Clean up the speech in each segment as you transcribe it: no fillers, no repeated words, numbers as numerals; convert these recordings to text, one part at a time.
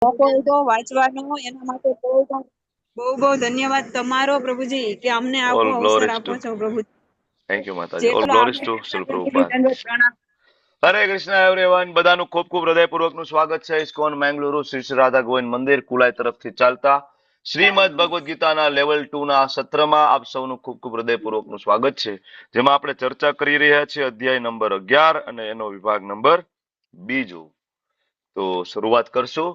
મોકો હતો વાંચવાનો, એના માટે બહુ બહુ ધન્યવાદ તમારો પ્રભુજી કે અમને આવો All અવસર glories આપો to. છો પ્રભુ. Thank you, Mataji. All જેટલો glories આપણે to Srila પ્રભુજી Prabhupada. દંડવત પ્રણામ. હરે કૃષ્ણ એવરીવન, બધાનું ખૂબ ખૂબ હૃદયપૂર્વકનું સ્વાગત છે ઇસ્કોન મેંગલુરુ શ્રી શ્રી રાધા ગોવિંદ મંદિર કુલાઈ તરફથી ચાલતા શ્રીમદ ભગવદ ગીતાના લેવલ 2 ના સત્રમાં આપ સૌનું ખૂબ ખૂબ હૃદયપૂર્વકનું સ્વાગત છે, જેમાં આપણે ચર્ચા કરી રહ્યા છીએ અધ્યાય નંબર 11 અને એનો વિભાગ નંબર 2. તો શરૂઆત કરશું.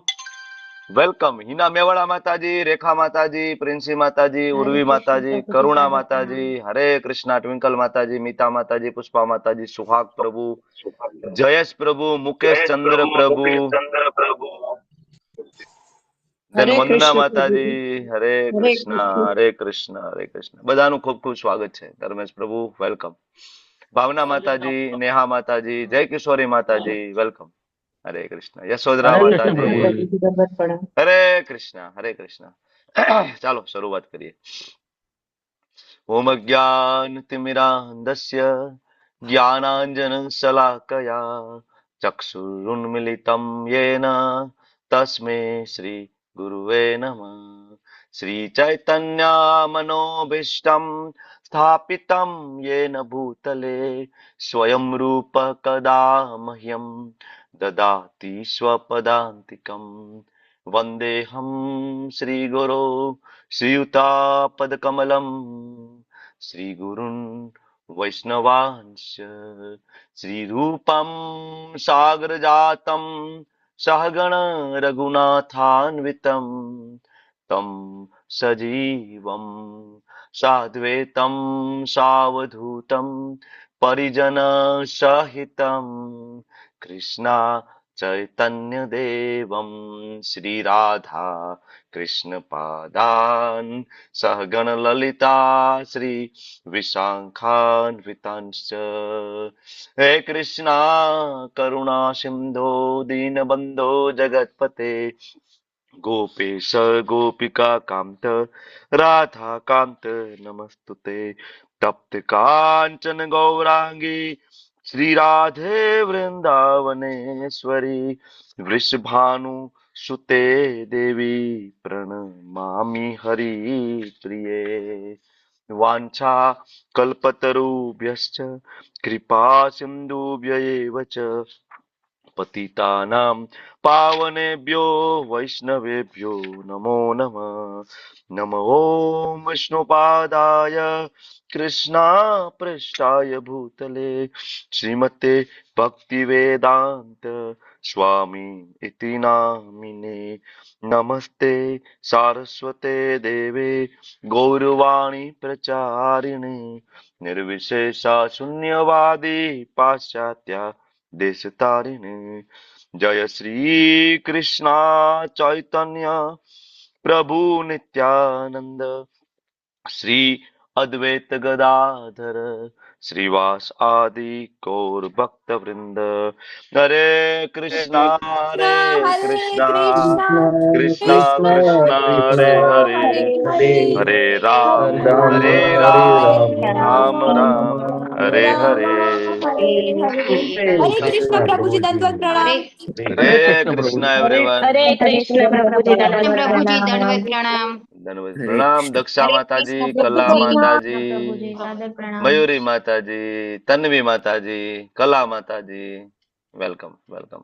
વેલકમ હિના મેવાડા માતાજી, રેખા માતાજી, પ્રિન્સી માતાજી, ઉર્વી માતાજી, કરુણા માતાજી, હરે કૃષ્ણ ટ્વિંકલ માતાજી, મીતા માતાજી, પુષ્પા માતાજી, સુહાગ પ્રભુ, જયેશ પ્રભુ, મુકેશ ચંદ્ર પ્રભુ, ધન હરે વંદના કૃષ્ણ પ્રભુજી. માતાજી, હરે હરે કૃષ્ણ કૃષ્ણ. હરે કૃષ્ણ હરે કૃષ્ણ. બધાનું ખૂબ ખૂબ સ્વાગત છે. ધર્મેશ પ્રભુ વેલકમ. ભાવના માતાજી, નેહા માતાજી, જય કિશોરી માતાજી વેલકમ. હરે કૃષ્ણ. યશોદરા હરે કૃષ્ણ માતાજી, પ્રભુજી. હરે કૃષ્ણ હરે કૃષ્ણ. ચાલો શરૂઆત કરીએ. ઓમ જ્ઞાન તિમિરાંધસ્ય જ્ઞાનાંજન શલાકયા ચક્ષુરુન્મિલિતમ યેન તસ્મે શ્રી ગુરુવે નમઃ. શ્રી ચૈતન્ય મનોભીષ્ટમ સ્થાપિતમ યેન ભૂતલે સ્વયં રૂપ કદા મહ્યમ દદાતિ સ્વપદાંતિકમ. વંદેહમ શ્રી ગુરો શ્રીયુતાપદકમલમ શ્રીગુરુન વૈષ્ણવાંશ શ્રીરૂપમ સાગરજાતમ સહગણ રઘુનાથાન્વિતમ તમ સજીવમ સાદ્વૈતમ સાવધૂતમ પરિજન સહિતમ કૃષ્ણા ચૈતન્ય દેવમ શ્રી રાધા કૃષ્ણ પાદાન સહગણ લલિતા શ્રી વિશાખાન્વિતાંશ્ચ. હે કૃષ્ણા કરુણા સિંધો દીનબંધો જગતપતે ગોપેશ ગોપિકા કાંત રાધા કાંત નમસ્તુતે. તપ્ત કાંચન ગૌરાંગી શ્રી રાધે વૃંદાવનેશ્વરી વૃષભાનુ સુતે દેવી પ્રણમામિ હરિપ્રિયે. વાંછા કલ્પતરુભ્યશ્ચ કૃપા સિંધુભ્ય એવ ચ પતિતાનાં પાવનેભ્યો વૈષ્ણવેભ્યો નમો નમઃ. નમો ઓમ વિષ્ણુપાદાય કૃષ્ણા પૃષ્ઠાય ભૂતલે શ્રીમતે ભક્તિવેદાંત સ્વામી ઇતિ નામિને. નમસ્તે સારસ્વતે દેવે ગૌરવાણી પ્રચારિણે નિર્વિશેષા શૂન્યવાદી પાશ્ચાત્ય દેશતારિણે. જય શ્રી કૃષ્ણ ચૈતન્ય પ્રભુ નિત્યાનંદ શ્રી અદ્વૈત ગદાધર શ્રીવાસ આદિ ગૌર ભક્ત વૃંદ. હરે કૃષ્ણ હરે કૃષ્ણ કૃષ્ણ કૃષ્ણ હરે હરે હરે રામ રામ રામ હરે હરે. હરે કૃષ્ણ પ્રભુજી દંડવત પ્રણામ. હરે કૃષ્ણ એવરીવન. હરે કૃષ્ણ પ્રભુજી. પ્રભુજી દંડવત પ્રણામ. ધન્યવાદ પ્રણામ. દક્ષા માતાજી, કલા માતાજી, મયુરી માતાજી, તન્વી માતાજી, કલા માતાજી વેલકમ વેલકમ.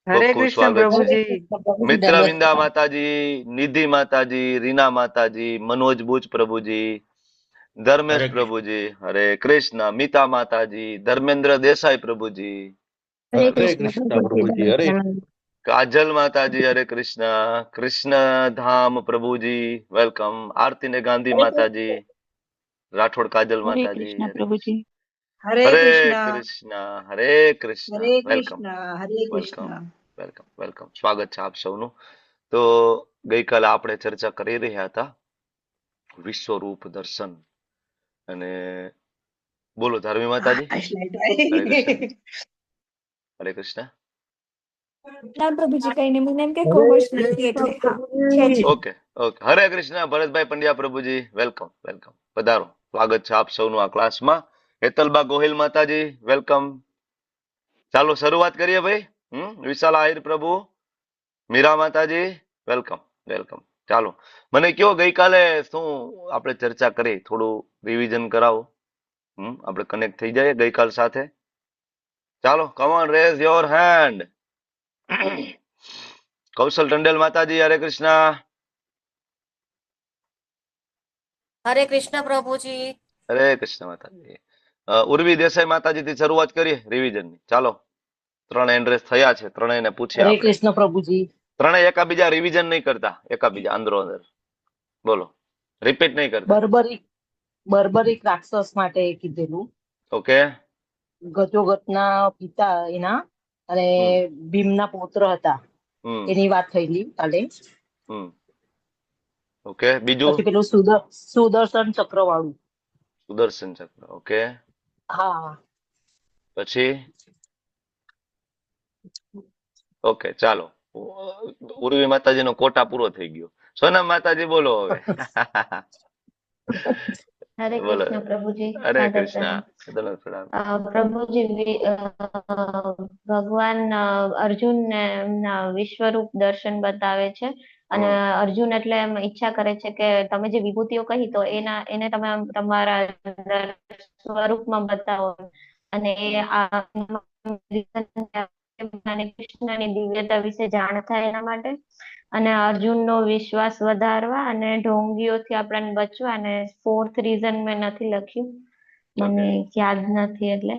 ખૂબ ખૂબ સ્વાગત છે. મિત્ર વિંદા માતાજી, નિધિ માતાજી, રીના માતાજી, મનોજ બુચ પ્રભુજી, ધર્મેશ પ્રભુજી હરે કૃષ્ણ, મીતા માતાજી, ધર્મેન્દ્ર દેસાઈ પ્રભુજી, કાજલ માતાજી હરે કૃષ્ણ, કૃષ્ણ ધામ પ્રભુજી વેલકમ. આરતી ને ગાંધી માતાજી, રાઠોડ કાજલ માતાજી હરે હરે કૃષ્ણ. કૃષ્ણ હરે કૃષ્ણ હરે વેલકમ કૃષ્ણ. હરે વેલકમ કૃષ્ણ. Welcome welcome. સ્વાગત છે આપ સૌનું. તો ગઈકાલે આપણે ચર્ચા કરી રહ્યા હતા વિશ્વરૂપ દર્શન. અને બોલો ધાર્મી માતાજી. હરે કૃષ્ણ હરે કૃષ્ણ. ના પ્રભુજી કઈ નહીં, મને એમ કે co-host નથી એટલે હા છે જ. Okay okay. હરે કૃષ્ણ ભરતભાઈ પંડ્યા પ્રભુજી વેલકમ વેલકમ. પધારો. સ્વાગત છે આપ સૌનું આ ક્લાસમાં. હેતલબા ગોહિલ માતાજી વેલકમ. ચાલો શરૂઆત કરીએ ભાઈ. વિશાલ આહિર પ્રભુ મીરા માતાજી, વેલકમ વેલકમ. ચાલો, મને કયો ગઈકાલે શું આપણે ચર્ચા કરી, થોડું રિવિઝન કરાવો. આપણે કનેક્ટ થઈ જઈએ ગઈકાલ સાથે. ચાલો, come on, raise your hand. Kaushal Tandel માતાજી, હરે કૃષ્ણ. હરે કૃષ્ણ પ્રભુજી. હરે કૃષ્ણ માતાજી. ઉર્વી દેસાઈ માતાજી થી શરૂઆત કરીએ રિવિઝન ની. ચાલો, ત્રણ એન્ડ્રેસ થયા છે, ત્રણેયને પૂછીએ હરે આપણે. કૃષ્ણ પ્રભુજી. ત્રણેય એકાબીજા રિવિઝન નહીં કરતા, એકાબીજા અંદરો અંદર બોલો, રિપીટ નહીં કરતા. બર્બરિક રાક્ષસ માટે કીધેલું. ઓકે. ગજોગતના પિતા એના અને ભીમના પુત્ર હતા હમ એની વાત થયેલી કાલે. હમ ઓકે. બીજું? પછી પેલું સુદર્શન ચક્ર વાળું. સુદર્શન ચક્ર. ઓકે. હા. પછી? ઓકે, ચાલો. ઉર્વી માતાજીનો કોટા પૂરો થઈ ગયો. સોનમ માતાજી બોલો હવે. હરે બોલો. કૃષ્ણ પ્રભુજી. હરે સાદર કૃષ્ણ. પ્રણામ. પ્રણામ. પ્રભુજી ભગવાન અર્જુનને એમના વિશ્વરૂપ દર્શન બતાવે છે અને અર્જુન એટલે એમ ઈચ્છા કરે છે કે તમે જે વિભૂતિઓ કહી તો એને તમે આમ તમારા સ્વરૂપમાં બતાવો અને કૃષ્ણની દિવ્યતા વિશે જાણ થાય એના માટે અને અર્જુનનો વિશ્વાસ વધારવા અને ઢોંગીઓથી આપણને બચવા. અને ફોર્થ રીઝન મેં નથી લખ્યું, મને યાદ નથી એટલે.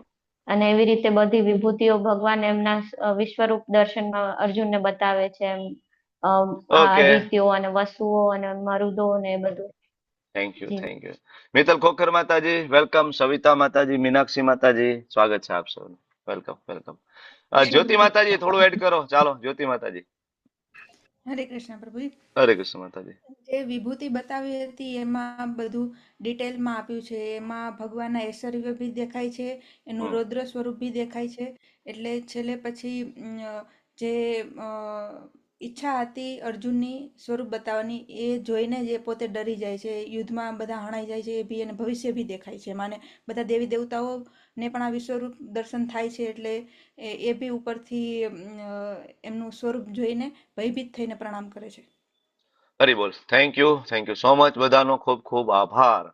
અને એવી રીતે બધી વિભૂતિઓ ભગવાન એમના વિશ્વરૂપ દર્શનમાં અર્જુનને બતાવે છે એમ. આદિત્યો અને વસુઓ અને મરુદો ને એ બધું. Thank you, thank you. Mittal Khokhar માતાજી, વેલકમ. સવિતા માતાજી, મીનાક્ષી માતાજી, સ્વાગત છે આપ સૌનું. Welcome welcome. જ્યોતિ માતાજી થોડું એડ કરો. ચાલો, જ્યોતિ માતાજી. હરે કૃષ્ણ પ્રભુજી. હરે કૃષ્ણ માતાજી. જે વિભૂતિ બતાવી હતી એમાં બધું ડિટેલમાં આપ્યું છે. એમાં ભગવાનના ઐશ્વર્ય બી દેખાય છે, એનું રૌદ્ર સ્વરૂપ બી દેખાય છે. એટલે છેલ્લે પછી જે ઈચ્છા હતી અર્જુનની સ્વરૂપ બતાવવાની, એ જોઈને જ એ પોતે ડરી જાય છે. યુદ્ધમાં બધા હણાઈ જાય છે એ બી, અને ભવિષ્ય બી દેખાય છે. માને બધા દેવી દેવતાઓને પણ આ વિશ્વરૂપ દર્શન થાય છે. એટલે એ બી ઉપરથી એમનું સ્વરૂપ જોઈને ભયભીત થઈને પ્રણામ કરે છે. હરી બોલ. Thank you, thank you so much. બધાનો ખૂબ ખૂબ આભાર.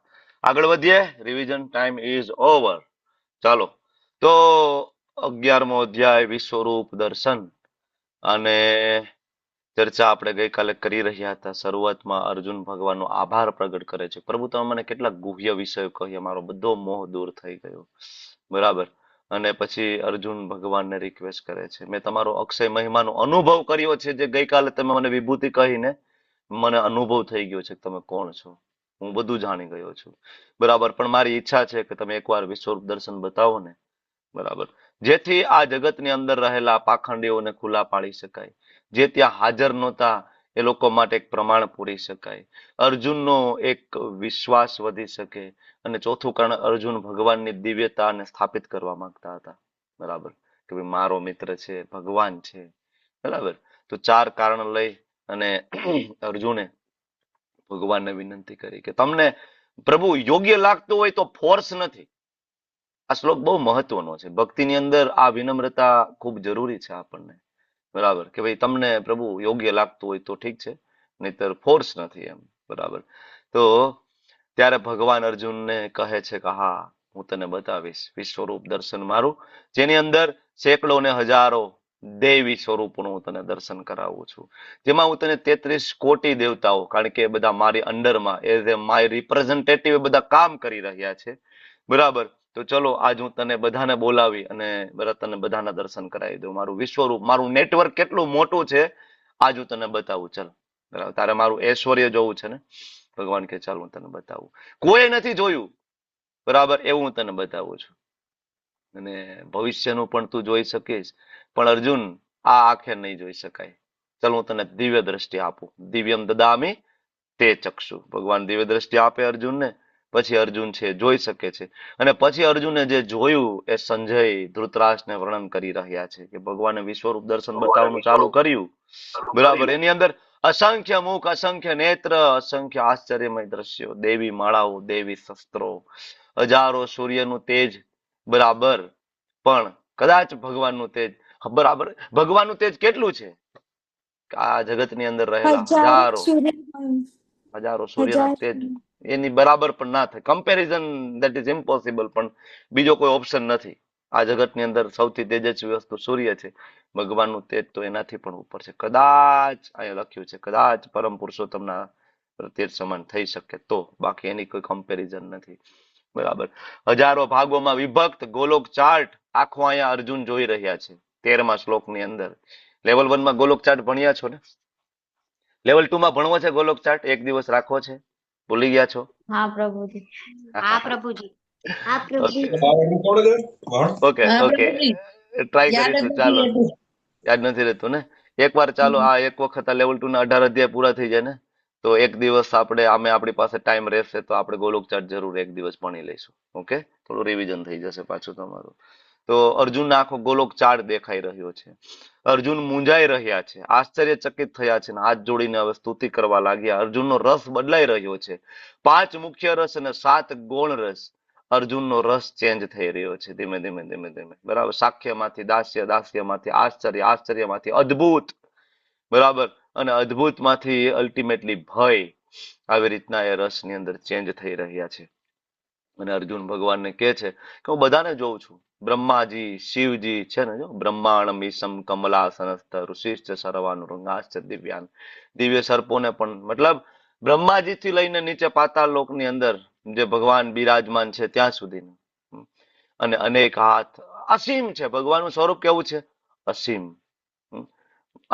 આગળ વધીએ. Revision time is over. ચાલો, તો 11મો અધ્યાય વિશ્વરૂપ દર્શન અને ચર્ચા આપણે ગઈકાલે કરી રહ્યા હતા. શરૂઆતમાં અર્જુન ભગવાનનો આભાર પ્રગટ કરે છે. પ્રભુ, તમે મને કેટલાક ગુહ્ય વિષયો કહ્યા, મારો બધો મોહ દૂર થઈ ગયો. બરાબર. અને પછી અર્જુન ભગવાનને રિક્વેસ્ટ કરે છે, મેં તમારો અક્ષય મહિમાનો અનુભવ કર્યો છે. જે ગઈકાલે તમે મને વિભૂતિ કહીને મને અનુભવ થઈ ગયો છે કે તમે કોણ છો. હું બધું જાણી ગયો છું. બરાબર. પણ મારી ઈચ્છા છે કે તમે એકવાર વિશ્વરૂપ દર્શન બતાવો ને. બરાબર. જેથી આ જગતની અંદર રહેલા પાખંડીઓને ખુલ્લા પાડી શકાય. જે ત્યાં હાજર નહોતા એ લોકો માટે એક પ્રમાણ પૂરી શકાય. અર્જુનનો એક વિશ્વાસ વધી શકે. અને ચોથું કારણ, અર્જુન ભગવાનની દિવ્યતાને સ્થાપિત કરવા માંગતા હતા. બરાબર. કે ભાઈ મારો મિત્ર છે, ભગવાન છે. બરાબર. તો 4 કારણ લઈ અને અર્જુને ભગવાનને વિનંતી કરી કે તમને પ્રભુ યોગ્ય લાગતું હોય તો ફોર્સ નથી. આ શ્લોક બહુ મહત્વનો છે. ભક્તિની અંદર આ વિનમ્રતા ખૂબ જરૂરી છે આપણને. બરાબર. કે ભાઈ તમને પ્રભુ યોગ્ય લાગતું હોય તો ઠીક છે, નહીતર ફોર્સ નથી એમ. બરાબર. તો ત્યારે ભગવાન અર્જુનને કહે છે કે હા, હું તને બતાવીશ વિશ્વરૂપ દર્શન મારું, જેની અંદર સેંકડો ને હજારો દેવી સ્વરૂપનું હું તને દર્શન કરાવું છું. જેમાં હું તને 33 કોટી દેવતાઓ, કારણ કે બધા મારી અંડરમાં એઝ એ માય રિપ્રેઝેન્ટેટિવ બધા કામ કરી રહ્યા છે. બરાબર. તો ચલો, આજ હું તને બધાને બોલાવી અને તને બધાના દર્શન કરાવી દઉં. મારું વિશ્વરૂપ, મારું નેટવર્ક કેટલું મોટું છે આજ હું તને બતાવું. ચલ, બરાબર. તારે મારું ઐશ્વર્ય જોવું છે ને. ભગવાન કે ચાલ હું તને બતાવું. કોઈ નથી જોયું બરાબર એવું હું તને બતાવું છું. અને ભવિષ્યનું પણ તું જોઈ શકીશ, પણ અર્જુન આ આંખે નહીં જોઈ શકાય. ચાલ હું તને દિવ્ય દ્રષ્ટિ આપું. દિવ્યમ દદામી તે ચક્ષુ. ભગવાન દિવ્ય દ્રષ્ટિ આપે અર્જુનને. પછી અર્જુન છે જોઈ શકે છે. અને પછી અર્જુને જે જોયું એ સંજય ધૃતરાષ્ટ્રને વર્ણન કરી રહ્યા છે કે ભગવાને વિશ્વરૂપ દર્શન બતાવવાનું ચાલુ કર્યું. બરાબર. એની અંદર અસંખ્ય મુખ, અસંખ્ય નેત્ર, અસંખ્ય આશ્ચર્યમય દ્રશ્યો, દેવી માળાઓ, દેવી શસ્ત્રો, હજારો સૂર્યનું તેજ. બરાબર. પણ કદાચ ભગવાનનું તેજ, બરાબર, ભગવાનનું તેજ કેટલું છે આ જગતની અંદર રહેલા હજારો હજારો સૂર્ય સૂર્યના હજાર તેજ એની બરાબર પણ ના થાય. Comparison that is impossible. પણ બીજો કોઈ ઓપ્શન નથી. આ જગતની અંદર સૌથી તેજસ્વી વસ્તુ સૂર્ય છે. ભગવાનનું તેજ તો એનાથી પણ ઉપર છે. કદાચ અહીંયા લખ્યું છે કદાચ પરમ પુરુષોત્તમના તેજ સમાન થઈ શકે તો, બાકી એની કોઈ કમ્પેરિઝન નથી. બરાબર. હજારો ભાગોમાં વિભક્ત ગોલોક ચાર્ટ આખો અહીંયા અર્જુન જોઈ રહ્યા છે 13મા શ્લોકની અંદર. લેવલ 1 માં ગોલોક ચાર્ટ ભણ્યા છો ને? લેવલ 2 માં ભણવો છે ગોલોક ચાર્ટ? એક દિવસ રાખવો છે? ભૂલી ગયા છો? હા પ્રભુજી. હા પ્રભુજી. હા પ્રભુજી. ઓકે ઓકે, ટ્રાય કરીશું. ચાલો, યાદ નથી રહેતું ને? એકવાર ચાલો આ એક વખત આ લેવલ 2 ના 18 અધ્યાય પૂરા થઈ જાય ને, તો એક દિવસ આપણે આપણી પાસે ટાઈમ રહેશે તો આપણે ગોલોક ચાર્ટ જરૂર એક દિવસ ભણી લઈશું. ઓકે, થોડું રિવિઝન થઈ જશે પાછું તમારું. તો અર્જુન આખો ગોલોક ચાર્ટ દેખાઈ રહ્યો છે. અર્જુન મૂંઝાઈ રહ્યા છે, આશ્ચર્યચકિત થયા છે, હાથ જોડીને હવે સ્તુતિ કરવા લાગ્યા. અર્જુનનો રસ બદલાઈ રહ્યો છે. 5 મુખ્ય રસ અને 7 ગૌણ રસ. અર્જુનનો રસ ચેન્જ થઈ રહ્યો છે ધીમે ધીમે ધીમે ધીમે. બરાબર. સાખ્યમાંથી દાસ્ય, દાસ્યમાંથી આશ્ચર્ય, આશ્ચર્યમાંથી અદ્ભુત. બરાબર. અને અદ્ભુતમાંથી અલ્ટિમેટલી ભય. આવી રીતના એ રસની અંદર ચેન્જ થઈ રહ્યા છે. અને અર્જુન ભગવાનને કહે છે કે હું બધાને જોઉં છું. બ્રહ્માજી, શિવજી છે ને, જો બ્રહ્માણમ ઈસમ કમલાસનસ્થ ઋષિશ્ચ સર્વાનુરંગાશ્ચ દિવ્યાન. દિવ્ય સર્પોને પણ, મતલબ બ્રહ્માજીથી લઈને નીચે પાતાળ લોકની અંદર જે ભગવાન બિરાજમાન છે ત્યાં સુધી. અને અનેક હાથ, અસીમ છે. ભગવાનનું સ્વરૂપ કેવું છે? અસીમ.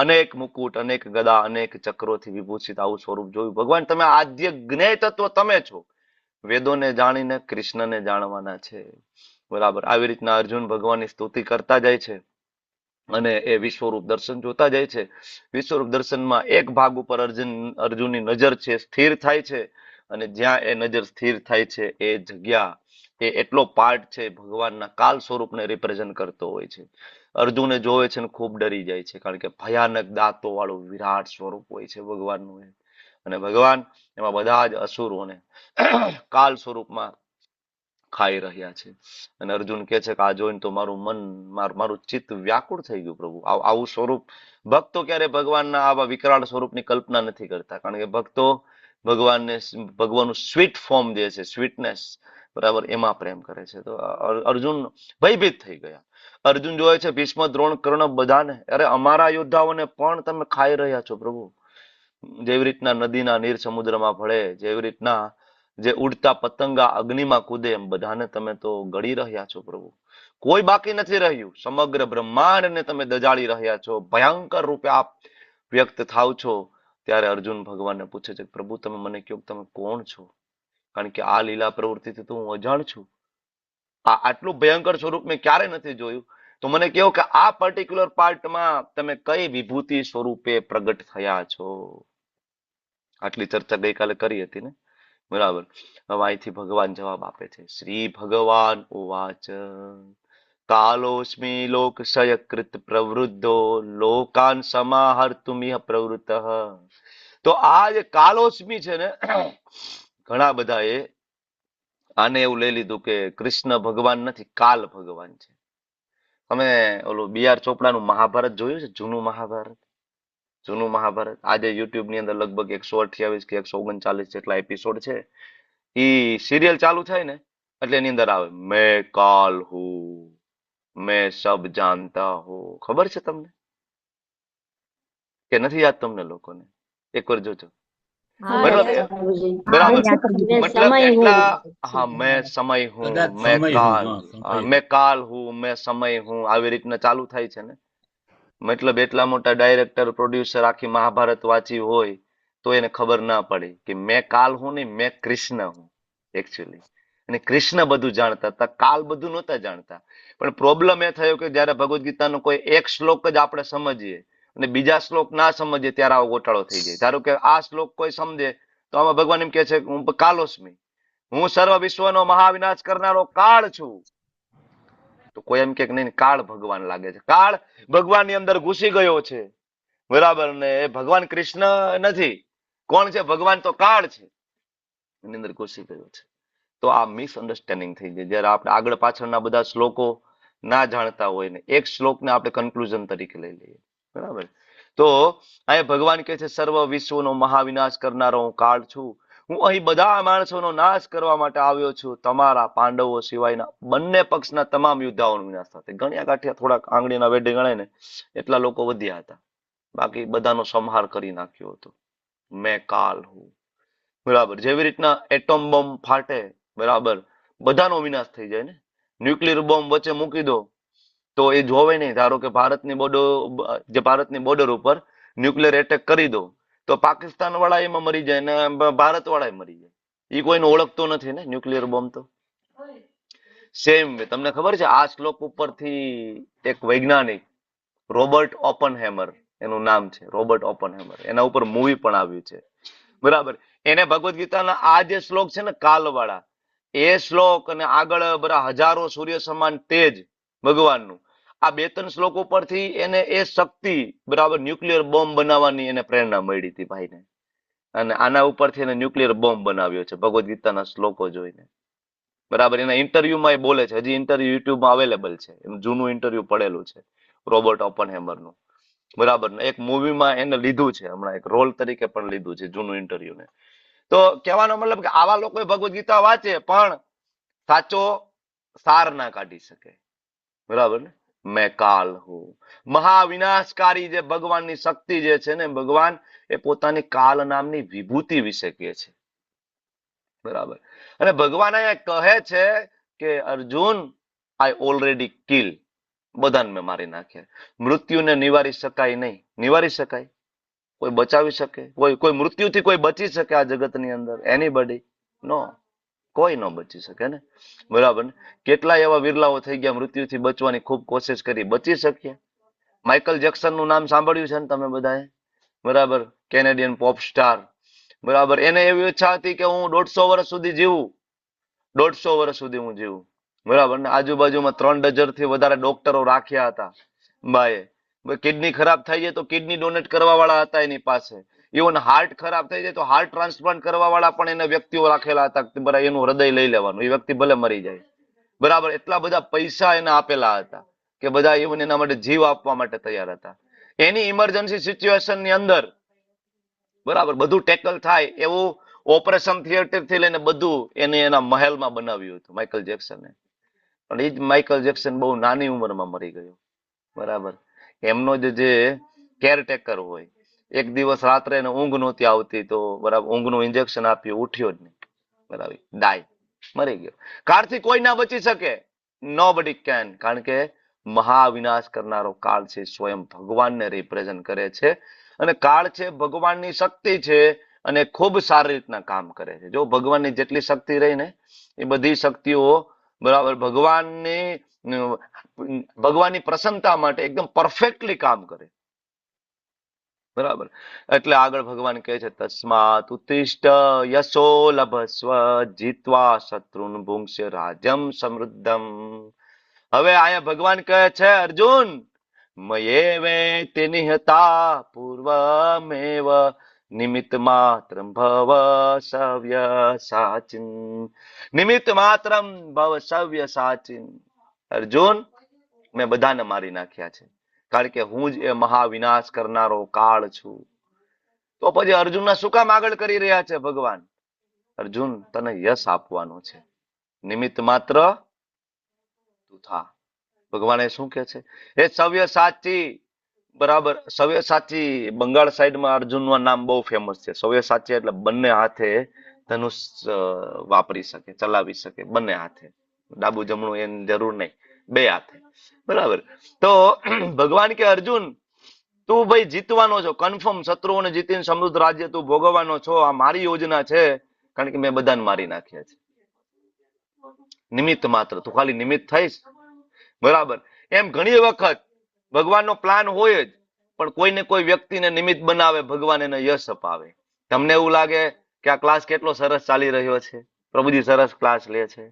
અનેક મુકુટ, અનેક ગદા, અનેક ચક્રોથી વિભૂષિત આવું સ્વરૂપ જોયું. ભગવાન તમે આદ્ય જ્ઞેય તત્વ તમે છો. વેદોને જાણીને કૃષ્ણને જાણવાના છે. બરાબર. આવી રીતના અર્જુન ભગવાનની સ્તુતિ કરતા જાય છે અને એ વિશ્વરૂપ દર્શન જોતા જાય છે. વિશ્વરૂપ દર્શનમાં એક ભાગ ઉપર અર્જુનની નજર છે સ્થિર થાય છે. અને જ્યાં એ નજર સ્થિર થાય છે એ જગ્યા, એ એટલો પાર્ટ છે ભગવાનના કાલ સ્વરૂપને રિપ્રેઝન્ટ કરતો હોય છે. અર્જુને જોવે છે ને ખૂબ ડરી જાય છે, કારણ કે ભયાનક દાંતો વાળું વિરાટ સ્વરૂપ હોય છે ભગવાનનું. અને ભગવાન એમાં બધા જ અસુરોને કાલ સ્વરૂપમાં ખાઈ રહ્યા છે. અને અર્જુન કહે છે કે આ જોઈને તો મારું મન, મારું ચિત્ત વ્યાકુળ થઈ ગયું પ્રભુ. આવું સ્વરૂપ, ભક્તો ક્યારે ભગવાનના આવા વિકરાળ સ્વરૂપની કલ્પના નથી કરતા, કારણ કે ભક્તો ભગવાનનું સ્વીટ ફોર્મ જે છે, સ્વીટનેસ, બરાબર, એમાં પ્રેમ કરે છે. તો અર્જુન ભયભીત થઈ ગયા. અર્જુન જોયે છે ભીષ્મ, દ્રોણ, કર્ણ બધાને, અરે અમારા યોદ્ધાઓને પણ તમે ખાઈ રહ્યા છો પ્રભુ. જેવી રીતના નદીના નીર સમુદ્રમાં ભળે, જેવી રીતના જે ઉડતા પતંગા અગ્નિમાં કૂદે, એમ બધાને તમે તો ગળી રહ્યા છો પ્રભુ. કોઈ બાકી નથી રહ્યું. સમગ્ર બ્રહ્માંડને તમે દજાડી રહ્યા છો. ભયંકર રૂપે આપ વ્યક્ત થાવ છો. ત્યારે અર્જુન ભગવાનને પૂછે છે, પ્રભુ તમે મને કહો તમે કોણ છો? કારણ કે આ લીલા પ્રવૃત્તિથી તો હું અજાણ છું. આટલું ભયંકર સ્વરૂપ મેં ક્યારે નથી જોયું. તો મને કહો કે આ પર્ટિક્યુલર પાર્ટમાં તમે કઈ વિભૂતિ સ્વરૂપે પ્રગટ થયા છો? આટલી ચર્ચા ગઈકાલે કરી હતી ને, બરાબર. હવે અહીંથી ભગવાન જવાબ આપે છે. શ્રી ભગવાન ઉવાચ કાલોસ્મિ લોકક્ષયકૃત પ્રવૃદ્ધો લોકાન સમાહર્તુમિહ પ્રવૃત્ત. તો આ જે કાલોસ્મિ છે ને, ઘણા બધાએ આને એવું લઈ લીધું કે કૃષ્ણ ભગવાન નથી, કાલ ભગવાન છે. તમે ઓલું BR ચોપડાનું મહાભારત જોયું છે? જૂનું મહાભારત. જૂનું મહાભારત આજે યુટ્યુબ ની અંદર લગભગ 128 કે 139 જેટલા એપિસોડ છે. ઈ સિરિયલ ચાલુ થાય ને એટલે એની અંદર આવે મેં કાલ હું, મેં સબ જાનતા હું. ખબર છે તમને કે નથી યાદ તમને લોકોને? એકવાર જોજો. મતલબ બરાબર, મતલબ એટલા, હા, મેં સમય હું, મેં કાલ હું, મેં સમય હું, આવી રીતના ચાલુ થાય છે ને. મતલબ એટલા મોટા ડાયરેક્ટર, પ્રોડ્યુસર આખી મહાભારત વાંચી હોય તો એને ખબર ના પડી કે મેં કાલ હું નહીં, મેં કૃષ્ણ હું એકચ્યુઅલી. અને કૃષ્ણ બધું જાણતા હતા, કાલ બધું નહોતા જાણતા. પણ પ્રોબ્લેમ એ થયો કે જયારે ભગવદ્ ગીતાનો કોઈ એક શ્લોક જ આપણે સમજીએ અને બીજા શ્લોક ના સમજીએ ત્યારે આવો ગોટાળો થઈ જાય. ધારો કે આ શ્લોક કોઈ સમજે તો આમાં ભગવાન એમ કે છે કે હું કાલોસ્મી, હું સર્વ વિશ્વનો મહાવિનાશ કરનારો કાળ છું. તો કોઈ એમ કે નહીં, કાળ ભગવાન લાગે છે, કાળ ભગવાન ની અંદર ઘૂસી ગયો છે, બરાબર. ને એ ભગવાન કૃષ્ણ નથી. કોણ છે? ભગવાન તો કાળ છે, એની અંદર ઘૂસી ગયો છે. તો આ મિસઅન્ડરસ્ટેન્ડિંગ થઈ જાય જયારે આપણે આગળ પાછળના બધા શ્લોકો ના જાણતા હોય ને એક શ્લોકને આપણે કન્ક્લુઝન તરીકે લઈ લઈએ, બરાબર. તો અહીંયા ભગવાન કહે છે સર્વ વિશ્વનો મહાવિનાશ કરનારો હું કાળ છું. હું અહીં બધા માણસોનો નાશ કરવા માટે આવ્યો છું. તમારા પાંડવો સિવાયના બંને પક્ષના તમામ યોદ્ધાઓનો વિનાશ થશે. ગણ્યા ગાંઠિયા થોડાક આંગળીના વેઢે ગણાય ને એટલા લોકો વધ્યા હતા. બાકી બધાનો સંહાર કરી નાખ્યો હતો. મેં કાલ હું. બરાબર. જેવી રીતના એટમ બોમ્બ ફાટે, બરાબર, બધાનો વિનાશ થઈ જાય ને. ન્યુક્લિયર બોમ્બ વચ્ચે મૂકી દો તો એ જોવે નહીં. ધારો કે ભારતની બોર્ડર ઉપર ન્યુક્લિયર એટેક કરી દો તો પાકિસ્તાન વાળા એમાં મરી જાય ને ભારત વાળા મરી જાય. એ કોઈને ઓળખતો નથી ને ન્યુક્લિયર બોમ્બ તો. સેમ વે તમને ખબર છે આ શ્લોક ઉપરથી એક વૈજ્ઞાનિક રોબર્ટ ઓપનહેમર એનું નામ છે, રોબર્ટ ઓપનહેમર, એના ઉપર મૂવી પણ આવ્યું છે. બરાબર. એને ભગવદ્ ગીતાના આ જે શ્લોક છે ને કાલવાળા, એ શ્લોક અને આગળ બધા હજારો સૂર્ય સમાન તેજ ભગવાનનું, આ 2-3 શ્લોક ઉપરથી એને એ શક્તિ, બરાબર, ન્યુક્લિયર બોમ્બ બનાવવાની એને પ્રેરણા મળી હતી ભાઈને. અને આના ઉપરથી એને ન્યુક્લિયર બોમ્બ બનાવ્યો છે ભગવદ્ ગીતાના શ્લોકો જોઈને. બરાબર. એના ઇન્ટરવ્યુમાં એ બોલે છે. હજી ઇન્ટરવ્યુ યુટ્યુબમાં અવેલેબલ છે. એનું જૂનું ઇન્ટરવ્યુ પડેલું છે રોબર્ટ ઓપનહેમરનું. બરાબર. એક મૂવીમાં એને લીધું છે, હમણાં એક રોલ તરીકે પણ લીધું છે જૂનું ઇન્ટરવ્યુ ને. તો કહેવાનો મતલબ કે આવા લોકો ભગવદ્ ગીતા વાંચે પણ સાચો સાર ના કાઢી શકે. બરાબર ને. મેં કાલ હું. મહાવિનાશકારી જે ભગવાનની શક્તિ જે છે ને, ભગવાન એ પોતાની કાલ નામની વિભૂતિ વિશે કહે છે. બરાબર. અને ભગવાન અહીંયા કહે છે કે અર્જુન, આઈ ઓલરેડી કિલ. બધાને મેં મારી નાખ્યા. મૃત્યુને નિવારી શકાય નહીં. નિવારી શકાય? કોઈ બચાવી શકે? કોઈ મૃત્યુથી કોઈ બચી શકે આ જગતની અંદર? એનીબડી? નો. કોઈ ન બચી શકે ને. બરાબર ને. કેટલાય એવા વિરલાઓ થઈ ગયા મૃત્યુથી બચવાની ખૂબ કોશિશ કરી, બચી શક્યા. માઇકલ જેક્સન નું નામ સાંભળ્યું છે ને તમે બધાએ? બરાબર. Canadian pop star. બરાબર. એને એવી ઈચ્છા હતી કે હું 150 વર્ષ સુધી જીવું. 150 વર્ષ સુધી હું જીવું. બરાબર ને. આજુબાજુમાં 3 ડઝનથી વધારે ડોક્ટરો રાખ્યા હતા બાએ. કિડની ખરાબ થઈ જાય તો કિડની ડોનેટ કરવા વાળા હતા એની પાસે. ઇવન હાર્ટ ખરાબ થઈ જાય તો હાર્ટ ટ્રાન્સપ્લાન્ટ કરવા વાળા પણ એને વ્યક્તિઓ રાખેલા હતા. બરાબર. એનું હૃદય લઈ લેવાનું, એ વ્યક્તિ ભલે મરી જાય. બરાબર. એટલા બધા પૈસા એને આપેલા હતા કે બધા ઇવન એના માટે જીવ આપવા માટે તૈયાર હતા. એની ઇમરજન્સી સિચ્યુએશન ની અંદર, બરાબર, બધું ટેકલ થાય એવું ઓપરેશન થિયેટર થી લઈને બધું એને એના મહેલમાં બનાવ્યું હતું માઇકલ જેક્સને. પણ એ જ માઇકલ જેક્સન બહુ નાની ઉંમરમાં મરી ગયો. બરાબર. એમનો જે કેરટેકર હોય, એક દિવસ રાત્રે એને ઊંઘ નહોતી આવતી તો બરાબર ઊંઘનું ઇન્જેક્શન આપ્યું, ઉઠ્યો જ નહીં. બરાબર. ડાય, મરી ગયો. કાળથી કોઈ ના બચી શકે. Nobody can. કારણ કે મહાવિનાશ કરનારો કાળ છે સ્વયં ભગવાનને રિપ્રેઝન્ટ કરે છે. અને કાળ છે ભગવાનની શક્તિ છે અને ખૂબ સારી રીતના કામ કરે છે. જો ભગવાનની જેટલી શક્તિ રહી ને એ બધી શક્તિઓ, બરાબર, ભગવાનની પ્રસન્નતા માટે એકદમ પરફેક્ટલી કામ કરે. બરાબર. એટલે આગળ ભગવાન કહે છે તસ્માત ઉત્તિષ્ઠ યશો લભસ્વ જીત્વા શત્રુન ભુંક્ષ્ય રાજ્યમ સમૃદ્ધમ. હવે અહીંયા ભગવાન કહે છે અર્જુન, મયેવેતિ નિહતા પૂર્વમેવ નિમિત્ત માત્રમ ભવ સવ્યસાચિન. નિમિત્ત માત્રમ ભવ સવ્યસાચિન. અર્જુન, મેં બધાને મારી નાખ્યા છે કારણ કે હું જ એ મહાવિનાશ કરનારો કાળ છું. તો પછી અર્જુનના શું કામ આગળ કરી રહ્યા છે ભગવાન? અર્જુન, તને યશ આપવાનો છે. નિમિત્ત માત્ર તું થા. ભગવાને શું કે છે? એ સવ્યસાચી. બરાબર. સવ્યસાચી બંગાળ સાઈડમાં અર્જુનનું નામ બહુ ફેમસ છે. સવ્યસાચી એટલે બંને હાથે ધનુષ વાપરી શકે, ચલાવી શકે. બંને હાથે, ડાબુ જમણું એની જરૂર નહીં, 2 હાથે. બરાબર. તો ભગવાન કે અર્જુન, તું ભાઈ જીતવાનો છો, કન્ફર્મ. શત્રુઓને જીતીને સમૃદ્ધ રાજ્ય તું ભોગવવાનો છો. આ મારી યોજના છે કારણ કે મેં બધાને મારી નાખ્યા છે. નિમિત્ત માત્ર, તું ખાલી નિમિત્ત થઈશ. બરાબર. એમ ઘણી વખત ભગવાનનો પ્લાન હોય જ, પણ કોઈને કોઈ વ્યક્તિને નિમિત્ત બનાવે, ભગવાન એને યશ અપાવે. તમને એવું લાગે કે આ ક્લાસ કેટલો સરસ ચાલી રહ્યો છે, પ્રભુજી સરસ ક્લાસ લે છે.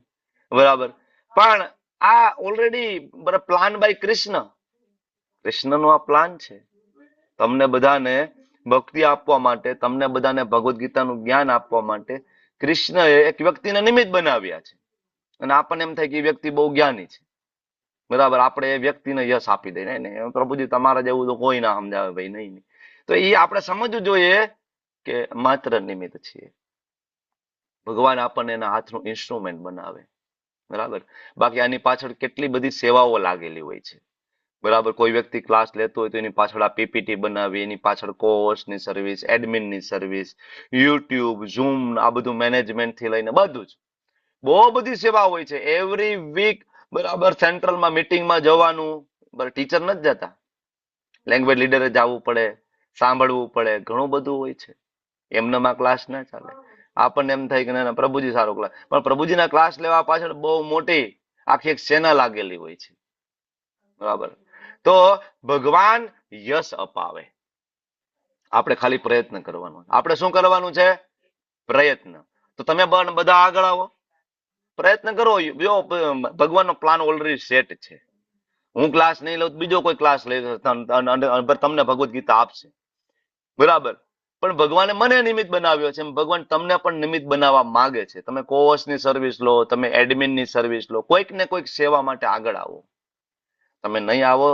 બરાબર. પણ આ ઓલરેડી પ્લાન બાય કૃષ્ણ. કૃષ્ણનો આ પ્લાન છે તમને બધાને ભક્તિ આપવા માટે, તમને બધાને ભગવદ્ ગીતાનું જ્ઞાન આપવા માટે. કૃષ્ણએ એક વ્યક્તિને નિમિત્ત બનાવ્યા છે અને આપણને એમ થાય કે એ વ્યક્તિ બહુ જ્ઞાની છે. બરાબર. આપણે એ વ્યક્તિને યશ આપી દઈએ ને પ્રભુજી તમારા જેવું તો કોઈ ના સમજાવે ભાઈ, નહીં. તો એ આપણે સમજવું જોઈએ કે માત્ર નિમિત્ત છીએ. ભગવાન આપણને એના હાથનું ઇન્સ્ટ્રુમેન્ટ બનાવે, બરાબર. બાકી આની પાછળ કેટલી બધી સેવાઓ લાગેલી હોય છે, બરાબર. કોઈ વ્યક્તિ ક્લાસ લેતો હોય તો એની પાછળ આ પીપીટી બનાવી, એની પાછળ કોર્સની સર્વિસ, એડમિનની સર્વિસ, યુટ્યુબ, ઝૂમ, આ બધું મેનેજમેન્ટ થી લઈને બધું જ બહુ બધી સેવા હોય છે. એવરી વીક, બરાબર, સેન્ટ્રલમાં મિટિંગમાં જવાનું, બરાબર. ટીચર નથી જતા, લેંગ્વેજ લીડરે જવું પડે, સાંભળવું પડે, ઘણું બધું હોય છે. એમનામાં ક્લાસ ના ચાલે. આપણને એમ થાય કે ના પ્રભુજી સારો ક્લાસ, પણ પ્રભુજીના ક્લાસ લેવા પાછળ બહુ મોટી આખી એક સેના લાગેલી હોય છે, બરાબર. તો ભગવાન યશ અપાવે, આપણે ખાલી પ્રયત્ન કરવાનો. આપણે શું કરવાનું છે? પ્રયત્ન. તો તમે બધા આગળ આવો, પ્રયત્ન કરો. જો ભગવાનનો પ્લાન ઓલરેડી સેટ છે. હું ક્લાસ નહીં લઉં, બીજો કોઈ ક્લાસ લઈ તમને ભગવદ્ ગીતા આપશે, બરાબર. પણ ભગવાને મને નિમિત્ત બનાવ્યો છે, ભગવાન તમને પણ નિમિત્ત બનાવવા માંગે છે. તમે કોર્સની સર્વિસ લો, તમે એડમિનની સર્વિસ લો, કોઈક ને કોઈક સેવા માટે આગળ આવો. તમે નહીં આવો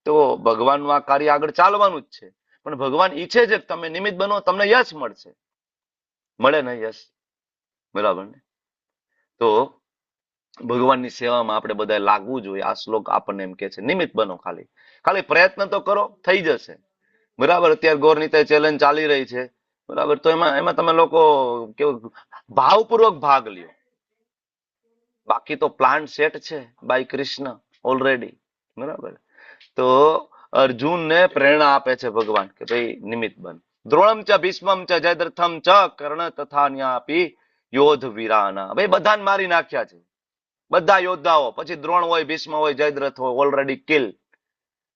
તો ભગવાનનું આ કાર્ય આગળ ચાલવાનું જ છે. પણ ભગવાન ઈચ્છે છે કે તમે નિમિત્ત બનો, તમને યશ મળશે. મળે ને યશ, બરાબર ને? તો ભગવાનની સેવામાં આપણે બધા લાગવું જોઈએ. આ શ્લોક આપણને એમ કે છે નિમિત્ત બનો, ખાલી ખાલી પ્રયત્ન તો કરો, થઈ જશે, બરાબર. અત્યારે ગોરનીતા ચેલેન્જ ચાલી રહી છે, બરાબર. તો એમાં તમે લોકો કેવું ભાવપૂર્વક ભાગ લ્યો. બાકી તો પ્લાન સેટ છે બાય કૃષ્ણ ઓલરેડી, બરાબર. તો અર્જુનને પ્રેરણા આપે છે ભગવાન કે ભાઈ નિમિત્ત બન. દ્રોણમ ચ ભીષ્મમ ચ જયદ્રથમ ચ કર્ણ તથા ન્યાપી યોધ વીરાના. ભાઈ બધાને મારી નાખ્યા છે, બધા યોદ્ધાઓ. પછી દ્રોણ હોય, ભીષ્મ હોય, જયદ્રથ હોય, ઓલરેડી કિલ.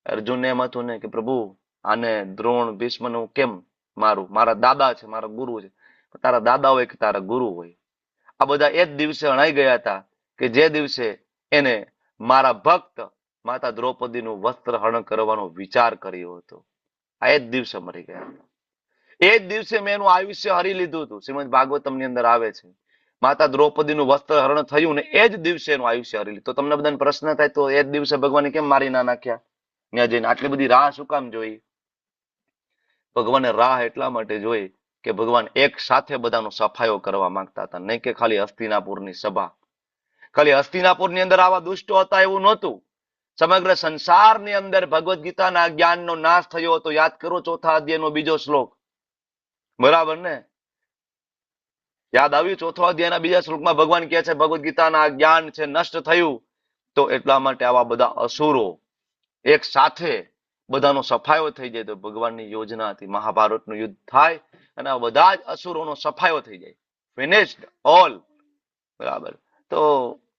અર્જુનને એમ હતું ને કે પ્રભુ આને દ્રોણ ભીષ્મને હું કેમ મારું? મારા દાદા છે, મારા ગુરુ છે. તારા દાદા હોય કે તારા ગુરુ હોય, આ બધા એ જ દિવસે અણાઈ ગયા હતા કે જે દિવસે એને મારા ભક્ત માતા દ્રૌપદીનું વસ્ત્ર હરણ કરવાનો વિચાર કર્યો હતો. આ એ જ દિવસે મરી ગયા હતા. એ જ દિવસે મેં એનું આયુષ્ય હરી લીધું હતું. શ્રીમદ ભાગવતમની અંદર આવે છે, માતા દ્રૌપદીનું વસ્ત્ર હરણ થયું ને એ જ દિવસે એનું આયુષ્ય હરી લીધું. તો તમને બધાને પ્રશ્ન થાય, તો એ જ દિવસે ભગવાને કેમ મારી ના નાખ્યા? ત્યાં જઈને આટલી બધી રાહ શું કામ જોઈ? ભગવાને રાહ એટલા માટે જોઈ કે ભગવાન એક સાથે બધાનો સફાયો કરવા માંગતા હતા, નહીં કે ખાલી હસ્તિનાપુરની સભા. ખાલી હસ્તિનાપુરની અંદર આવા દુષ્ટો હતા એવું નહોતું. સમગ્ર સંસારની અંદર ભગવદ્ ગીતાના જ્ઞાનનો નાશ થયો હતો. યાદ કરો ચોથા અધ્યાયનો બીજો શ્લોક, બરાબર ને? યાદ આવ્યું? ચોથા અધ્યાયના બીજા શ્લોકમાં ભગવાન કહે છે ભગવદ્ ગીતાના જ્ઞાન છે નષ્ટ થયું. તો એટલા માટે આવા બધા અસુરો એક સાથે બધાનો સફાયો થઈ જાય. તો ભગવાનની યોજના હતી મહાભારતનું યુદ્ધ થાય અને આ બધા જ અસુરોનો સફાયો થઈ જાય, ફિનિશ્ડ ઓલ, બરાબર. તો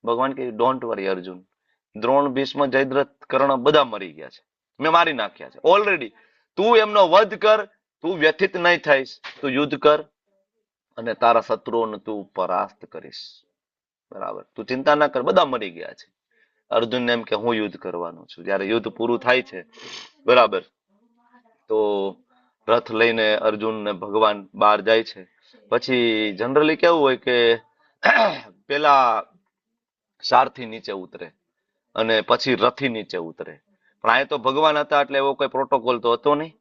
ભગવાન કહે ડોન્ટ વરી અર્જુન, દ્રોણ ભીષ્મ જયદ્રથ કર્ણ બધા મરી ગયા છે, મેં મારી નાખ્યા છે ઓલરેડી. તું એમનો વધ કર, તું વ્યથિત નહીં થઈશ, તું યુદ્ધ કર અને તારા શત્રુઓને તું પરાસ્ત કરીશ, બરાબર. તું ચિંતા ના કર, બધા મરી ગયા છે. અર્જુનને એમ કે હું યુદ્ધ કરવાનું છું. જયારે યુદ્ધ પૂરું થાય છે, બરાબર, તો રથ લઈને અર્જુન ને ભગવાન બહાર જાય છે. પછી જનરલી કેવું હોય કે પેલા સારથી નીચે ઉતરે અને પછી રથી નીચે ઉતરે. પણ આ તો ભગવાન હતા એટલે એવો કોઈ પ્રોટોકોલ તો હતો નહીં,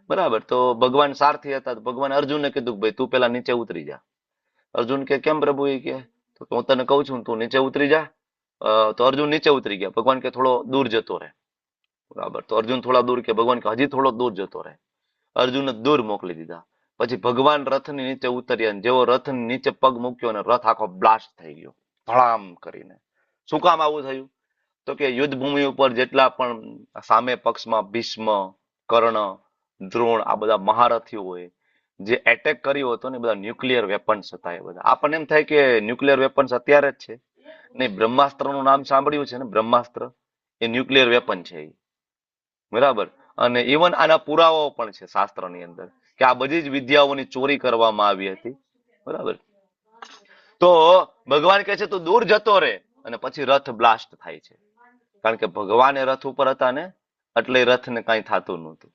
બરાબર. તો ભગવાન સારથી હતા, તો ભગવાન અર્જુનને કીધું કે ભાઈ તું પેલા નીચે ઉતરી જા. અર્જુન કે કેમ પ્રભુ? એ કે તો હું તને કહું છું તું નીચે ઉતરી જા. તો અર્જુન નીચે ઉતરી ગયા. ભગવાન કે થોડો દૂર જતો રહે, બરાબર. તો અર્જુન થોડા દૂર કે ભગવાન કે હજી થોડો દૂર જતો રહે. અર્જુનને દૂર મોકલી દીધા. પછી ભગવાન રથની નીચે ઉતર્યા અને જેવો રથની નીચે પગ મૂક્યો અને રથ આખો બ્લાસ્ટ થઈ ગયો ધડામ કરીને. શું કામ આવું થયું? તો કે યુદ્ધ ભૂમિ ઉપર જેટલા પણ સામે પક્ષમાં ભીષ્મ, કર્ણ, દ્રોણ આ બધા મહારથીઓ હોય જે એટેક કર્યો હતો ને, બધા ન્યુક્લિયર વેપન્સ હતા. એ બધા આપણને એમ થાય કે ન્યુક્લિયર વેપન્સ અત્યારે જ છે, નહીં. બ્રહ્માસ્ત્રનું નામ સાંભળ્યું છે ને? બ્રહ્માસ્ત્ર એ ન્યુક્લિયર વેપન છે, બરાબર. અને ઇવન આના પુરાવાઓ પણ છે શાસ્ત્રની અંદર કે આ બધી જ વિદ્યાઓની ચોરી કરવામાં આવી હતી, બરાબર. તો ભગવાન કહે છે તું દૂર જતો રહે અને પછી રથ બ્લાસ્ટ થાય છે. કારણ કે ભગવાન રથ ઉપર હતા ને એટલે રથને કઈ થતું નહોતું,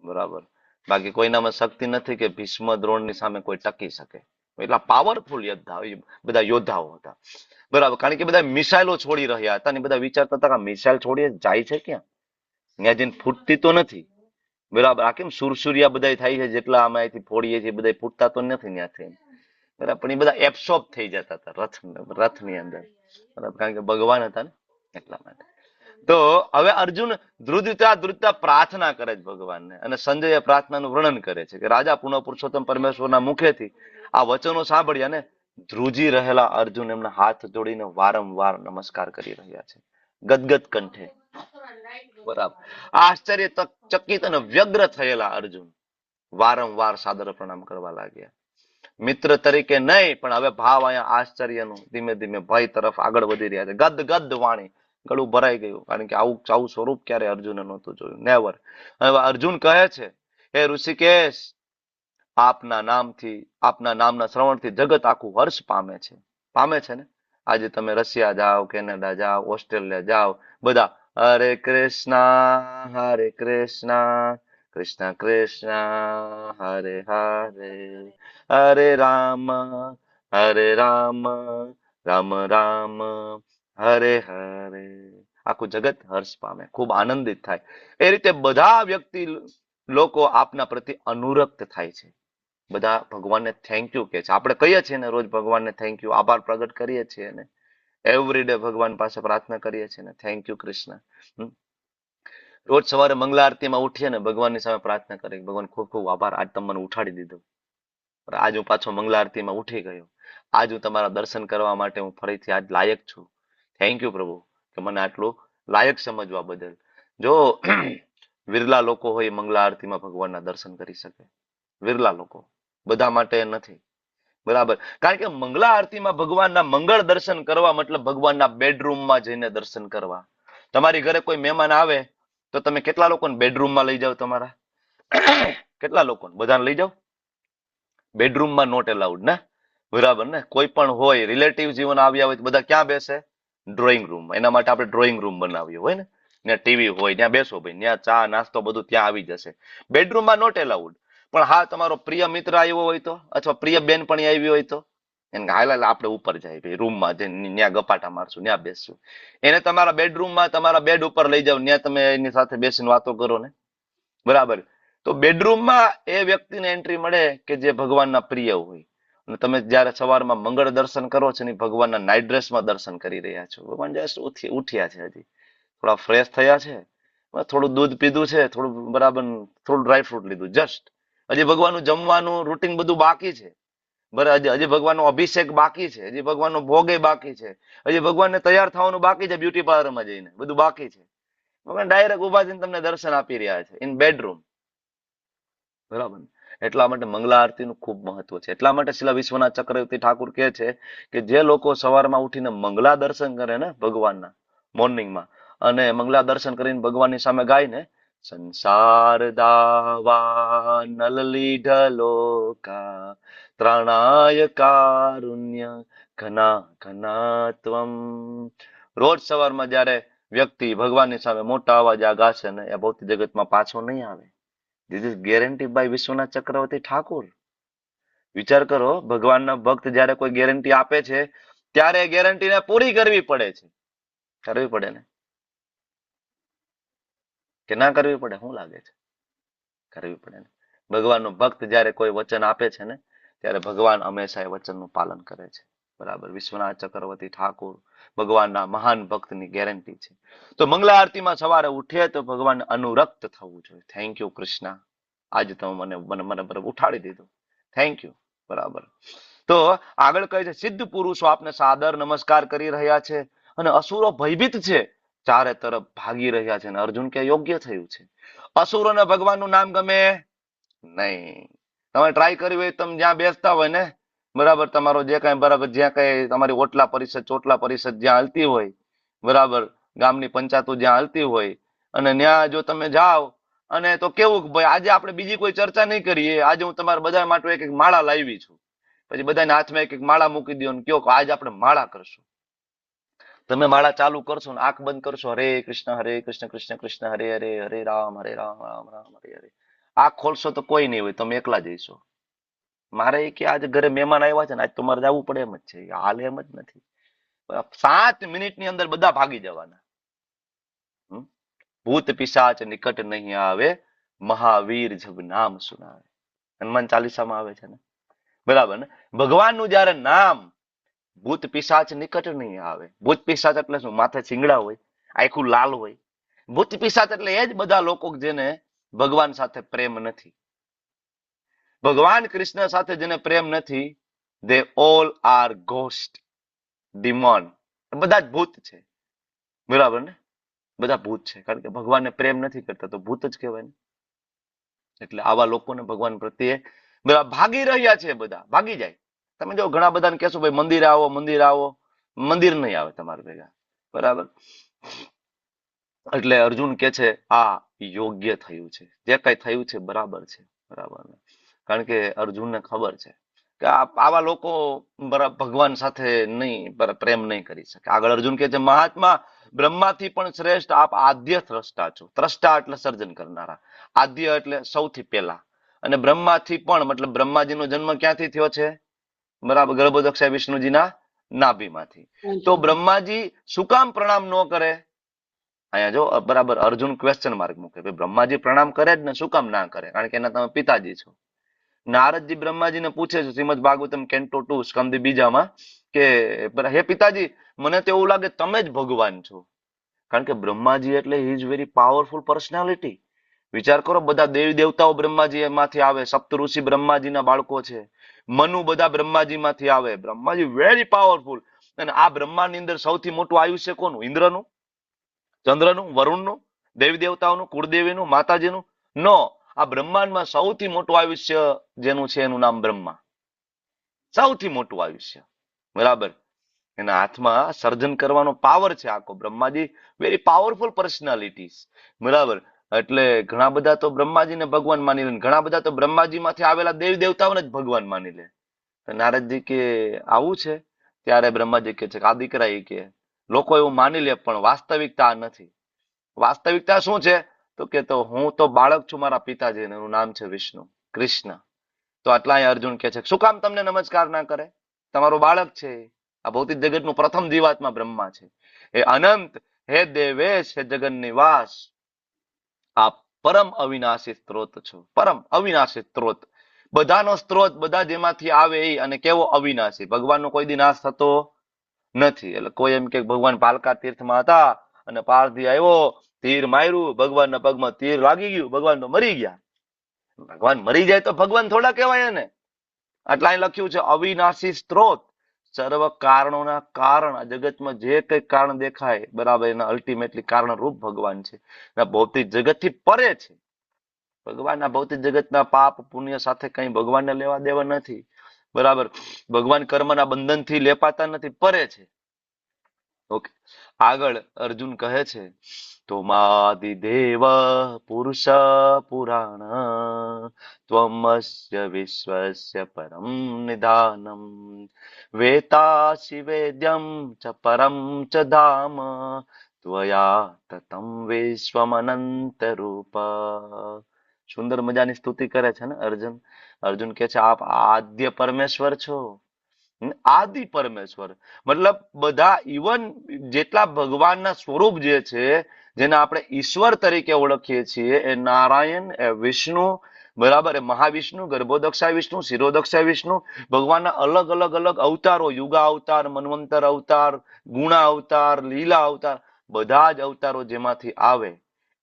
બરાબર. બાકી કોઈનામાં શક્તિ નથી કે ભીષ્મ દ્રોણની સામે કોઈ ટકી શકે. એટલા પાવરફુલ બધા યોદ્ધાઓ હતા, બરાબર. કારણ કે બધા મિસાઇલો છોડી રહ્યા હતા ને બધા વિચારતા હતા કે મિસાઇલ છોડીએ જાય છે ક્યાં? ત્યાં જઈને ફૂટતી તો નથી, બરાબર. આ કેમ સુરસુરિયા બધા થાય છે, જેટલા અમે અહીંથી ફોડીએ છીએ બધા ફૂટતા તો નથી ત્યાંથી, બરાબર. પણ એ બધા એબ્સોર્બ થઈ જતા હતા રથની અંદર, બરાબર, કારણ કે ભગવાન હતા ને એટલા માટે. તો હવે અર્જુન ધ્રુજતા પ્રાર્થના કરે છે ભગવાનને, અને સંજય પ્રાર્થનાનું વર્ણન કરે છે કે રાજા પુનઃ પુરુષોત્તમ પરમેશ્વરના મુખેથી આ વચનો સાંભળ્યા ને ધ્રુજી રહેલા અર્જુન એમના હાથ જોડીને વારંવાર નમસ્કાર કરી રહ્યા છે, ગદગદ કંઠે, બરાબર. આશ્ચર્ય ચકિત અને વ્યગ્ર થયેલા અર્જુન વારંવાર સાદર પ્રણામ કરવા લાગ્યા. મિત્ર તરીકે નહીં, પણ હવે ભાવ અહીંયા આશ્ચર્યનું ધીમે ધીમે ભય તરફ આગળ વધી રહ્યા છે. ગદ વાણી, ગળું ભરાઈ ગયું, કારણ કે આવું સ્વરૂપ ક્યારે અર્જુને નહોતું જોયું, નેવર. હવે અર્જુન કહે છે, હે ઋષિકેશ, આપના નામના શ્રવણથી જગત આખું હર્ષ પામે છે ને. આજે તમે રશિયા જાઓ, કેનેડા જાઓ, ઓસ્ટ્રેલિયા જાઓ, બધા હરે કૃષ્ણ કૃષ્ણ કૃષ્ણ હરે હરે, હરે રામ રામ રામ હરે હરે. આખું જગત હર્ષ પામે, ખૂબ આનંદિત થાય. એ રીતે બધા વ્યક્તિ લોકો આપના પ્રતિ અનુરક્ત થાય છે. બધા ભગવાનને થેન્ક યુ કે છે. આપણે કહીએ છીએ ને રોજ ભગવાનને થેન્ક યુ, આભાર પ્રગટ કરીએ છીએ ને એવરી ડે ભગવાન પાસે પ્રાર્થના કરીએ છીએ ને, થેન્ક યુ કૃષ્ણ. રોજ સવારે મંગલા આરતીમાં ઉઠીએ ને ભગવાનની સામે પ્રાર્થના કરીએ, ભગવાન ખૂબ ખૂબ આભાર, આજ તમે મને ઉઠાડી દીધો, આજ હું પાછો મંગલા આરતીમાં ઉઠી ગયો, આજ હું તમારા દર્શન કરવા માટે હું ફરીથી આજ લાયક છું. થેન્ક યુ પ્રભુ કે મને આટલું લાયક સમજવા બદલ. જો વિરલા લોકો હોય મંગલા આરતીમાં ભગવાનના દર્શન કરી શકે, વિરલા લોકો, બધા માટે નથી, બરાબર. કારણ કે મંગલા આરતીમાં ભગવાનના મંગળ દર્શન કરવા મતલબ ભગવાનના બેડરૂમમાં જઈને દર્શન કરવા. તમારી ઘરે કોઈ મહેમાન આવે તો તમે કેટલા લોકોને બેડરૂમમાં લઈ જાઓ તમારા? કેટલા લોકોને? બધાને લઈ જાઓ? બેડરૂમમાં નોટ એલાઉડ ને, બરાબર ને. કોઈ પણ હોય રિલેટિવ જીવન આવ્યા હોય તો બધા ક્યાં બેસે? Drawing room. એના માટે આપણે ડ્રોઈંગ રૂમ બનાવ્યો હોય ને, ત્યાં ટીવી હોય, ત્યાં બેસો ભાઈ, ત્યાં ચા નાસ્તો બધું ત્યાં આવી જશે. બેડરૂમમાં નોટ એલાઉડ. પણ હા, તમારો પ્રિય મિત્ર આવ્યો હોય તો, અથવા પ્રિય બેનપણી આવી હોય તો એને હાલ આપણે ઉપર જાય ભાઈ રૂમમાં જઈને ત્યાં ગપાટા મારશું, ત્યાં બેસશું. એને તમારા બેડરૂમમાં તમારા બેડ ઉપર લઈ જાવ, ત્યાં તમે એની સાથે બેસીને વાતો કરો ને, બરાબર. તો બેડરૂમમાં એ વ્યક્તિને એન્ટ્રી મળે કે જે ભગવાનના પ્રિય હોય. અને તમે જયારે સવારમાં મંગળ દર્શન કરો છો ને ભગવાનના નાઇટ ડ્રેસમાં દર્શન કરી રહ્યા છો. ભગવાન જસ્ટ ઉઠ્યા છે, હજી થોડા ફ્રેશ થયા છે, થોડું દૂધ પીધું છે, થોડું બરાબર થોડું ડ્રાય ફ્રૂટ લીધું, જસ્ટ. હજી ભગવાનનું જમવાનું રૂટીન બધું બાકી છે, બરાબર. હજી ભગવાનનો અભિષેક બાકી છે, હજી ભગવાનનો ભોગે બાકી છે, હજી ભગવાનને તૈયાર થવાનું બાકી છે, બ્યુટી પાર્લરમાં જઈને બધું બાકી છે. ભગવાન ડાયરેક્ટ ઉભા થઈને તમને દર્શન આપી રહ્યા છે ઇન બેડરૂમ, બરાબર. એટલા માટે મંગલા આરતીનું ખૂબ મહત્વ છે. એટલા માટે શિલા વિશ્વનાથ ચક્રવર્તી ઠાકુર કહે છે કે જે લોકો સવારમાં ઉઠીને મંગલા દર્શન કરે ને ભગવાનના મોર્નિંગમાં, અને મંગલા દર્શન કરીને ભગવાનની સામે ગાય ને, સંસાર દાવા નલલી ઢલોકા ત્રણાય કારુણ્ય ઘના ઘના ત્વમ. રોજ સવારમાં જયારે વ્યક્તિ ભગવાનની સામે મોટા અવાજ આ ગાશે ને એ ભૌતિક જગતમાં પાછો નહીં આવે. This is guarantee by Vishwanath Chakravarti Thakur. વિચાર કરો, ભગવાનના ભક્ત જયારે કોઈ ગેરંટી આપે છે ત્યારે ગેરંટીને પૂરી કરવી પડે છે. કરવી પડે ને, કે ના કરવી પડે? શું લાગે છે? કરવી પડે ને. ભગવાનનો ભક્ત જયારે કોઈ વચન આપે છે ને ત્યારે ભગવાન હંમેશા એ વચનનું પાલન કરે છે, બરાબર. વિશ્વનાથ ચક્રવર્તી ઠાકુર ભગવાનના મહાન ભક્તની ગેરંટી છે. તો મંગલા આરતીમાં સવારે ઉઠીએ તો ભગવાનને અનુરક્ત થવું જોઈએ. થેન્ક યુ કૃષ્ણ, આજે તમે મને બરાબર ઉઠાડી દીધું, થેન્ક યુ, બરાબર. તો આગળ કહે છે, સિદ્ધ પુરુષો આપને સાદર નમસ્કાર કરી રહ્યા છે અને અસુરો ભયભીત છે, ચારે તરફ ભાગી રહ્યા છે. અને અર્જુન કે યોગ્ય થયું છે. અસુરોને ભગવાનનું નામ ગમે નહીં. તમે ટ્રાય કરી હોય, તમે જ્યાં બેસતા હોય ને, બરાબર, તમારો જે કઈ બરાબર જ્યાં કઈ તમારી ઓટલા પરિષદ ચોટલા પરિષદ જ્યાં હાલતી હોય, બરાબર, ગામની પંચાયતો જ્યાં હાલતી હોય, અને ત્યાં જો તમે જાઓ અને તો કેવું ભાઈ આજે આપણે બીજી કોઈ ચર્ચા નહીં કરીએ, આજે હું તમારા બધા માટે એક એક માળા લાવી છું, પછી બધાના હાથમાં એક એક માળા મૂકી દો ને કયો કે આજે આપણે માળા કરશું. તમે માળા ચાલુ કરશો ને આંખ બંધ કરશો, હરે કૃષ્ણ કૃષ્ણ કૃષ્ણ હરે હરે, હરે રામ રામ રામ હરે હરે. આંખ ખોલશો તો કોઈ નહીં હોય, તમે એકલા જઈશો. મારે કે આજે ઘરે મહેમાન આવ્યા છે ને આજ તમારે જવું પડે એમ જ છે, હાલ એમ જ નથી. 7 મિનિટની અંદર બધા ભાગી જવાના. ભૂત પિશાચ નિકટ નહીં આવે, મહાવીર જબ નામ સુનાવે, હનુમાન ચાલીસામાં આવે છે ને, બરાબર ને. ભગવાનનું જયારે નામ, ભૂત પિશાચ નિકટ નહીં આવે. ભૂત પિશાચ એટલે શું? માથે શિંગડા હોય, આખું લાલ હોય. ભૂત પિશાચ એટલે એ જ બધા લોકો જેને ભગવાન સાથે પ્રેમ નથી. ભગવાન કૃષ્ણ સાથે જેને પ્રેમ નથી, they all are ghost, demon. બધા જ ભૂત છે, બરાબર ને. બધા ભૂત છે, કારણ કે ભગવાનને પ્રેમ નથી કરતા તો ભૂત જ કહેવાય ને. એટલે આવા લોકોને ભગવાન પ્રત્યે બધા ભાગી રહ્યા છે, બધા ભાગી જાય. તમે જો ઘણા બધાને કહેશો ભાઈ મંદિર આવો, મંદિર આવો, મંદિર નહીં આવે તમારા ભેગા, બરાબર. એટલે અર્જુન કે છે આ યોગ્ય થયું છે, જે કઈ થયું છે બરાબર છે, બરાબર ને. કારણ કે અર્જુનને ખબર છે કે આવા લોકો ભગવાન સાથે નહીં પ્રેમ નહીં કરી શકે. આગળ અર્જુન કે છે મહાત્મા બ્રહ્માથી પણ શ્રેષ્ઠ આપ આદ્ય દ્રષ્ટા છો. દ્રષ્ટા એટલે સર્જન કરનારા, આદ્ય એટલે સૌથી પહેલા, અને બ્રહ્માથી પણ મતલબ બ્રહ્માજીનો જન્મ ક્યાંથી થયો છે? બરાબર, ગર્ભોદક્ષ વિષ્ણુજીના નાભીમાંથી. તો બ્રહ્માજી શું કામ પ્રણામ ન કરે? અહીંયા જો બરાબર અર્જુન ક્વેશ્ચન માર્ક મૂકે, બ્રહ્માજી પ્રણામ કરે જ ને, શું કામ ના કરે? કારણ કે એના તમે પિતાજી છો. નારદજી બ્રહ્માજીને પૂછે છે શ્રીમદ ભાગવતમ કેન્ટો 2 સ્કંદ બીજામાં કે હે પિતાજી, મને તો એવું લાગે તમે જ ભગવાન છો. કારણ કે બ્રહ્માજી એટલે he is very powerful personality. વિચાર કરો, બધા દેવી દેવતાઓ બ્રહ્માજી માંથી આવે, સપ્ત ઋષિ બ્રહ્માજીના બાળકો છે, મનુ બધા બ્રહ્માજી માંથી આવે. Brahmaji very powerful. અને આ બ્રહ્માંડની અંદર સૌથી મોટું આયુષ્ય કોનું? ઇન્દ્રનું, ચંદ્રનું, વરુણનું, દેવી દેવતાઓનું, કુળદેવીનું, માતાજીનું? નો, આ બ્રહ્માંડમાં સૌથી મોટું આયુષ્ય જેનું છે એનું નામ બ્રહ્મા. સૌથી મોટું આયુષ્ય, બરાબર. એના હાથમાં સર્જન કરવાનો પાવર છે આખો. બ્રહ્માજી વેરી પાવરફુલ પર્સનાલિટીઝ, બરાબર. એટલે ઘણા બધા તો બ્રહ્માજીને ભગવાન માની લે, ઘણા બધા તો બ્રહ્માજીમાંથી આવેલા દેવી દેવતાઓને જ ભગવાન માની લે. નારદજી કે આવું છે, ત્યારે બ્રહ્માજી કે છે કે આ દીકરા એ કે લોકો એવું માની લે પણ વાસ્તવિકતા નથી. વાસ્તવિકતા શું છે? તો કે તો હું તો બાળક છું મારા પિતાજી, એનું નામ છે વિષ્ણુ, કૃષ્ણ. તો આટલા અર્જુન કે છે શું કામ તમને નમસ્કાર ના કરે? તમારો બાળક છે. આ ભૌતિક જગતનું પ્રથમ જીવાત્મા બ્રહ્મા છે. હે અનંત, હે દેવેશ, હે જગન નિવાસ, આપ પરમ અવિનાશી સ્ત્રોત છો. પરમ અવિનાશી સ્ત્રોત, બધાનો સ્ત્રોત, બધા જેમાંથી આવે એ, અને કેવો અવિનાશી. ભગવાનનો કોઈ દી નાશ થતો નથી. એટલે કોઈ એમ કે ભગવાન પાલકા તીર્થમાં હતા અને પારધી આવ્યો, તીર માર્યું, ભગવાનના પગમાં તીર લાગી ગયું, ભગવાન તો મરી ગયા. ભગવાન મરી જાય તો ભગવાન થોડા કહેવાય એને. એટલે અહીં લખ્યું છે અવિનાશી સ્ત્રોત, સર્વ કારણોના કારણ. આ જગતમાં જે કઈ કારણ દેખાય, બરાબર, એના અલ્ટિમેટલી કારણ રૂપ ભગવાન છે. ભૌતિક જગતથી પરે છે. ભગવાનના ભૌતિક જગતના પાપ પુણ્ય સાથે કઈ ભગવાનને લેવા દેવા નથી, બરાબર. ભગવાન કર્મના બંધનથી લેપાતા નથી, પરે છે. ઓકે, આગળ અર્જુન કહે છે ત્વમાદિદેવ પુરુષ પુરાણ ત્વમસ્ય વિશ્વસ્ય પરમ નિધાનમ વેતાસી વેદ્યમ ચ પરમ ચ ધામ ત્વયા તતમ વિશ્વમનંત રૂપ. સુંદર મજાની સ્તુતિ કરે છે ને અર્જુન. અર્જુન કે છે આપ આદ્ય પરમેશ્વર છો, આદિ પરમેશ્વર. મતલબ બધા ઇવન જેટલા ભગવાનના સ્વરૂપ જે છે, જેને આપણે ઈશ્વર તરીકે ઓળખીએ છીએ, એ નારાયણ, એ વિષ્ણુ, બરાબર, એ મહાવિષ્ણુ, ગર્ભોદક્ષાય વિષ્ણુ, શિરોદક્ષાય વિષ્ણુ, ભગવાનના અલગ અલગ અલગ અવતારો, યુગા અવતાર, મન્વંતર અવતાર, ગુણા અવતાર, લીલા અવતાર, બધા જ અવતારો જેમાંથી આવે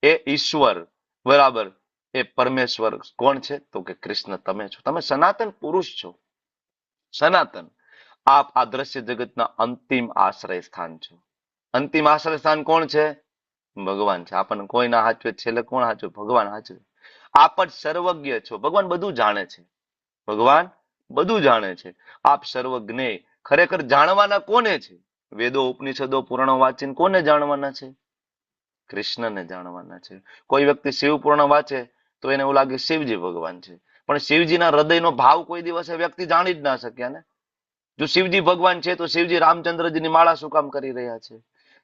એ ઈશ્વર, બરાબર, એ પરમેશ્વર કોણ છે? તો કે કૃષ્ણ તમે છો. તમે સનાતન પુરુષ છો, સનાતન. આપ આ દ્રશ્ય જગતના અંતિમ આશ્રય સ્થાન છો. અંતિમ આશ્રય સ્થાન કોણ છે? ભગવાન છે. આપણને કોઈ ના હાચવે, છેલ્લે કોણ હાચવે? ભગવાન હાચવે. આપ જ સર્વજ્ઞ છો. ભગવાન બધું જાણે છે. ભગવાન બધું જાણે છે. આપ સર્વજ્ઞ. ખરેખર જાણવાના કોને છે? વેદો, ઉપનિષદો, પુરાણો વાંચીને કોને જાણવાના છે? કૃષ્ણને જાણવાના છે. કોઈ વ્યક્તિ શિવ પુરાણ વાંચે તો એને એવું લાગે શિવજી ભગવાન છે, પણ શિવજીના હૃદયનો ભાવ કોઈ દિવસે વ્યક્તિ જાણી જ ના શક્યા ને. જો શિવજી ભગવાન છે તો શિવજી રામચંદ્રજીની માળા શું કામ કરી રહ્યા છે?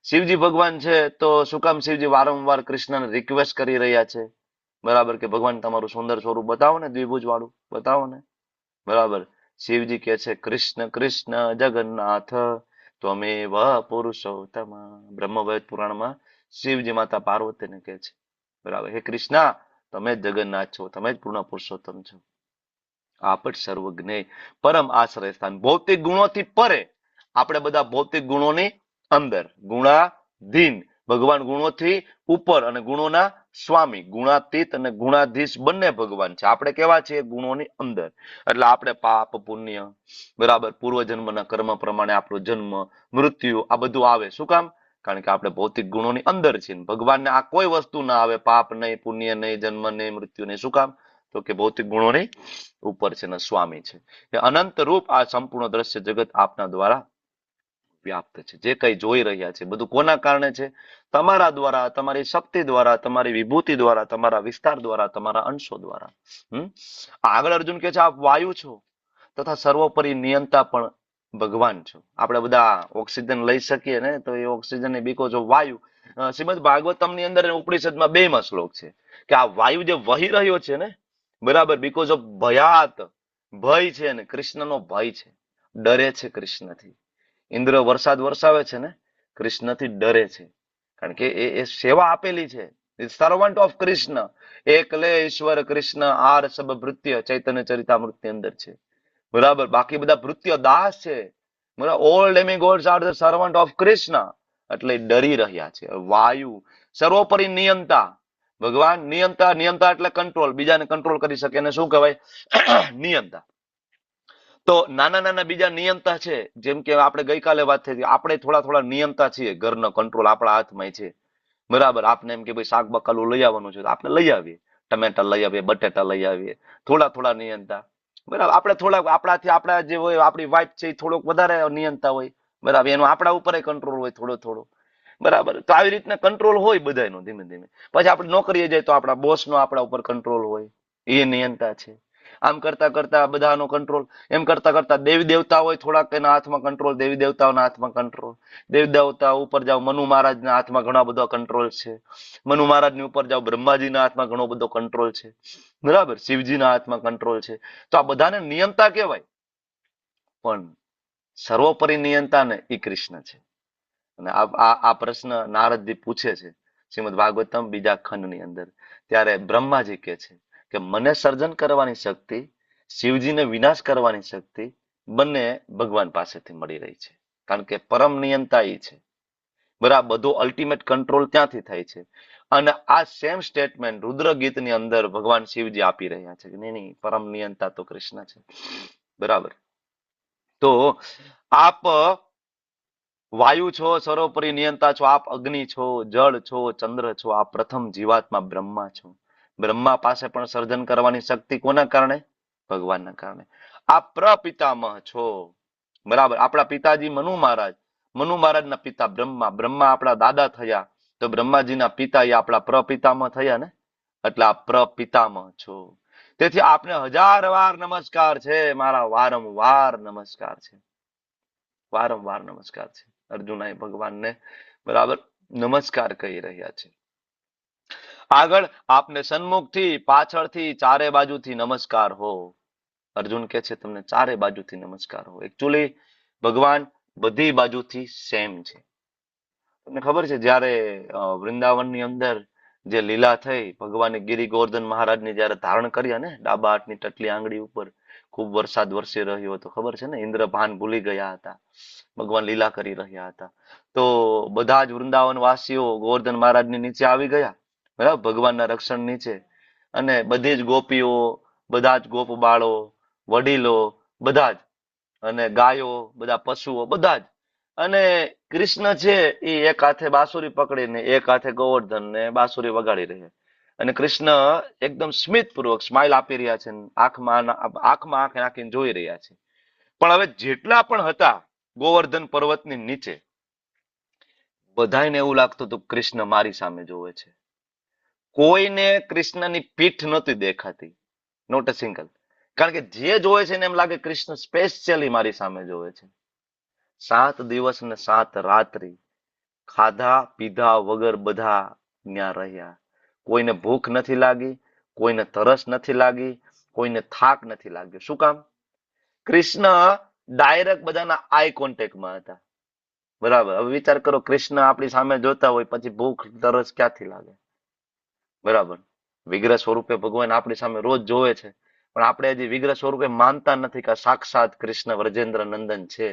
શિવજી ભગવાન છે તો શું કામ શિવજી વારંવાર કૃષ્ણને રિક્વેસ્ટ કરી રહ્યા છે, બરાબર, કે ભગવાન તમારું સુંદર સ્વરૂપ બતાવો ને, દ્વિભુજ વાળું બતાવો ને, બરાબર. શિવજી કે છે કૃષ્ણ કૃષ્ણ જગન્નાથ ત્વમેવ પુરુષોત્તમ. બ્રહ્મવૈદ પુરાણમાં શિવજી માતા પાર્વતીને કહે છે, બરાબર, હે કૃષ્ણ તમે જ જગન્નાથ છો, તમે જ પૂર્ણ પુરુષોત્તમ છો. આપ જ સર્વજ્ઞ પરમ આશ્રય સ્થાન. ભૌતિક ગુણોથી પરે, આપણે બધા ભૌતિક ગુણોની અંદર, ગુણાધીન. ભગવાન ગુણોથી ઉપર અને ગુણોના સ્વામી, ગુણાતીત અને ગુણાધીશ બંને ભગવાન છે. આપણે કેવા છીએ? ગુણોની અંદર. એટલે આપણે પાપ પુણ્ય, બરાબર, પૂર્વજન્મના કર્મ પ્રમાણે આપણો જન્મ, મૃત્યુ, આ બધું આવે. શું કામ? કારણ કે આપણે ભૌતિક ગુણોની અંદર છીએ. ભગવાનને આ કોઈ વસ્તુ ના આવે, પાપ નહીં, પુણ્ય નહીં, જન્મ નહીં, મૃત્યુ નહીં. શું કામ? તો કે ભૌતિક ગુણોની ઉપર છે ને સ્વામી છે. એ અનંત રૂપ આ સંપૂર્ણ દ્રશ્ય જગત આપના દ્વારા વ્યાપ્ત છે. જે કઈ જોઈ રહ્યા છે બધું કોના કારણે છે? તમારા દ્વારા, તમારી શક્તિ દ્વારા, તમારી વિભૂતિ દ્વારા, તમારા વિસ્તાર દ્વારા, તમારા અંશો દ્વારા. આગળ અર્જુન કહે છે આપ વાયુ છો તથા સર્વોપરી નિયંતા પણ ભગવાન છો. આપણે બધા ઓક્સિજન લઈ શકીએ ને, તો એ ઓક્સિજન બીકોઝ ઓફ વાયુ. શ્રીમદ ભાગવતમ ની અંદર ઉપનિષદમાં 2 શ્લોક છે કે આ વાયુ જે વહી રહ્યો છે ને, બરાબર, બીકોઝ ઓફ ભયાત, ભય છે ને, કૃષ્ણનો ભય છે, ડરે છે કૃષ્ણથી. ઇન્દ્ર વરસાદ વરસાવે છે ને, કૃષ્ણથી ડરે છે, કારણ કે એ સેવા આપેલી છે. સર્વન્ટ ઓફ કૃષ્ણ, એકલે ઈશ્વર કૃષ્ણ આર સબ ભૃત્ય, ચૈતન્ય ચરિતામૃત ની અંદર છે, બરાબર. બાકી બધા ભૃત્ય દાસ છે, બરાબર. All demigods are the servant of Krishna, એટલે ડરી રહ્યા છે. વાયુ સર્વોપરી નિયંતા, ભગવાન નિયંતા. નિયંતા એટલે કંટ્રોલ, બીજાને કંટ્રોલ કરી શકે એને શું કહેવાય? નિયંતા. તો નાના નાના બીજા નિયંતા છે, જેમ કે આપણે ગઈકાલે વાત થઈ હતી, આપણે થોડા નિયંતા છીએ. ઘરનો કંટ્રોલ આપણા હાથમાં છે, બરાબર. આપને એમ કે ભાઈ શાક બકાલું લઈ આવવાનું છે, આપણે લઈ આવીએ, ટમેટા લઈ આવીએ, બટેટા લઈ આવીએ, થોડા નિયંતા, બરાબર. આપણે થોડાક આપણાથી, આપણા જે હોય, આપણી વાઇફ છે એ થોડોક વધારે નિયંતા હોય, બરાબર. એનો આપણા ઉપર કંટ્રોલ હોય થોડો, બરાબર. તો આવી રીતના કંટ્રોલ હોય બધાનો ધીમે ધીમે. પછી આપણે નોકરીએ જાય તો આપણા બોસનો આપણા ઉપર કંટ્રોલ હોય, એ નિયંતા છે. આમ કરતા કરતા બધાનો કંટ્રોલ, એમ કરતા કરતા દેવી દેવતા હોય, થોડાક એના હાથમાં કંટ્રોલ, દેવી દેવતાઓના હાથમાં કંટ્રોલ. દેવી દેવતા ઉપર જાઓ, મનુ મહારાજના હાથમાં ઘણા બધા કંટ્રોલ છે. મનુ મહારાજની ઉપર જાઓ, બ્રહ્માજીના હાથમાં ઘણો બધો કંટ્રોલ છે, બરાબર. શિવજીના હાથમાં કંટ્રોલ છે. તો આ બધાને નિયંતા કહેવાય, પણ સર્વોપરી નિયંતા ને એ કૃષ્ણ છે. અને આ પ્રશ્ન નારદજી પૂછે છે શ્રીમદ ભાગવતમ 2 ખંડની અંદર. ત્યારે બ્રહ્માજી કહે છે કે મને સર્જન કરવાની શક્તિ, શિવજીને વિનાશ કરવાની શક્તિ બંને ભગવાન પાસેથી મળી રહી છે, કારણ કે પરમ નિયંતા એ છે, બરાબર. બધો અલ્ટિમેટ કંટ્રોલ ત્યાંથી થાય છે. અને આ સેમ સ્ટેટમેન્ટ રુદ્ર ગીતની અંદર ભગવાન શિવજી આપી રહ્યા છે કે નહીં, પરમ નિયંતા તો કૃષ્ણ છે, બરાબર. તો આપ વાયુ છો, સર્વોપરી નિયંતા છો, આપ અગ્નિ છો, જળ છો, ચંદ્ર છો, આપ પ્રથમ જીવાત્મા બ્રહ્મા છો. બ્રહ્મા પાસે પણ સર્જન કરવાની શક્તિ કોના કારણે? ભગવાનના કારણે. આપ પ્રપિતામહ છો, બરાબર. આપણા પિતાજી મનુ મહારાજના પિતા બ્રહ્મા, બ્રહ્મા આપણા દાદા થયા, તો બ્રહ્માજીના પિતા એ આપણા પ્રપિતામહ થયા ને, એટલે આપ પ્રપિતામહ છો. તેથી આપને 1000 વાર નમસ્કાર છે, મારા વારંવાર નમસ્કાર છે, વારંવાર નમસ્કાર છે. અર્જુન ભગવાનને બરાબર નમસ્કાર કહી રહ્યા છે. આગળ આપને સન્મુખથી, પાછળથી, ચારે બાજુથી નમસ્કાર હો. અર્જુન કે છે તમને ચારે બાજુથી નમસ્કાર હો. એકચ્યુઅલી ભગવાન બધી બાજુથી સેમ છે. તમને ખબર છે જયારે વૃંદાવનની અંદર જે લીલા થઈ, ભગવાને ગિરી ગોવર્ધન મહારાજને જયારે ધારણ કર્યા ને, ડાબા હાથની ટટલી આંગળી ઉપર, ખૂબ વરસાદ વરસી રહ્યો હતો, ખબર છે ને, ઇન્દ્ર ભાન ભૂલી ગયા હતા, ભગવાન લીલા કરી રહ્યા હતા. તો બધા જ વૃંદાવન વાસીઓ ગોવર્ધન મહારાજની નીચે આવી ગયા, બરાબર, ભગવાનના રક્ષણ નીચે. અને બધી જ ગોપીઓ, બધા જ ગોપ બાળો, વડીલો, બધા જ, અને ગાયો, બધા પશુઓ, બધા જ. અને કૃષ્ણ છે એ એક હાથે બાંસુરી પકડીને, એક હાથે ગોવર્ધન ને બાંસુરી વગાડી રહ્યા. અને કૃષ્ણ એકદમ સ્મિત પૂર્વક સ્માઇલ આપી રહ્યા છે, આંખમાં આંખ નાખીને જોઈ રહ્યા છે. પણ હવે જેટલા પણ હતા ગોવર્ધન પર્વતની નીચે, બધાને એવું લાગતું હતું કૃષ્ણ મારી સામે જોવે છે. કોઈને કૃષ્ણની પીઠ નહોતી દેખાતી, નોટ અ સિંગલ. કારણ કે જે જોવે છે એને એમ લાગે કૃષ્ણ સ્પેશિયલી મારી સામે જોવે છે. 7 દિવસ ને 7 રાત્રિ ખાધા પીધા વગર બધા ત્યાં રહ્યા. કોઈને ભૂખ નથી લાગી, કોઈને તરસ નથી લાગી, કોઈને થાક નથી લાગ્યો. શું કામ? કૃષ્ણ ડાયરેક્ટ બધાના આઈ કોન્ટેક્ટમાં હતા, બરાબર. હવે વિચાર કરો, કૃષ્ણ આપણી સામે જોતા હોય પછી ભૂખ તરસ ક્યાંથી લાગે, બરાબર. વિગ્રહ સ્વરૂપે ભગવાન આપણી સામે રોજ જોવે છે, પણ આપણે હજી વિગ્રહ સ્વરૂપે માનતા નથી કે સાક્ષાત કૃષ્ણ વ્રજેન્દ્ર નંદન છે.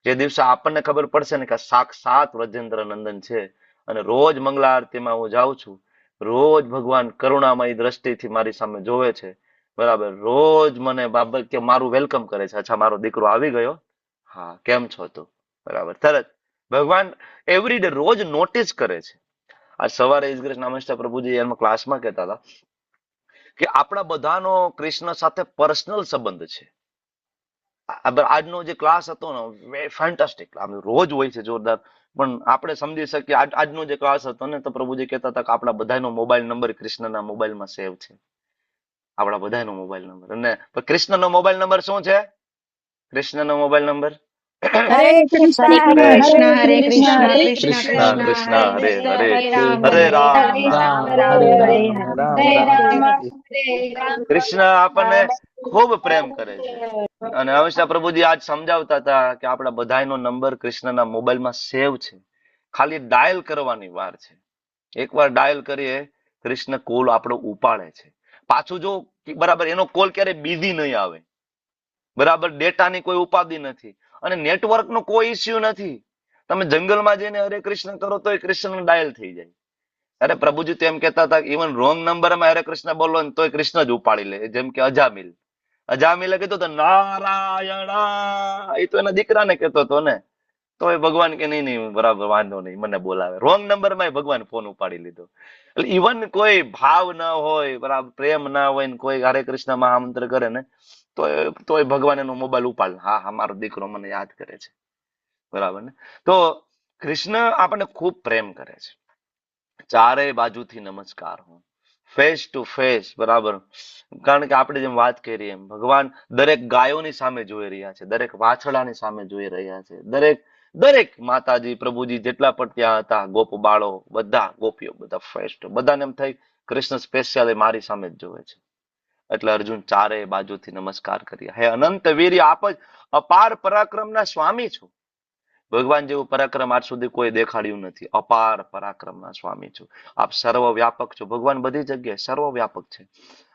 જે દિવસે આપણને ખબર પડશે ને કે સાક્ષાત વ્રજેન્દ્ર નંદન છે, અને રોજ મંગલા આરતીમાં હું જાઉં છું, રોજ ભગવાન કરુણામય દ્રષ્ટિથી મારી સામે જોવે છે, બરાબર, રોજ મને બાબત કે મારું વેલકમ કરે છે, અચ્છા મારો દીકરો આવી ગયો, હા કેમ છો તું, બરાબર, તરત ભગવાન એવરી ડે રોજ નોટિસ કરે છે. આ સવારે ઈસગ્રેસ નામસ્તા પ્રભુજી એમાં ક્લાસમાં કહેતા હતા કે આપણા બધાનો કૃષ્ણ સાથે પર્સનલ સંબંધ છે. આજનો જે ક્લાસ હતો ને ફેન્ટાસ્ટિક, રોજ હોય છે જોરદાર, પણ આપણે સમજી શકીએ આજનો જે ક્લાસ હતો ને તો પ્રભુજી કહેતા હતા કે આપણા બધાનો મોબાઈલ નંબર કૃષ્ણના મોબાઈલમાં સેવ છે, આપણા બધાનો મોબાઈલ નંબર. અને કૃષ્ણનો મોબાઈલ નંબર શું છે? કૃષ્ણનો મોબાઈલ નંબર હરે કૃષ્ણ હરે હરે કૃષ્ણ હરે હરે કૃષ્ણ કૃષ્ણ કૃષ્ણ કૃષ્ણ કૃષ્ણ કૃષ્ણ કૃષ્ણ હરે હરે હરે હરે, હરે હરે રામ રામ રામ હરે રામ રામ, હરે હરે. કૃષ્ણ આપણને ખૂબ પ્રેમ કરે છે. અને હંમેશા પ્રભુજી આજ સમજાવતા હતા કે આપણા બધાનો નંબર કૃષ્ણના મોબાઈલમાં સેવ છે, ખાલી ડાયલ કરવાની વાર છે. એકવાર ડાયલ કરીએ કૃષ્ણ કોલ આપણો ઉપાડે છે. પાછું જો બરાબર એનો કોલ ક્યારે બીઝી નહીં આવે, બરાબર, ડેટાની કોઈ ઉપાધિ નથી અને નેટવર્કનો કોઈ ઇસ્યુ નથી. તમે જંગલમાં જઈને હરે કૃષ્ણ કરો તો એ કૃષ્ણ ડાયલ થઈ જાય. અરે પ્રભુજી તો એમ કહેતા હતા ઇવન રોંગ નંબરમાં હરે કૃષ્ણ બોલો ને તોય કૃષ્ણ જ ઉપાડી લે. જેમ કે અજામિલે કીધું તો નારાયણ, એ તો એના દીકરાને કહેતો હતો ને, તો એ ભગવાન કે નહીં નહીં બરાબર વાંધો નહીં મને બોલાવે. રોંગ નંબરમાં ભગવાન ફોન ઉપાડી લીધો. એટલે ઇવન કોઈ ભાવ ના હોય, બરાબર, પ્રેમ ના હોય ને કોઈ હરે કૃષ્ણ મહામંત્ર કરે ને તોય ભગવાન એનો મોબાઈલ ઉપાડે, હા હા મારો દીકરો મને યાદ કરે છે, બરાબર ને. તો કૃષ્ણ આપણને ખૂબ પ્રેમ કરે છે. ચારેય બાજુથી નમસ્કાર હું, ફેસ ટુ ફેસ, બરાબર. કારણ કે આપણે જેમ વાત કરી એમ ભગવાન દરેક ગાયોની સામે જોઈ રહ્યા છે, દરેક વાછડાની સામે જોઈ રહ્યા છે, દરેક માતાજી પ્રભુજી જેટલા પણ ત્યાં હતા ગોપ બાળો બધા ગોપીઓ બધા ફેસ ટુ, બધાને એમ થઈ કૃષ્ણ સ્પેશિયલ મારી સામે જ જોવે છે. એટલે અર્જુન ચારેય બાજુથી નમસ્કાર કર્યા. હે અનંત વીર્ય, આપ જ અપાર પરાક્રમના સ્વામી છો. ભગવાન જેવું પરાક્રમ આજ સુધી કોઈ દેખાડ્યું નથી. અપાર પરાક્રમના સ્વામી છો આપ, સર્વવ્યાપક છો. ભગવાન બધી જગ્યાએ સર્વવ્યાપક છે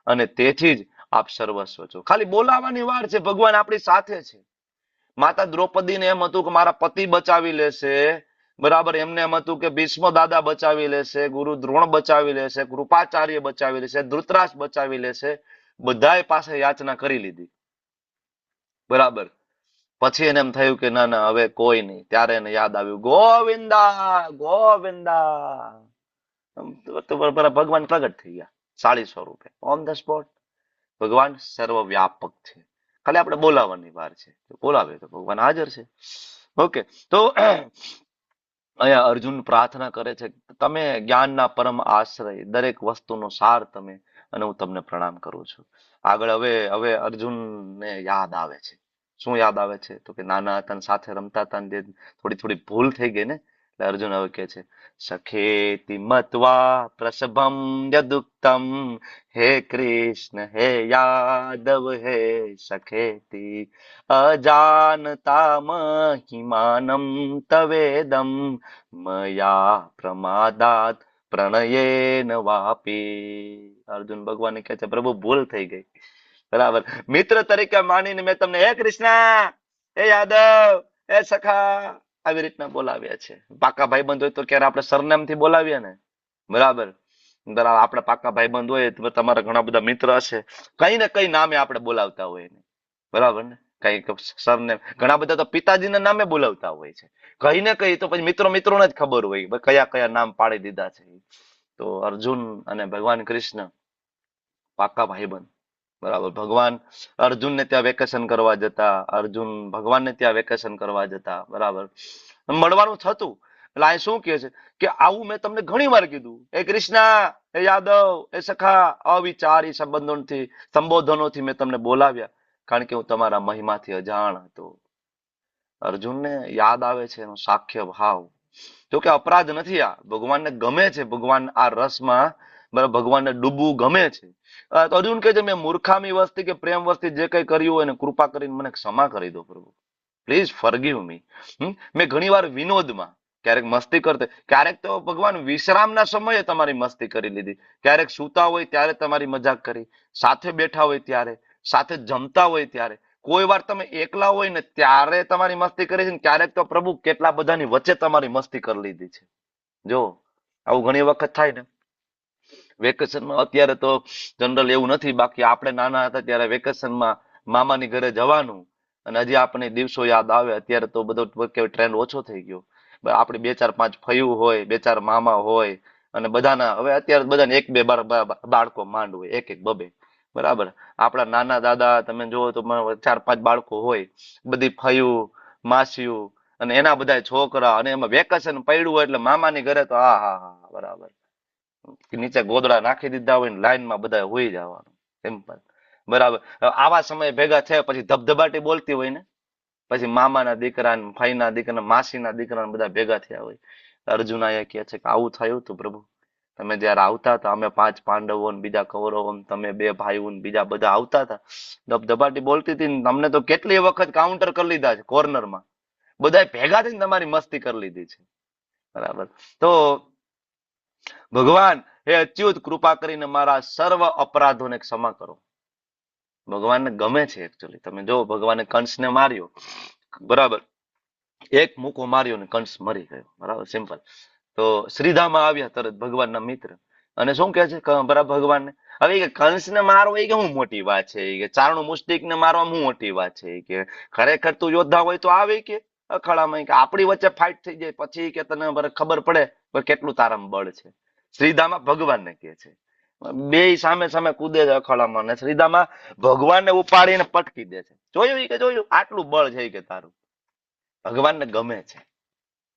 અને તેથી જ આપ સર્વસ્વ છો. ખાલી બોલાવાની વાર છે, ભગવાન આપણી સાથે છે. માતા દ્રૌપદીને એમ હતું કે મારા પતિ બચાવી લેશે, બરાબર, એમને એમ હતું કે ભીષ્મ દાદા બચાવી લેશે, ગુરુ દ્રોણ બચાવી લેશે, કૃપાચાર્ય બચાવી લેશે, ધૃતરાષ્ટ્ર બચાવી લેશે, બધાએ પાસે યાચના કરી લીધી, બરાબર. પછી એને એમ થયું કે ના ના હવે કોઈ નહીં. ત્યારે એને યાદ આવ્યું ગોવિંદા ગોવિંદા, તો ભગવાન પ્રગટ થઈ ગયા સાળી સ્વરૂપે ઓન ધ સ્પોટ. ભગવાન સર્વવ્યાપક છે, ખાલી આપણે બોલાવવાની વાર છે. બોલાવે તો ભગવાન હાજર છે. ઓકે, તો અહીંયા અર્જુન પ્રાર્થના કરે છે તમે જ્ઞાનના પરમ આશ્રય, દરેક વસ્તુનો સાર તમે, અને હું તમને પ્રણામ કરું છું. આગળ હવે અર્જુનને યાદ આવે છે. શું યાદ આવે છે? તો કે નાના હતા સાથે રમતા હતા જે થોડી ભૂલ થઈ ગઈ ને, એટલે અર્જુન હવે કે છે સખેતિ મત્વા પ્રસભમ યદુક્તમ, હે કૃષ્ણ હે યાદવ હે સખેતિ, અજાનતા મહિમાનમ તવેદમ, મયા પ્રમાદાત પ્રણયેન વાપી. અર્જુન ભગવાન કહે છે પ્રભુ ભૂલ થઈ ગઈ, બરાબર. મિત્ર તરીકે માનીને મેં તમને હે કૃષ્ણ, હે યાદવ, હે સખા આવી રીતના બોલાવ્યા છે. પાકા ભાઈબંધ હોય તો ક્યારે આપણે સરનામથી બોલાવીએ ને, બરાબર. આપણે પાકા ભાઈબંધ હોય તો તમારા ઘણા બધા મિત્ર હશે, કઈ ને કઈ નામે આપણે બોલાવતા હોય ને, બરાબર ને. કઈ સરનેમ, ઘણા બધા તો પિતાજીના નામે બોલાવતા હોય છે. કઈ ને કઈ તો પછી મિત્રોને જ ખબર હોય કયા કયા નામ પાડી દીધા છે. તો અર્જુન અને ભગવાન કૃષ્ણ પાકા ભાઈબંધ, બરાબર. ભગવાન અર્જુનને ત્યાં વેકેશન કરવા જતા, અર્જુન ભગવાનને ત્યાં વેકેશન કરવા જતા, બરાબર. મળવાનું થતું. એટલે આ શું કહે છે કે આવું મેં તમને ઘણી વાર કીધું, એ કૃષ્ણ, એ યાદવ, એ સખા, અવિચારી સંબોધનોથી મેં તમને બોલાવ્યા, કારણ કે હું તમારા મહિમાથી અજાણ હતો. અર્જુનને યાદ આવે છે એનો સાખ્ય ભાવ. જો કે અપરાધ નથી આ, ભગવાનને ગમે છે, ભગવાન આ રસમાં, બરાબર, ભગવાનને ડૂબવું ગમે છે. તો અર્જુન કહે છે મેં મૂર્ખામી વસ્તી કે પ્રેમ વસ્તી જે કઈ કર્યું હોય ને કૃપા કરીને મને ક્ષમા કરી દો પ્રભુ, પ્લીઝ ફોરગીવ મી. મેં ઘણી વાર વિનોદમાં ક્યારેક મસ્તી કરતે, ક્યારેક તો ભગવાન વિશ્રામના સમયે તમારી મસ્તી કરી લીધી, ક્યારેક સૂતા હોય ત્યારે તમારી મજાક કરી, સાથે બેઠા હોય ત્યારે, સાથે જમતા હોય ત્યારે, કોઈ વાર તમે એકલા હોય ને ત્યારે તમારી મસ્તી કરી છે ને ક્યારેક તો પ્રભુ કેટલા બધાની વચ્ચે તમારી મસ્તી કરી લીધી છે. જો આવું ઘણી વખત થાય ને વેકેશનમાં. અત્યારે તો જનરલ એવું નથી, બાકી આપણે નાના હતા ત્યારે વેકેશનમાં મામાની ઘરે જવાનું અને હજી આપણે દિવસો યાદ આવે. અત્યારે તો બધો ટ્રેન્ડ ઓછો થઈ ગયો. આપણે 2 4 5 ફયું હોય, 2 4 મામા હોય અને બધાના હવે અત્યારે બધાને 1 2 બાળકો માંડ હોય, 1 1 2 2 બરાબર. આપણા નાના દાદા તમે જોવો તો 4 5 બાળકો હોય, બધી ફયું માસીયું અને એના બધા છોકરા, અને એમાં વેકેશન પડ્યું હોય એટલે મામાની ઘરે તો હા હા હા બરાબર, નીચે ગોદડા નાખી દીધા હોય ને લાઈનમાં બધા હોઈ જવાનું સિમ્પલ બરાબર. આવા સમય ભેગા થયા પછી ધબધબાટી બોલતી હોય ને, પછી મામાના દીકરા ને ફઈના દીકરા માસીના દીકરા બધા ભેગા થયા હોય. અર્જુન અહીંયા કહે છે કે આવું થયું હતું પ્રભુ, તમે જયારે આવતા હતા, અમે 5 પાંડવો ને બીજા કૌરવો ને તમે 2 ભાઈઓ ને બીજા બધા આવતા હતા, ધબધબાટી બોલતી હતી ને અમને તો કેટલી વખત કાઉન્ટર કરી લીધા છે કોર્નરમાં, બધા ભેગા થઈને તમારી મસ્તી કરી લીધી છે બરાબર. તો ભગવાન હે અચ્યુત કૃપા કરીને મારા સર્વ અપરાધોને ક્ષમા કરો. ભગવાનને ગમે છે એકચ્યુઅલી. તમે જો ભગવાને કંસને માર્યો બરાબર, એક મૂકો માર્યો ને કંસ મરી ગયો બરાબર, સિમ્પલ. તો શ્રીધામાં આવ્યા તરત ભગવાનના મિત્ર અને શું કહે છે બરાબર ભગવાનને, હવે કે કંસને મારવો એ કે હું મોટી વાત છે, કે ચારણું મુસ્તિકને મારવા હું મોટી વાત છે, કે ખરેખર તું યોદ્ધા હોય તો આવે કે અખાડામાં, કે આપણી વચ્ચે ફાઇટ થઈ જાય પછી કે તને ખબર પડે કેટલું તારામાં બળ છે. શ્રીધામાં ભગવાનને કહે છે, બે સામે સામે કૂદે છે અખાડામાં, અને શ્રીધામાં ભગવાનને ઉપાડીને પટકી દે છે. જોયું કે જોયું આટલું બળ છે કે તારું. ભગવાનને ગમે છે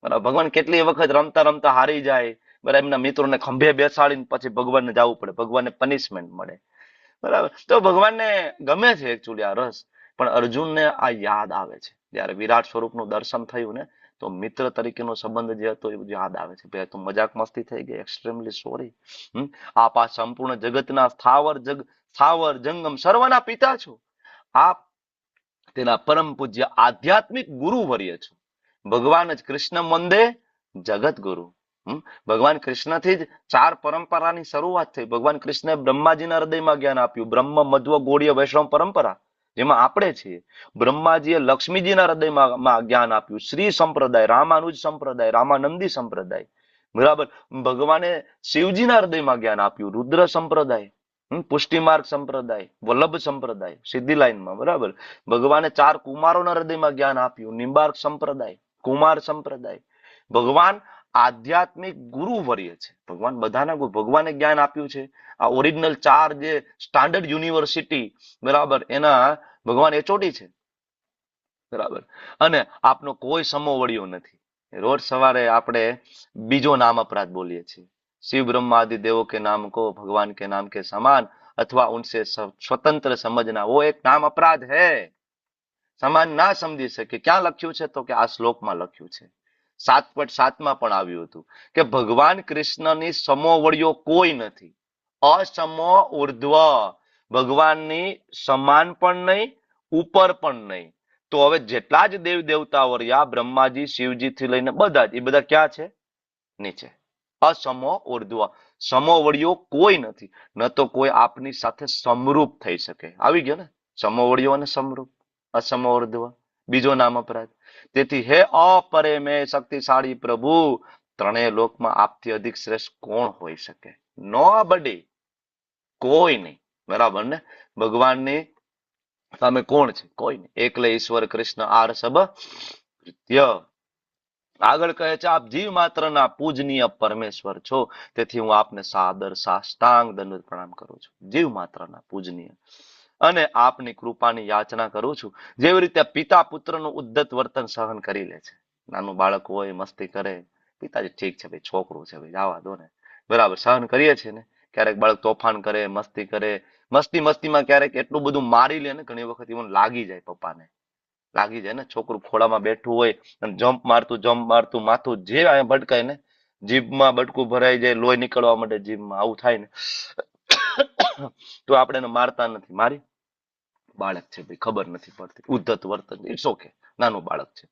બરાબર. ભગવાન કેટલી વખત રમતા રમતા હારી જાય બરાબર, એમના મિત્રોને ખંભે બેસાડીને પછી ભગવાનને જવું પડે, ભગવાનને પનિશમેન્ટ મળે બરાબર. તો ભગવાનને ગમે છે એકચ્યુઅલી આ રસ. પણ અર્જુનને આ યાદ આવે છે જયારે વિરાટ સ્વરૂપનું દર્શન થયું ને, તો મિત્ર તરીકેનો સંબંધ જે હતો એ બધું યાદ આવે છે. ભાઈ તું મજાક મસ્તી થઈ ગઈ, એક્સ્ટ્રીમલી સોરી. આપ આ સંપૂર્ણ જગતના સ્થાવર જંગમ સર્વના પિતા છો. આપ તેના પરમ પૂજ્ય આધ્યાત્મિક ગુરુવર્ય છો. ભગવાન જ કૃષ્ણ વંદે જગત ગુરુ. ભગવાન કૃષ્ણથી જ 4 પરંપરાની શરૂઆત થઈ. ભગવાન કૃષ્ણએ બ્રહ્માજીના હૃદયમાં જ્ઞાન આપ્યું, બ્રહ્મ મધ્વ ગૌડીય વૈષ્ણવ પરંપરા જેમાં આપણે છીએ. બ્રહ્માજીએ લક્ષ્મીજીના હૃદયમાં જ્ઞાન આપ્યું, શ્રી સંપ્રદાય, રામાનુજ સંપ્રદાય, રામાનંદી સંપ્રદાય બરાબર. ભગવાને શિવજીના હૃદયમાં જ્ઞાન આપ્યું, રુદ્ર સંપ્રદાય, પુષ્ટિ માર્ગ સંપ્રદાય, વલ્લભ સંપ્રદાય સીધી લાઈનમાં બરાબર. ભગવાને 4 કુમારોના હૃદયમાં જ્ઞાન આપ્યું, નિંબાર્ક સંપ્રદાય, કુમાર સંપ્રદાય. ભગવાન આધ્યાત્મિક ગુરુવર્ય છે. ભગવાન બધાના ગુરુ. ભગવાને જ્ઞાન આપ્યું છે. આ ઓરિજિનલ 4 જે સ્ટાન્ડર્ડ યુનિવર્સિટી બરાબર એના ભગવાન એચઓડી છે બરાબર. અને આપનો કોઈ સમોવડિયો નથી. રોજ સવારે આપણે બીજો નામ અપરાધ બોલીએ છીએ, शिव ब्रह्मा आदि देवों के नाम को भगवान के नाम के समान अथवा उनसे स्वतंत्र समझना, वो एक नाम अपराध है. સમાન ના સમજી શકે. ક્યાં લખ્યું છે તો કે આ શ્લોકમાં લખ્યું છે. 7.7 પણ આવ્યું હતું કે ભગવાન કૃષ્ણની સમોવડિયો કોઈ નથી, અસમો ઉર્ધ્વ. ભગવાનની સમાન પણ નહીં, ઉપર પણ નહીં. તો હવે જેટલા જ દેવ દેવતાઓ રહ્યા, બ્રહ્માજી, શિવજી થી લઈને બધા જ, એ બધા ક્યાં છે? નીચે. અસમો ઉર્ધ્વ. સમોવડિયો કોઈ નથી, ન તો કોઈ આપની સાથે સમરૂપ થઈ શકે. આવી ગયો ને સમોવડિયો અને સમરૂપ. અસમો ઉર્ધ્વ બીજો નામ અપરાધ. તેથી હે અપરે મેં શક્તિશાળી પ્રભુ, ત્રણેય લોકમાં આપથી અધિક શ્રેષ્ઠ કોણ હોઈ શકે? નો બડી, કોઈ નહીં બરાબર ને. ભગવાનની સામે કોણ છે? કોઈ નહીં. એકલે ઈશ્વર કૃષ્ણ આર સબ કૃત્ય. આગળ કહે છે આપ જીવ માત્રના પૂજનીય પરમેશ્વર છો, તેથી હું આપને સાદર સાષ્ટાંગ દંડ પ્રણામ કરું છું. જીવ માત્રના પૂજનીય, અને આપની કૃપાની યાચના કરું છું. જેવી રીતે પિતા પુત્રનું ઉદ્ધત વર્તન સહન કરી લે છે. નાનું બાળક હોય મસ્તી કરે, પિતાજી ઠીક છે ભાઈ, છોકરું છે ભાઈ, જવા દો ને બરાબર, સહન કરીએ છીએ ને. ક્યારેક બાળક તોફાન કરે, મસ્તી કરે, મસ્તીમાં ક્યારેક એટલું બધું મારી લે ને, ઘણી વખત એવું લાગી જાય, પપ્પાને લાગી જાય ને. છોકરું ખોળામાં બેઠું હોય અને જમ્પ મારતું માથું જે અહીંયા ભટકાય ને, જીભમાં બટકું ભરાઈ જાય, લોહી નીકળવા માટે જીભમાં, આવું થાય ને તો આપણે એને મારતા નથી. મારી બાળક છે ભાઈ, ખબર નથી પડતી, ઉદ્ધત વર્તન, ઇટ્સ ઓકે, નાનું બાળક છે.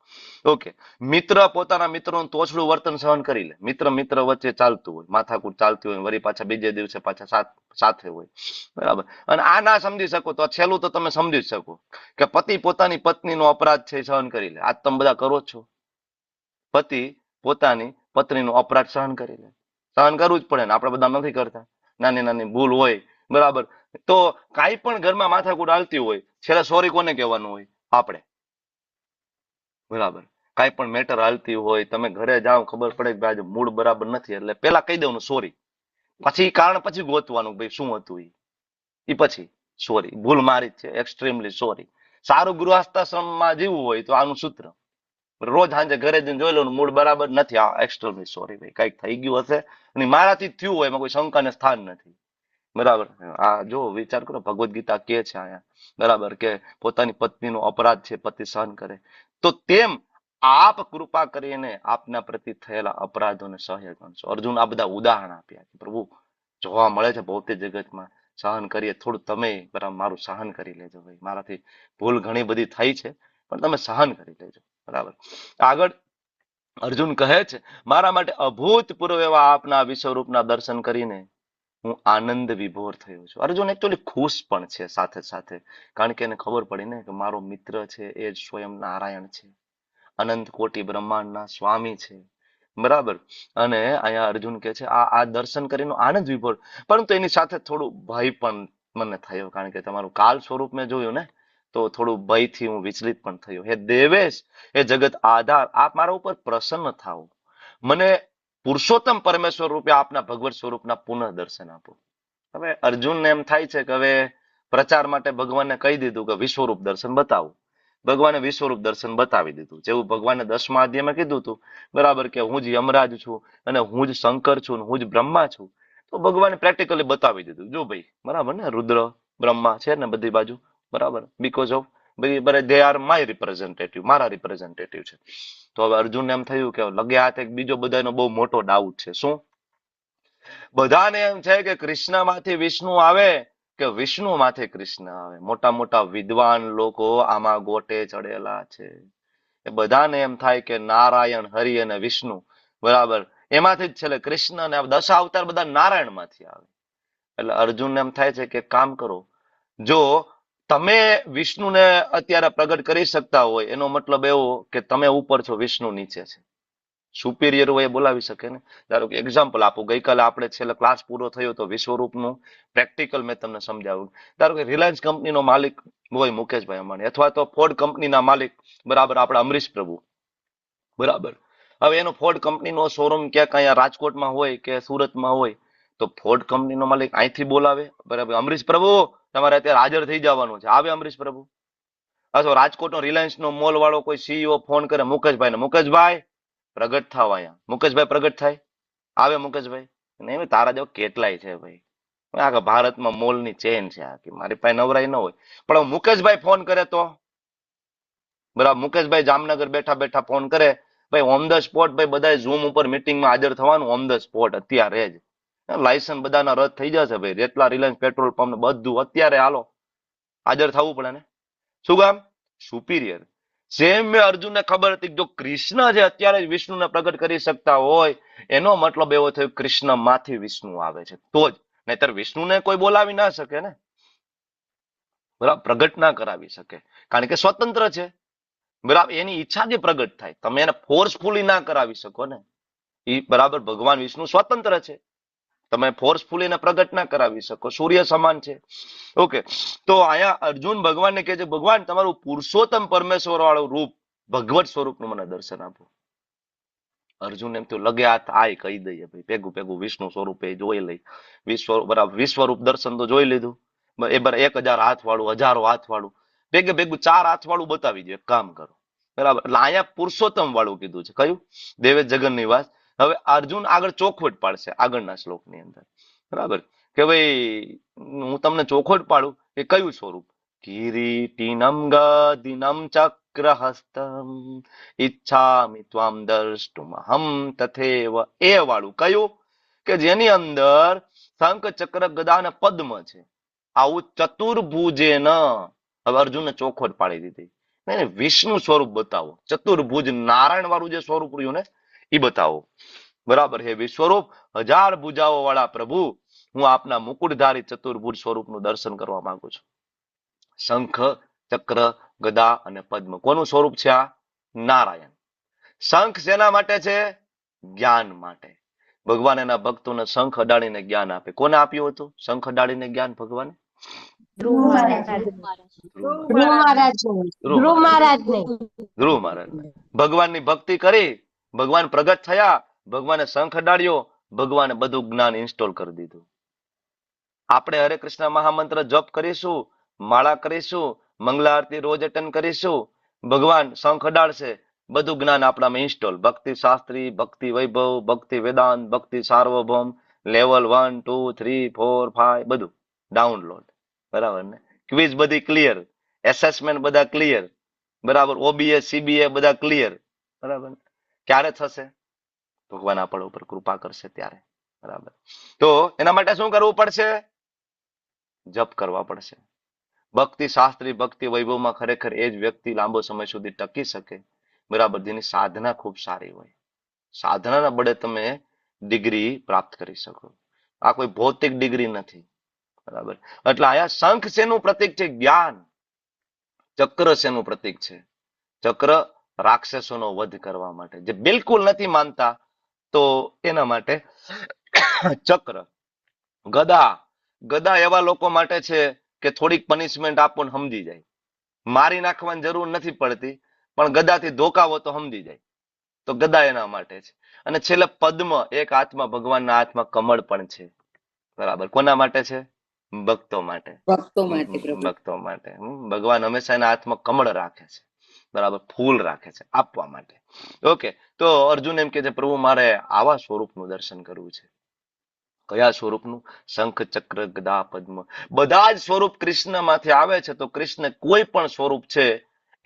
ઓકે, મિત્ર પોતાના મિત્રોનું તોછડું વર્તન સહન કરી લે. મિત્ર વચ્ચે ચાલતું હોય, માથાકૂટ ચાલતી હોય, વળી પાછા બીજે દિવસે પાછા સાથે હોય, બરાબર. અને આ ના સમજી શકો તો છેલ્લું તો તમે સમજી જ શકો કે પતિ પોતાની પત્નીનો અપરાધ છે સહન કરી લે. આજ તમે બધા કરો છો. પતિ પોતાની પત્નીનો અપરાધ સહન કરી લે. સહન કરવું જ પડે ને, આપણે બધા નથી કરતા. નાની નાની ભૂલ હોય, બરાબર, તો કાંઈ પણ ઘરમાં માથાકૂટ હાલતી હોય, છેલ્લે સોરી કોને કહેવાનું હોય? આપણે, બરાબર. કાંઈ પણ મેટર હાલતી હોય, તમે ઘરે જાઓ, ખબર પડે કે આજે મૂડ બરાબર નથી, એટલે પેલા કહી દેવાનું સોરી. પછી કારણ પછી ગોતવાનું ભાઈ શું હતું એ પછી સોરી, ભૂલ મારી જ છે, એક્સ્ટ્રીમલી સોરી. સારું ગૃહસ્થાશ્રમમાં જીવવું હોય તો આનું સૂત્ર રોજ સાંજે ઘરે જઈને જોઈ લો, મૂડ બરાબર નથી, આ એક્સ્ટ્રીમલી સોરી ભાઈ, કઈક થઈ ગયું હશે અને મારાથી જ થયું હોય, એમાં કોઈ શંકાને સ્થાન નથી, બરાબર. આ જો વિચાર કરો, ભગવદ્ ગીતા કે છે અહીંયા, બરાબર, કે પોતાની પત્નીનો અપરાધ છે પતિ સહન કરે, તો તેમ આપ કૃપા કરીને આપના પ્રતિ થયેલા અપરાધોને સહ્ય ગણશો. અર્જુન આ બધા ઉદાહરણ આપ્યા કે પ્રભુ જોવા મળે છે ભૌતિક જગતમાં, સહન કરીએ, થોડું તમે બરાબર મારું સહન કરી લેજો ભાઈ, મારાથી ભૂલ ઘણી બધી થઈ છે પણ તમે સહન કરી લેજો, બરાબર. આગળ અર્જુન કહે છે, મારા માટે અભૂતપૂર્વ એવા આપના વિશ્વરૂપના દર્શન કરીને હું આનંદ વિભોર થયો છું. અર્જુન એકચ્યુઅલી ખુશ પણ છે સાથે સાથે, કારણ કે એને ખબર પડી ને કે મારો મિત્ર છે એ જ સ્વયં નારાયણ છે, અનંત કોટી બ્રહ્માંડના સ્વામી છે, બરાબર. અને અહીંયા અર્જુન કે છે આ દર્શન કરીને આનંદ વિભોર, પરંતુ એની સાથે થોડું ભય પણ મને થયો, કારણ કે તમારું કાલ સ્વરૂપ મેં જોયું ને, તો થોડું ભયથી હું વિચલિત પણ થયો. હે દેવેશ, હે જગત આધાર, આપ મારા ઉપર પ્રસન્ન થાઓ, મને પુરુષોત્તમ પરમેશ્વર રૂપે આપના ભગવત સ્વરૂપના પુનઃ દર્શન આપો. હવે અર્જુનને એમ થાય છે કે હવે પ્રચાર માટે ભગવાનને કહી દીધું કે વિશ્વરૂપ દર્શન બતાવો. ભગવાને વિશ્વરૂપ દર્શન બતાવી દીધું, જેવું ભગવાને 10મા અધ્યાયમાં કીધું હતું, બરાબર, કે હું જ યમરાજ છું અને હું જ શંકર છું, હું જ બ્રહ્મા છું. તો ભગવાને પ્રેક્ટિકલી બતાવી દીધું, જો ભાઈ, બરાબર ને, રુદ્ર બ્રહ્મા છે ને બધી બાજુ, બરાબર, because of they are my representative, મારા રિપ્રેઝેન્ટેટિવ છે. તો હવે અર્જુનને એમ થયું કે લગે હાથ એક બીજો બધાનો બહુ મોટો ડાઉટ છે. શું? બધાને એમ છે કે કૃષ્ણમાંથી વિષ્ણુ આવે કે વિષ્ણુમાંથી કૃષ્ણ આવે. મોટા મોટા વિદ્વાન લોકો આમાં ગોટે ચડેલા છે. એ બધાને એમ થાય કે નારાયણ, હરિ અને વિષ્ણુ, બરાબર, એમાંથી જ છેલ્લે કૃષ્ણ અને 10 અવતાર બધા નારાયણમાંથી આવે. એટલે અર્જુનને એમ થાય છે કે કામ કરો, જો તમે વિષ્ણુને અત્યારે પ્રગટ કરી શકતા હોય, એનો મતલબ એવો કે તમે ઉપર છો, વિષ્ણુ નીચે છે. સુપિરિયર હોય એ બોલાવી શકે ને. ધારો કે એક્ઝામ્પલ આપું, ગઈકાલે આપણે છેલ્લે ક્લાસ પૂરો થયો તો વિશ્વરૂપનું પ્રેક્ટિકલ મેં તમને સમજાવ્યું. ધારો કે રિલાયન્સ કંપનીનો માલિક હોય મુકેશભાઈ અંબાણી, અથવા તો ફોર્ડ કંપનીના માલિક, બરાબર, આપણા અમરીશ પ્રભુ, બરાબર. હવે એનો ફોર્ડ કંપનીનો શોરૂમ ક્યાંક અહીંયા રાજકોટમાં હોય કે સુરતમાં હોય, તો ફોર્ડ કંપનીનો માલિક અહીંથી બોલાવે, બરાબર, અમરીશ પ્રભુ તમારે અત્યારે હાજર થઈ જવાનું છે, આવે અમરીશ પ્રભુ. અથવા રાજકોટનો રિલાયન્સનો મોલ વાળો કોઈ સીઈઓ ફોન કરે મુકેશભાઈને, મુકેશભાઈ પ્રગટ થાવ અહીંયા. મુકેશભાઈ પ્રગટ થાય, આવે મુકેશભાઈ. નહીં, તારા જેવો કેટલાય છે ભાઈ, આખા ભારતમાં મોલની ચેન છે આખી, મારી પાસે નવરાઈ ન હોય. પણ મુકેશભાઈ ફોન કરે તો, બરાબર, મુકેશભાઈ જામનગર બેઠા બેઠા ફોન કરે, ભાઈ ઓન ધ સ્પોટ, ભાઈ બધા ઝૂમ ઉપર મિટિંગમાં હાજર થવાનું, ઓન ધ સ્પોટ અત્યારે જ. લાયસન્સ બધાના રદ થઈ જશે ભાઈ, જેટલા રિલાયન્સ પેટ્રોલ પંપ બધું અત્યારે હાલો, હાજર થવું પડે ને. શું કામ? સુપિરિયર. જેમ મેં અર્જુનને ખબર હતી જો કૃષ્ણ જે અત્યારે જ વિષ્ણુને પ્રગટ કરી શકતા હોય, એનો મતલબ એવો થયો કૃષ્ણમાંથી વિષ્ણુ આવે છે તો જ, નહીતર વિષ્ણુને કોઈ બોલાવી ના શકે ને, બરાબર, પ્રગટ ના કરાવી શકે, કારણ કે સ્વતંત્ર છે, બરાબર, એની ઈચ્છાથી પ્રગટ થાય, તમે એને ફોર્સફુલી ના કરાવી શકો ને. એ બરાબર, ભગવાન વિષ્ણુ સ્વતંત્ર છે, તમે ફોર્સફુલી એને પ્રગટ ના કરાવી શકો, સૂર્ય સમાન છે. ઓકે, તો અહીંયા અર્જુન ભગવાનને કહે છે, ભગવાન તમારું પુરુષોત્તમ પરમેશ્વર વાળું રૂપ, ભગવત સ્વરૂપનું મને દર્શન આપો. અર્જુન એમ તો લગે હાથ આય કહી દઈએ ભાઈ, ભેગું ભેગું વિષ્ણુ સ્વરૂપે જોઈ લઈ, બરાબર, વિશ્વરૂપ દર્શન તો જોઈ લીધું, એ બરાબર, 1000 હાથ વાળું, 1000 હાથ વાળું, ભેગે ભેગું 4 હાથ વાળું બતાવી દે, એક કામ કરો, બરાબર. એટલે અહીંયા પુરુષોત્તમ વાળું કીધું છે, કયું? દેવેશ જગન નિવાસ. હવે અર્જુન આગળ ચોખવટ પાડશે આગળના શ્લોકની અંદર, બરાબર, કે ભાઈ હું તમને ચોખવટ પાડું કે કયું સ્વરૂપ? કિરીટિનમ ગદિનમ ચક્રહસ્તમ ઈચ્છામિ ત્વામ દ્રષ્ટુમહમ તથૈવ. એ વાળું કયું? કે જેની અંદર શંખ, ચક્ર, ગદા અને પદ્મ છે. આવું ચતુર્ભુજેન, હવે અર્જુનને ચોખવટ પાડી દીધી, નહીં વિષ્ણુ સ્વરૂપ બતાવો, ચતુર્ભુજ નારાયણ વાળું જે સ્વરૂપ રહ્યું ને એ બતાવો. બરાબર, હે વિશ્વરૂપ 1000 ભુજાઓ વાળા પ્રભુ, હું આપના મુકુટધારી ચતુર્ભુજ સ્વરૂપનું દર્શન કરવા માંગુ છું. શંખ, ચક્ર, ગદા અને પદ્મ કોનું સ્વરૂપ છે? આ નારાયણ. શંખ શેના માટે છે? જ્ઞાન માટે. ભગવાન એના ભક્તોને શંખ અડાડીને જ્ઞાન આપે. કોને આપ્યું હતું શંખ અડાડીને જ્ઞાન? ભગવાને. ધ્રુવ મહારાજ. ધ્રુવ મહારાજને ધ્રુવ મહારાજ ભગવાનની ભક્તિ કરી, ભગવાન પ્રગટ થયા, ભગવાને શંખ અડાડ્યો, ભગવાને બધું જ્ઞાન ઇન્સ્ટોલ કરી દીધું. આપણે હરે કૃષ્ણ મહામંત્ર જપ કરીશું, માળા કરીશું, મંગલા આરતી રોજ અટેન્ડ કરીશું, ભગવાન શંખ અડાડશે, બધું જ્ઞાન આપણામાં ઇન્સ્ટોલ. ભક્તિ શાસ્ત્રી, ભક્તિ વૈભવ, ભક્તિ વેદાંત, ભક્તિ સાર્વભૌમ, લેવલ 1, 2, 3, 4, 5 બધું ડાઉનલોડ. બરાબર ને? ક્વિઝ બધી ક્લિયર, એસેસમેન્ટ બધા ક્લિયર, બરાબર, ઓબીએ સીબીએ બધા ક્લિયર. બરાબર. ક્યારે થશે? ભગવાન આપણા ઉપર કૃપા કરશે ત્યારે. બરાબર. તો એના માટે શું કરવું પડશે? જપ કરવા પડશે. ભક્તિ શાસ્ત્રી, ભક્તિ વૈભવમાં ખરેખર એ જ વ્યક્તિ લાંબો સમય સુધી ટકી શકે. બરાબર, જેની સાધના ખૂબ સારી હોય. સાધનાના બળે તમે ડિગ્રી પ્રાપ્ત કરી શકો. આ કોઈ ભૌતિક ડિગ્રી નથી. બરાબર. એટલે આયા શંખ શેનું પ્રતીક છે? જ્ઞાન. ચક્ર શેનું પ્રતીક છે? ચક્ર રાક્ષસોનો વધ કરવા માટે, જે બિલકુલ નથી માનતા તો એના માટે ચક્ર. ગદા, ગદા એવા લોકો માટે છે કે થોડીક પનિશમેન્ટ આપો ને સમજી જાય. મારી નાખવાની જરૂર નથી પડતી, પણ ગદાથી ધોકાવો તો સમજી જાય. તો ગદા એના માટે છે. અને છેલ્લે પદ્મ, એક હાથમાં ભગવાનના હાથમાં કમળ પણ છે. બરાબર. કોના માટે છે? ભક્તો માટે. ભક્તો માટે. ભગવાન હંમેશા એના હાથમાં કમળ રાખે છે. બરાબર, ફૂલ રાખે છે આપવા માટે. ઓકે, તો અર્જુન એમ કે છે પ્રભુ મારે આવા સ્વરૂપનું દર્શન કરવું છે. કયા સ્વરૂપનું? શંખ, ચક્ર, ગદા, પદ્મ બધા જ સ્વરૂપ કૃષ્ણમાંથી આવે છે. તો કૃષ્ણ કોઈ પણ સ્વરૂપ છે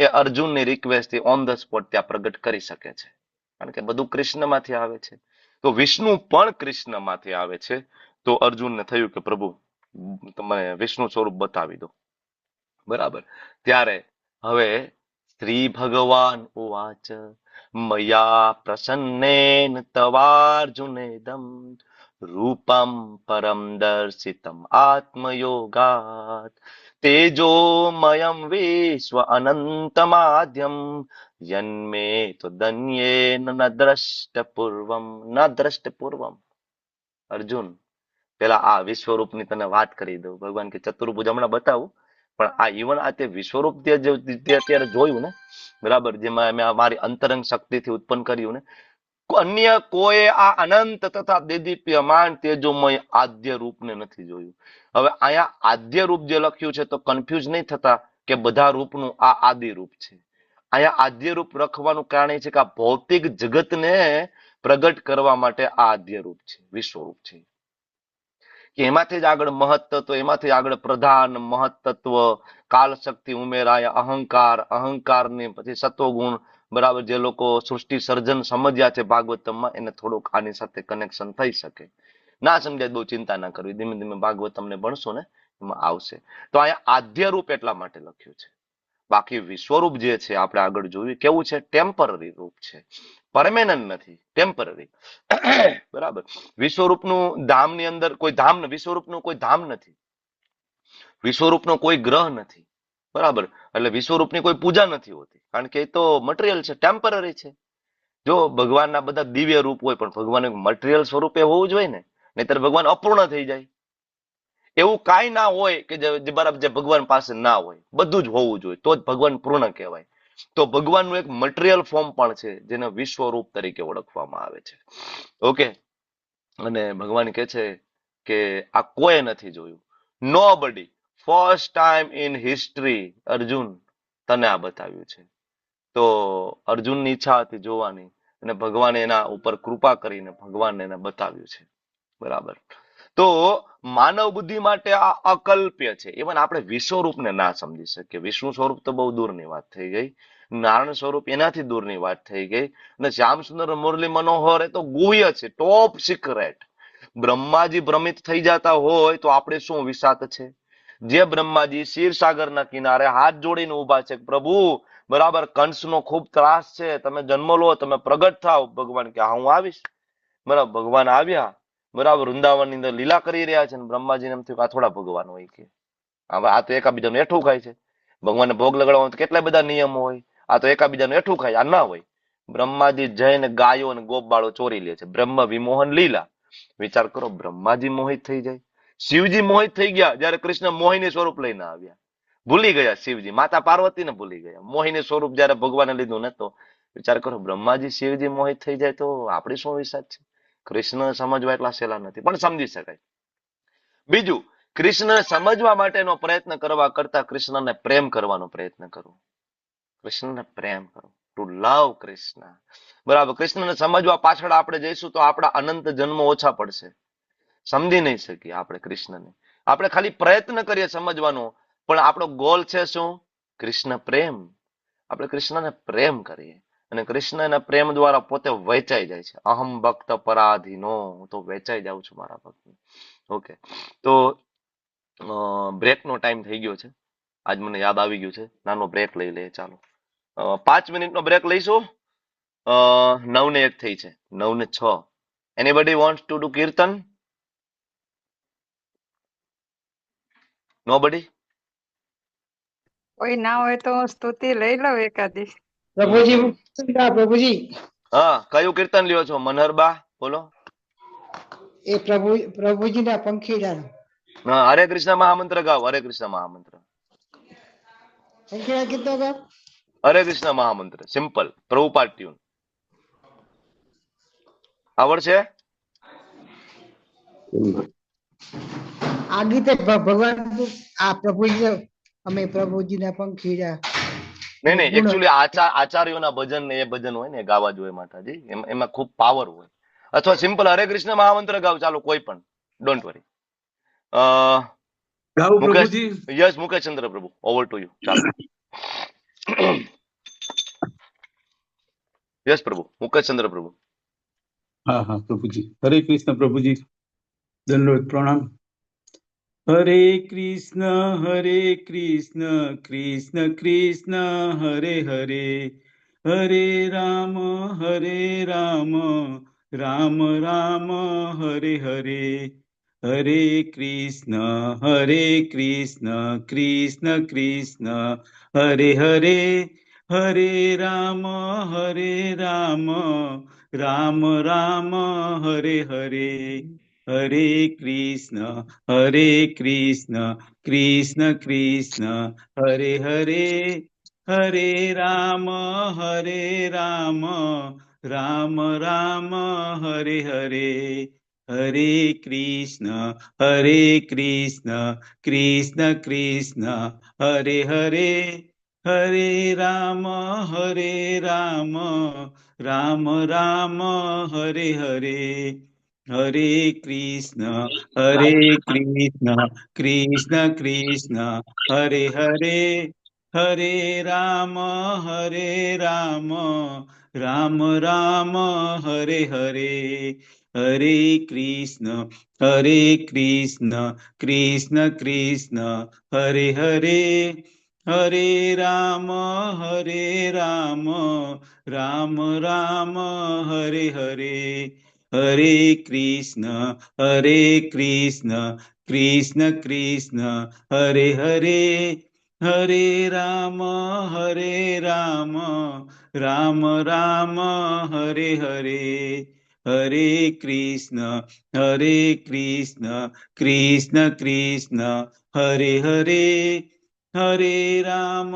એ અર્જુનની રિક્વેસ્ટથી ઓન ધ સ્પોટ ત્યાં પ્રગટ કરી શકે છે, કારણ કે બધું કૃષ્ણમાંથી આવે છે. તો વિષ્ણુ પણ કૃષ્ણમાંથી આવે છે. તો અર્જુનને થયું કે પ્રભુ તમે વિષ્ણુ સ્વરૂપ બતાવી દો. બરાબર. ત્યારે હવે શ્રી ભગવાન ઉવાચ મયા પ્રસન્નેન તવાર્જુનેદમ રૂપમ પરમ દર્શિતમ આત્મયોગાત તેજોમયમ વિશ્વ અનંતમાદ્યમ યન્મે ત્વદન્યેન ન દ્રષ્ટપૂર્વમ. અર્જુન, પેલા આ વિશ્વરૂપની તને વાત કરી દઉં. ભગવાન કે ચતુર્ભુજ હમણાં બતાવું, પણ આ ઇવન આ તે વિશ્વરૂપ તે અત્યારે જોયું ને, બરાબર, જેમાં મેં મારી અંતરંગ શક્તિથી ઉત્પન્ન કર્યું ને, અન્ય કોઈ આ અનંત તથા દેદીપ્યમાન તેજોમય આદ્ય રૂપને નથી જોયું. હવે અહીંયા આદ્ય રૂપ જે લખ્યું છે તો કન્ફ્યુઝ નહીં થતા કે બધા રૂપનું આ આદિ રૂપ છે. અહીંયા આદ્ય રૂપ રખવાનું કારણ એ છે કે આ ભૌતિક જગતને પ્રગટ કરવા માટે આ આદ્ય રૂપ છે, વિશ્વરૂપ છે. કે એમાંથી જ આગળ મહત્તત્વ, એમાંથી આગળ પ્રધાન, મહત્તત્વ, કાલ શક્તિ ઉમેરાય, અહંકારની પછી સત્વગુણ. બરાબર, જે લોકો સૃષ્ટિ સર્જન સમજ્યા છે ભાગવતમમાં, એને થોડુંક આની સાથે કનેક્શન થઈ શકે. ના સમજાય બહુ ચિંતા ના કરવી, ધીમે ધીમે ભાગવત તમને ભણશો ને એમાં આવશે. તો અહીંયા આદ્ય રૂપ એટલા માટે લખ્યું છે. બાકી વિશ્વરૂપ જે છે આપણે આગળ જોયું કેવું છે? ટેમ્પરરી રૂપ છે, પરમેનન્ટ નથી, ટેમ્પરરી. બરાબર. વિશ્વરૂપનું ધામની અંદર કોઈ ધામ, વિશ્વરૂપનું કોઈ ધામ નથી, વિશ્વરૂપનો કોઈ ગ્રહ નથી. બરાબર. એટલે વિશ્વરૂપની કોઈ પૂજા નથી હોતી, કારણ કે એ તો મટીરિયલ છે, ટેમ્પરરી છે. જો ભગવાનના બધા દિવ્ય રૂપ હોય, પણ ભગવાન મટીરિયલ સ્વરૂપે હોવું જોઈએ ને, નહીતર ભગવાન અપૂર્ણ થઈ જાય. એવું કાંઈ ના હોય કે જે બરાબર જે ભગવાન પાસે ના હોય, બધું જ હોવું જોઈએ, તો જ ભગવાન પૂર્ણ કહેવાય. તો ભગવાનનું એક મટીરિયલ ફોર્મ પણ છે, જેને વિશ્વરૂપ તરીકે ઓળખવામાં આવે છે. ઓકે. અને ભગવાન કહે છે કે આ કોઈ નથી જોયું. Nobody, first time in history Arjun તને આ બતાવ્યું છે. તો અર્જુનની ઈચ્છા હતી જોવાની, અને ભગવાને એના ઉપર કૃપા કરીને ભગવાનને એને બતાવ્યું છે. બરાબર. તો માનવ બુદ્ધિ માટે આ અકલ્પ્ય છે. ઇવન આપણે વિશ્વરૂપને ના સમજી શકીએ. વિષ્ણુ સ્વરૂપ તો બહુ દૂરની વાત થઈ ગઈ, નારાયણ સ્વરૂપ એનાથી દૂરની વાત થઈ ગઈ, અને શ્યામ સુંદર મુરલી મનોહર એ તો ગુહ્ય છે, ટોપ સિક્રેટ. બ્રહ્માજી ભ્રમિત થઈ જતા હોય તો આપણે શું વિસાત છે? જે બ્રહ્માજી ક્ષીરસાગરના કિનારે હાથ જોડીને ઉભા છે, પ્રભુ બરાબર કંસનો ખૂબ ત્રાસ છે, તમે જન્મ લો, તમે પ્રગટ થાવ. ભગવાન કે હા હું આવીશ. બરાબર ભગવાન આવ્યા, બરાબર વૃંદાવનની અંદર લીલા કરી રહ્યા છે. બ્રહ્માજીને એમ થયું કે આ થોડા ભગવાન હોય કે હવે આ તો એકાબીજાનું એઠું ખાય છે. ભગવાનને ભોગ લગાડવાનો કેટલા બધા નિયમો હોય, આ તો એકાબીજાનું એઠું ખાય, આ ના હોય. બ્રહ્માજી જઈને ગાયો અને ગોપબાળો ચોરી લે છે. બ્રહ્મ વિમોહન લીલા. વિચાર કરો, બ્રહ્માજી મોહિત થઈ જાય, શિવજી મોહિત થઈ ગયા જયારે કૃષ્ણ મોહિની સ્વરૂપ લઈને આવ્યા. ભૂલી ગયા શિવજી, માતા પાર્વતીને ભૂલી ગયા. મોહિની સ્વરૂપ જયારે ભગવાને લીધું ને, તો વિચાર કરો બ્રહ્માજી શિવજી મોહિત થઈ જાય તો આપણી શું વિશ્વાસ છે? કૃષ્ણ સમજવા એટલા સહેલા નથી, પણ સમજી શકાય. બીજું, કૃષ્ણ સમજવા માટેનો પ્રયત્ન કરવા કરતા કૃષ્ણને પ્રેમ કરવાનો પ્રયત્ન કરો. કૃષ્ણને પ્રેમ કરો, ટુ લવ કૃષ્ણ. બરાબર, કૃષ્ણને સમજવા પાછળ આપણે જઈશું તો આપણા અનંત જન્મો ઓછા પડશે. સમજી નહીં શકીએ આપણે કૃષ્ણને. આપણે ખાલી પ્રયત્ન કરીએ સમજવાનો, પણ આપણો ગોલ છે શું? કૃષ્ણ પ્રેમ. આપણે કૃષ્ણને પ્રેમ કરીએ અને કૃષ્ણના પ્રેમ દ્વારા પોતે વેચાઈ જાય છે. અહમ ભક્ત પરાધીનો, હું તો વેચાઈ જાઉં છું મારા ભક્ત. ઓકે, તો બ્રેકનો ટાઈમ થઈ ગયો છે. આજ મને યાદ આવી ગયું છે, નાનો બ્રેક લઈ લઈએ. ચાલો 5 મિનિટનો બ્રેક લઈશું. 9:01 થઈ છે, 9:06. Anybody wants to do Kirtan? Nobody? કોઈ ના હોય તો હું સ્તુતિ લઈ લઉં એકાદી. પ્રભુજી હા, કયું કીર્તન લ્યો છો મનહરબા? બોલો. એ પ્રભુજીના પંખીડા. હા, હરે કૃષ્ણ મહામંત્ર ગાઓ. હરે કૃષ્ણ મહામંત્ર. પંખીડા કીધો કે હરે કૃષ્ણ મહામંત્ર સિમ્પલ પ્રભુપાદ ટ્યુન આવડશે? આ ગીતે ભગવાન આ પ્રભુજી અમે પ્રભુજીના પંખીડા. નહીં, એકચ્યુઅલી આચાર્યોના ભજન ને એ ભજન હોય ને ગાવા જોઈએ માતાજી, એમાં ખૂબ પાવર હોય. અથવા સિમ્પલ હરે કૃષ્ણ મહામંત્ર ગાવ, ચાલો કોઈ પણ, don't worry. Mukesh, yes Mukesh ચંદ્ર પ્રભુ, ઓવર ટુ યુ. ચાલો. યસ પ્રભુ, મુકેશ ચંદ્ર પ્રભુ. हाँ हाँ प्रभु जी, हरे कृष्ण प्रभु जी, दंडवत प्रणाम। हरे कृष्ण कृष्ण कृष्ण हरे हरे, हरे राम राम राम हरे हरे, हरे कृष्ण कृष्ण कृष्ण हरे हरे, हरे राम राम राम हरे हरे, हरे कृष्ण कृष्ण कृष्ण हरे हरे, हरे राम राम राम हरे हरे, हरे कृष्ण कृष्ण कृष्ण हरे हरे, हरे राम राम राम हरे हरे, हरे कृष्ण कृष्ण कृष्ण हरे हरे, हरे राम राम राम हरे हरे, हरे कृष्ण कृष्ण कृष्ण हरे हरे, हरे राम राम राम हरे हरे, हरे कृष्ण कृष्ण कृष्ण हरे हरे, हरे राम राम राम हरे हरे, हरे कृष्ण कृष्ण कृष्ण हरे हरे, हरे राम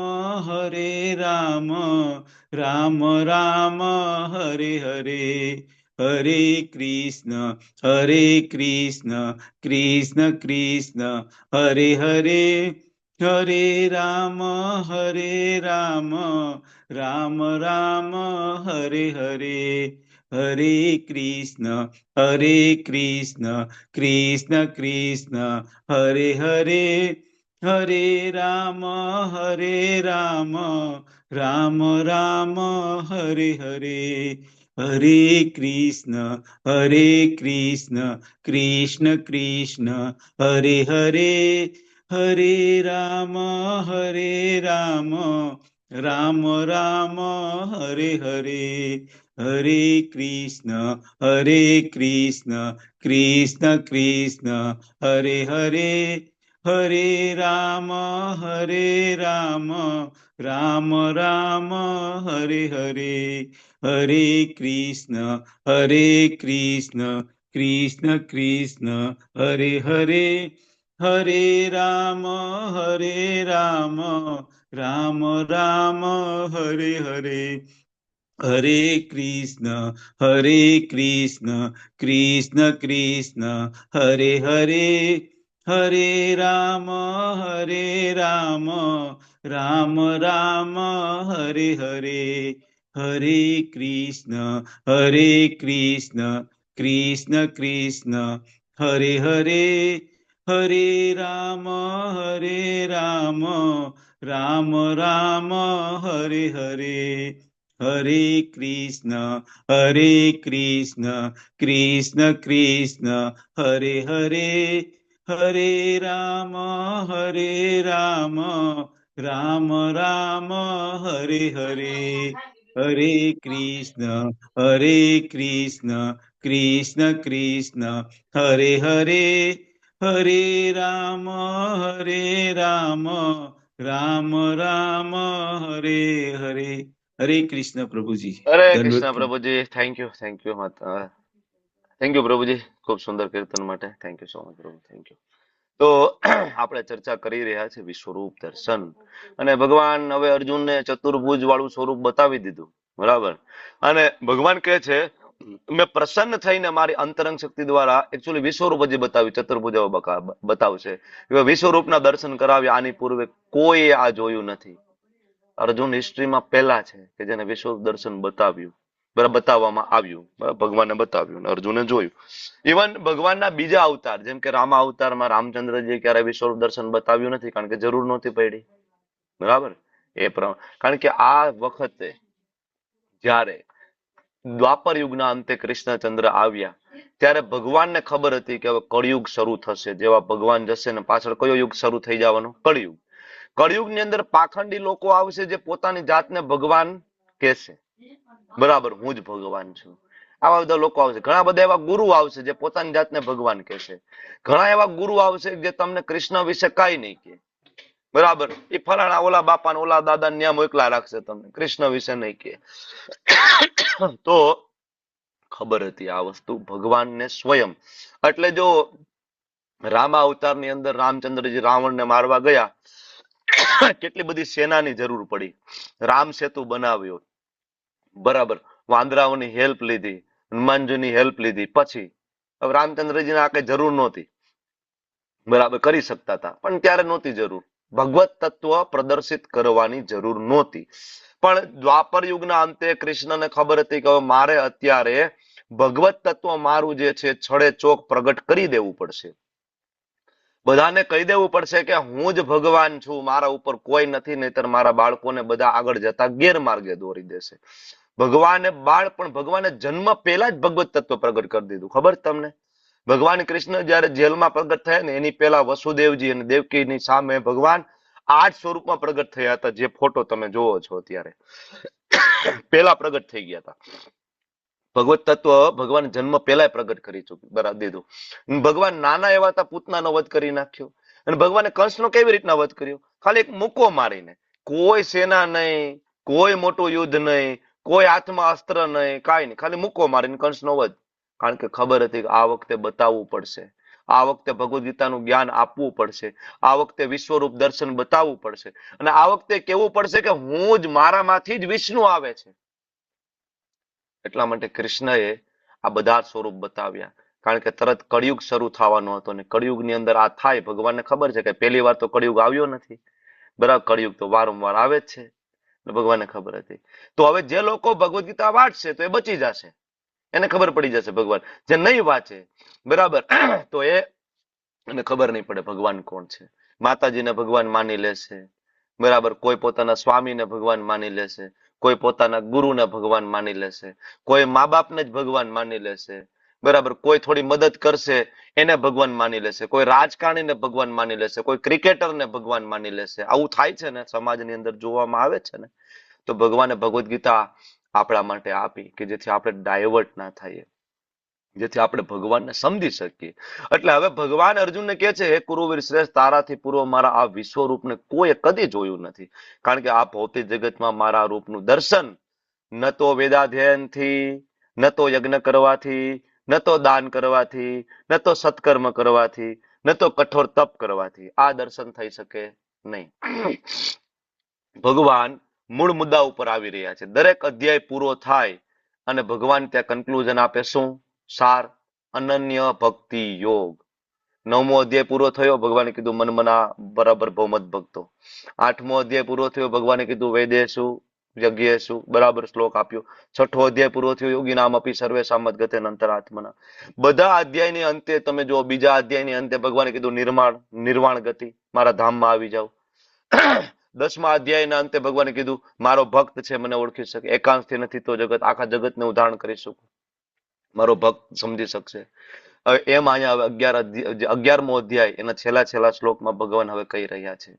राम राम हरे हरे, हरे कृष्ण कृष्ण कृष्ण हरे हरे, हरे राम राम राम हरे हरे, हरे कृष्ण कृष्ण कृष्ण हरे हरे, हरे राम राम राम हरे हरे, हरे कृष्ण कृष्ण कृष्ण हरे हरे, હરે રામ રામ રામ હરે હરે, હરે કૃષ્ણ કૃષ્ણ કૃષ્ણ હરે હરે, હરે રામ રામ રામ હરે હરે, હરે કૃષ્ણ કૃષ્ણ કૃષ્ણ હરે હરે, હરે રામ રામ રામ હરે હરે, હરે કૃષ્ણ કૃષ્ણ કૃષ્ણ હરે હરે, હરે રામ રામ રામ હરે હરે, હરે કૃષ્ણ કૃષ્ણ કૃષ્ણ હરે હરે, હરે રામ રામ રામ હરે હરે, હરે કૃષ્ણ કૃષ્ણ કૃષ્ણ હરે હરે, હરે રામ રામ રામ હરે હરે, હરે કૃષ્ણ કૃષ્ણ કૃષ્ણ હરે હરે, હરે રામ રામ રામ હરે હરે. હરે કૃષ્ણ પ્રભુજી. હરે દંડવત કૃષ્ણ પ્રભુ. પ્રભુજી, થેન્ક યુ થેન્ક યુ પ્રભુજી, ખૂબ સુંદર કીર્તન માટે થેન્ક યુ સો મચ પ્રભુ, થેન્ક યુ. તો આપણે ચર્ચા કરી રહ્યા છે વિશ્વરૂપ દર્શન, અને ભગવાન હવે અર્જુનને ચતુર્ભુજ વાળું સ્વરૂપ બતાવી દીધું, બરાબર. અને ભગવાન કહે છે મેં પ્રસન્ન થઈને મારી અંતરંગ શક્તિ દ્વારા એકચ્યુઅલી વિશ્વરૂપ હજી બતાવ્યું, ચતુર્ભુજ બતાવશે, વિશ્વરૂપના દર્શન કરાવ્યા. આની પૂર્વે કોઈ આ જોયું નથી. અર્જુન હિસ્ટ્રીમાં પહેલા છે કે જેને વિશ્વ દર્શન બતાવ્યું, બરાબર, બતાવવામાં આવ્યું, બરાબર, ભગવાને બતાવ્યું અને અર્જુને જોયું. ઇવન ભગવાનના બીજા અવતાર જેમ કે રામા અવતારમાં રામચંદ્રજી ક્યારે વિશ્વ દર્શન બતાવ્યું નથી, કારણ કે જરૂર નહોતી પડી, બરાબર. કારણ કે આ વખતે જ્યારે દ્વાપર યુગના અંતે કૃષ્ણચંદ્ર આવ્યા ત્યારે ભગવાનને ખબર હતી કે હવે કળિયુગ શરૂ થશે. જેવા ભગવાન જશે ને પાછળ કયો યુગ શરૂ થઈ જવાનો? કળિયુગ. કળિયુગની અંદર પાખંડી લોકો આવશે જે પોતાની જાતને ભગવાન કહેશે, બરાબર, હું જ ભગવાન છું. આવા બધા લોકો આવશે. ઘણા બધા એવા ગુરુ આવશે જે પોતાની જાતને ભગવાન કહેશે. ઘણા એવા ગુરુ આવશે જે તમને કૃષ્ણ વિશે કાંઈ નહીં કહે, બરાબર. એ ફલાણા ઓલા બાપા ઓલા દાદા ન્યા મોકલા રાખશે, તમને કૃષ્ણ વિશે નહીં કહે. તો ખબર હતી આ વસ્તુ ભગવાનને સ્વયં. એટલે જો રામા અવતારની અંદર રામચંદ્રજી રાવણને મારવા ગયા, કેટલી બધી સેનાની જરૂર પડી. રામ સેતુ બનાવ્યો, બરાબર, વાંદરાઓની હેલ્પ લીધી, હનુમાનજીની હેલ્પ લીધી. પછી હવે રામચંદ્રજીને આ કઈ જરૂર નહોતી, બરાબર, કરી શકતા હતા પણ ત્યારે નહોતી જરૂર. ભગવત તત્વ પ્રદર્શિત કરવાની જરૂર નહોતી. પણ દ્વાપર યુગના અંતે કૃષ્ણને ખબર હતી કે હવે મારે અત્યારે ભગવત તત્વ મારું જે છે છડે ચોક પ્રગટ કરી દેવું પડશે. બધાને કહી દેવું પડશે કે હું જ ભગવાન છું, મારા ઉપર કોઈ નથી, નહીતર મારા બાળકોને બધા આગળ જતા ગેરમાર્ગે દોરી દેશે. ભગવાને જન્મ પહેલા જ ભગવત તત્વ પ્રગટ કરી દીધું. ખબર તમને? ભગવાન કૃષ્ણ જયારે જેલમાં પ્રગટ થયા ને એની પહેલા વસુદેવજી અને દેવકીની સામે ભગવાન 8 સ્વરૂપમાં પ્રગટ થયા હતા. જે ફોટો તમે જોવો છો અત્યારે, પહેલા પ્રગટ થઈ ગયા હતા. ભગવત તત્વ ભગવાન જન્મ પહેલા પ્રગટ કરી બરાબર દીધું. ભગવાન નાના એવા હતા, પૂતનાનો વધ કરી નાખ્યો. અને ભગવાને કંસનો કેવી રીતના વધ કર્યો? ખાલી એક મુક્કો મારીને. કોઈ સેના નહીં, કોઈ મોટું યુદ્ધ નહીં, કોઈ હાથમાં અસ્ત્ર નહીં, કાંઈ નહીં, ખાલી મુક્કો મારીને કંસનો વધ. કારણ કે ખબર હતી કે આ વખતે બતાવવું પડશે, આ વખતે ભગવદ ગીતાનું જ્ઞાન આપવું પડશે, આ વખતે વિશ્વરૂપ દર્શન બતાવવું પડશે, અને આ વખતે કેવું પડશે કે હું જ, મારામાંથી જ વિષ્ણુ આવે છે. એટલા માટે કૃષ્ણએ આ બધા સ્વરૂપ બતાવ્યા, કારણ કે તરત કળિયુગ શરૂ થવાનો હતો. અને કળિયુગની અંદર આ થાય, ભગવાનને ખબર છે કે પહેલી વાર તો કળિયુગ આવ્યો નથી, બરાબર, કળિયુગ તો વારંવાર આવે જ છે, ભગવાનને ખબર હતી. તો હવે જે લોકો ભગવદ ગીતા વાંચશે તો એ બચી જશે, એને ખબર પડી જશે ભગવાન. જે નહીં વાંચે, બરાબર, તો એને ખબર નહીં પડે ભગવાન કોણ છે. માતાજીને ભગવાન માની લેશે, બરાબર, કોઈ પોતાના સ્વામીને ભગવાન માની લેશે, કોઈ પોતાના ગુરુને ભગવાન માની લેશે, કોઈ મા બાપને જ ભગવાન માની લેશે, બરાબર, કોઈ થોડી મદદ કરશે એને ભગવાન માની લેશે, કોઈ રાજકારણીને ભગવાન માની લેશે, કોઈ ક્રિકેટરને ભગવાન માની લેશે. આવું થાય છે ને, સમાજની અંદર જોવામાં આવે છે ને. તો ભગવાને ભગવદ્ ગીતા આપણા માટે આપી કે જેથી આપણે ડાયવર્ટ ના થઈએ, જેથી આપણે ભગવાનને સમજી શકીએ. એટલે હવે ભગવાન અર્જુનને કહે છે, હે કુરુવીર શ્રેષ્ઠ, તારાથી પૂર્વ મારા આ વિશ્વરૂપને કોઈએ કદી જોયું નથી. કારણ કે આ ભૌતિક જગતમાં મારા રૂપનું દર્શન ન તો વેદાધ્યયનથી, ન તો યજ્ઞ કરવાથી, ન તો દાન કરવાથી, ન તો સત્કર્મ કરવાથી, ન તો કઠોર તપ કરવાથી આ દર્શન થઈ શકે નહીં. ભગવાન મૂળ મુદ્દા ઉપર આવી રહ્યા છે. દરેક અધ્યાય પૂરો થાય અને ભગવાન ત્યાં કન્ક્લુઝન આપે. શું? સાર, અનન્ય ભક્તિ યોગ. 9મો અધ્યાય પૂરો થયો, ભગવાને કીધું મનમના બરાબર ભૌમત ભક્તો. 8મો અધ્યાય પૂરો થયો, ભગવાને કીધું વેદેશુ યજ્ઞેશુ, બરાબર શ્લોક આપ્યો. 6ઠો અધ્યાય પૂરો થયો, યોગી નામ અપી સર્વે સામત ગતે અંતરાત્મના. બધા અધ્યાયની અંતે તમે જો, બીજા અધ્યાયની અંતે ભગવાને કીધું નિર્વાણ ગતિ, મારા ધામમાં આવી જાવ. 10મા અધ્યાયના અંતે ભગવાને કીધું મારો ભક્ત છે, મને ઓળખી શકે, એકાંશથી નથી તો જગત, આખા જગતને હું ધારણ કરી શકું, મારો ભક્ત સમજી શકશે. હવે એમ અહીંયા હવે 11મો અધ્યાય એના છેલ્લા શ્લોકમાં ભગવાન હવે કહી રહ્યા છે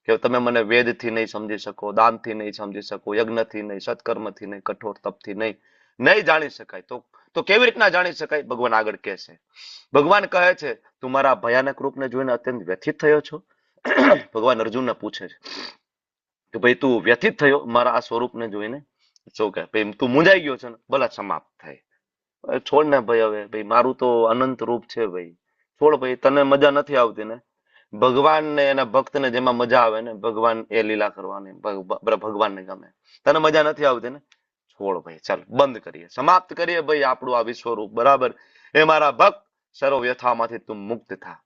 કે તમે મને વેદથી નહીં સમજી શકો, દાનથી નહીં સમજી શકો, યજ્ઞથી નહીં, સત્કર્મથી નહીં, કઠોર તપથી નહીં જાણી શકાય. તો કેવી રીતના જાણી શકાય? ભગવાન આગળ કહે છે. ભગવાન કહે છે, તું મારા ભયાનક રૂપને જોઈને અત્યંત વ્યથિત થયો છો? ભગવાન અર્જુનને પૂછે છે કે ભાઈ તું વ્યથિત થયો મારા આ સ્વરૂપને જોઈને? શું કહે? ભાઈ તું મૂંઝાઈ ગયો છે ને? ભલા સમાપ્ત થાય. છોડ ને ભાઈ, હવે ભાઈ મારું તો અનંત રૂપ છે ભાઈ, છોડ ભાઈ, તને મજા નથી આવતી ને? ભગવાન ને એના ભક્ત ને જેમાં મજા આવે ને, ભગવાન એ લીલા કરવાની ભગવાનને ગમે. તને મજા નથી આવતી ને? છોડ ભાઈ, ચાલ બંધ કરીએ, સમાપ્ત કરીએ ભાઈ આપણું આ વિશ્વરૂપ. બરાબર, એ મારા ભક્ત, સર્વ વ્યથાઓમાંથી તું મુક્ત થા.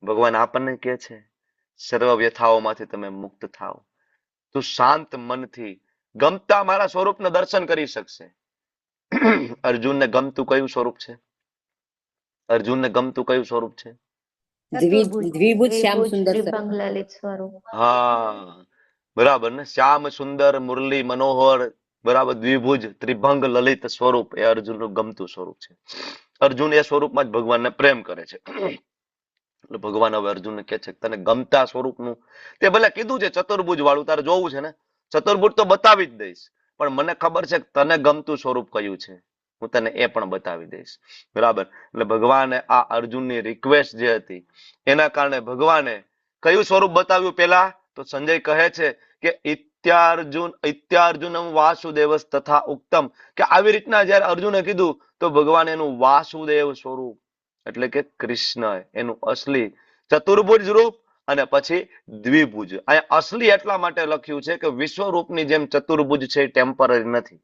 ભગવાન આપણને કહે છે સર્વ વ્યથાઓમાંથી તમે મુક્ત થાઓ. તું શાંત મનથી ગમતા મારા સ્વરૂપને દર્શન કરી શકશે. અર્જુનને ગમતું કયું સ્વરૂપ છે? અર્જુનને ગમતું કયું સ્વરૂપ છે? દ્વિભુજ શ્યામ સુંદર ત્રિભંગ લલિત સ્વરૂપ. હા, બરાબર ને, શ્યામ સુંદર મુરલી મનોહર, બરાબર, દ્વિભુજ ત્રિભંગ લલિત સ્વરૂપ એ અર્જુનનું ગમતું સ્વરૂપ છે. અર્જુન એ સ્વરૂપમાં જ ભગવાનને પ્રેમ કરે છે. એટલે ભગવાન હવે અર્જુનને કહે છે તને ગમતા સ્વરૂપનું, તે ભલે કીધું છે ચતુર્ભુજ વાળું, તારે જોવું છે ને, ચતુર્ભુજ તો બતાવી જ દઈશ, પણ મને ખબર છે કે તને ગમતું સ્વરૂપ કયું છે, હું તને એ પણ બતાવી દઈશ. બરાબર, એટલે ભગવાને આ અર્જુનની રિક્વેસ્ટ જે હતી એના કારણે ભગવાને કયું સ્વરૂપ બતાવ્યું? પેલા તો સંજય કહે છે કે ઇત્યાર્જુનમ વાસુદેવસ તથા ઉક્તમ, કે આવી રીતના જયારે અર્જુને કીધું તો ભગવાન એનું વાસુદેવ સ્વરૂપ એટલે કે કૃષ્ણ એનું અસલી ચતુર્ભુજ રૂપ અને પછી દ્વિભુજ. અહીંયા અસલી એટલા માટે લખ્યું છે કે વિશ્વરૂપની જેમ ચતુર્ભુજ છે ટેમ્પરરી નથી.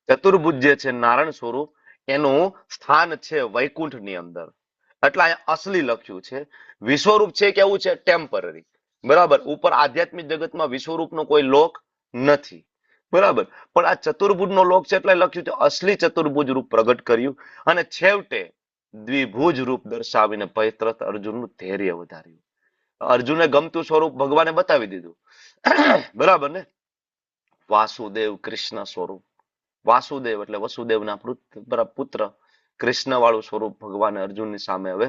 ચતુર્ભુજ જે છે નારાયણ સ્વરૂપ, એનું સ્થાન છે વૈકુંઠની અંદર, એટલે અહીંયા અસલી લખ્યું છે. વિશ્વરૂપ છે કેવું છે? ટેમ્પરરી. બરાબર, ઉપર આધ્યાત્મિક જગતમાં વિશ્વરૂપનો કોઈ લોક નથી. બરાબર, પણ આ ચતુર્ભુજનો લોક છે એટલે લખ્યું છે અસલી ચતુર્ભુજ રૂપ પ્રગટ કર્યું અને છેવટે દ્વિભુજ રૂપ દર્શાવીને ભયત્રસ્ત અર્જુનનું ધૈર્ય વધાર્યું. અર્જુને ગમતું સ્વરૂપ ભગવાને બતાવી દીધું. બરાબર ને, વાસુદેવ કૃષ્ણ સ્વરૂપ. વાસુદેવ એટલે વસુદેવના પુત્ર, કૃષ્ણ વાળું સ્વરૂપ ભગવાને અર્જુનની સામે હવે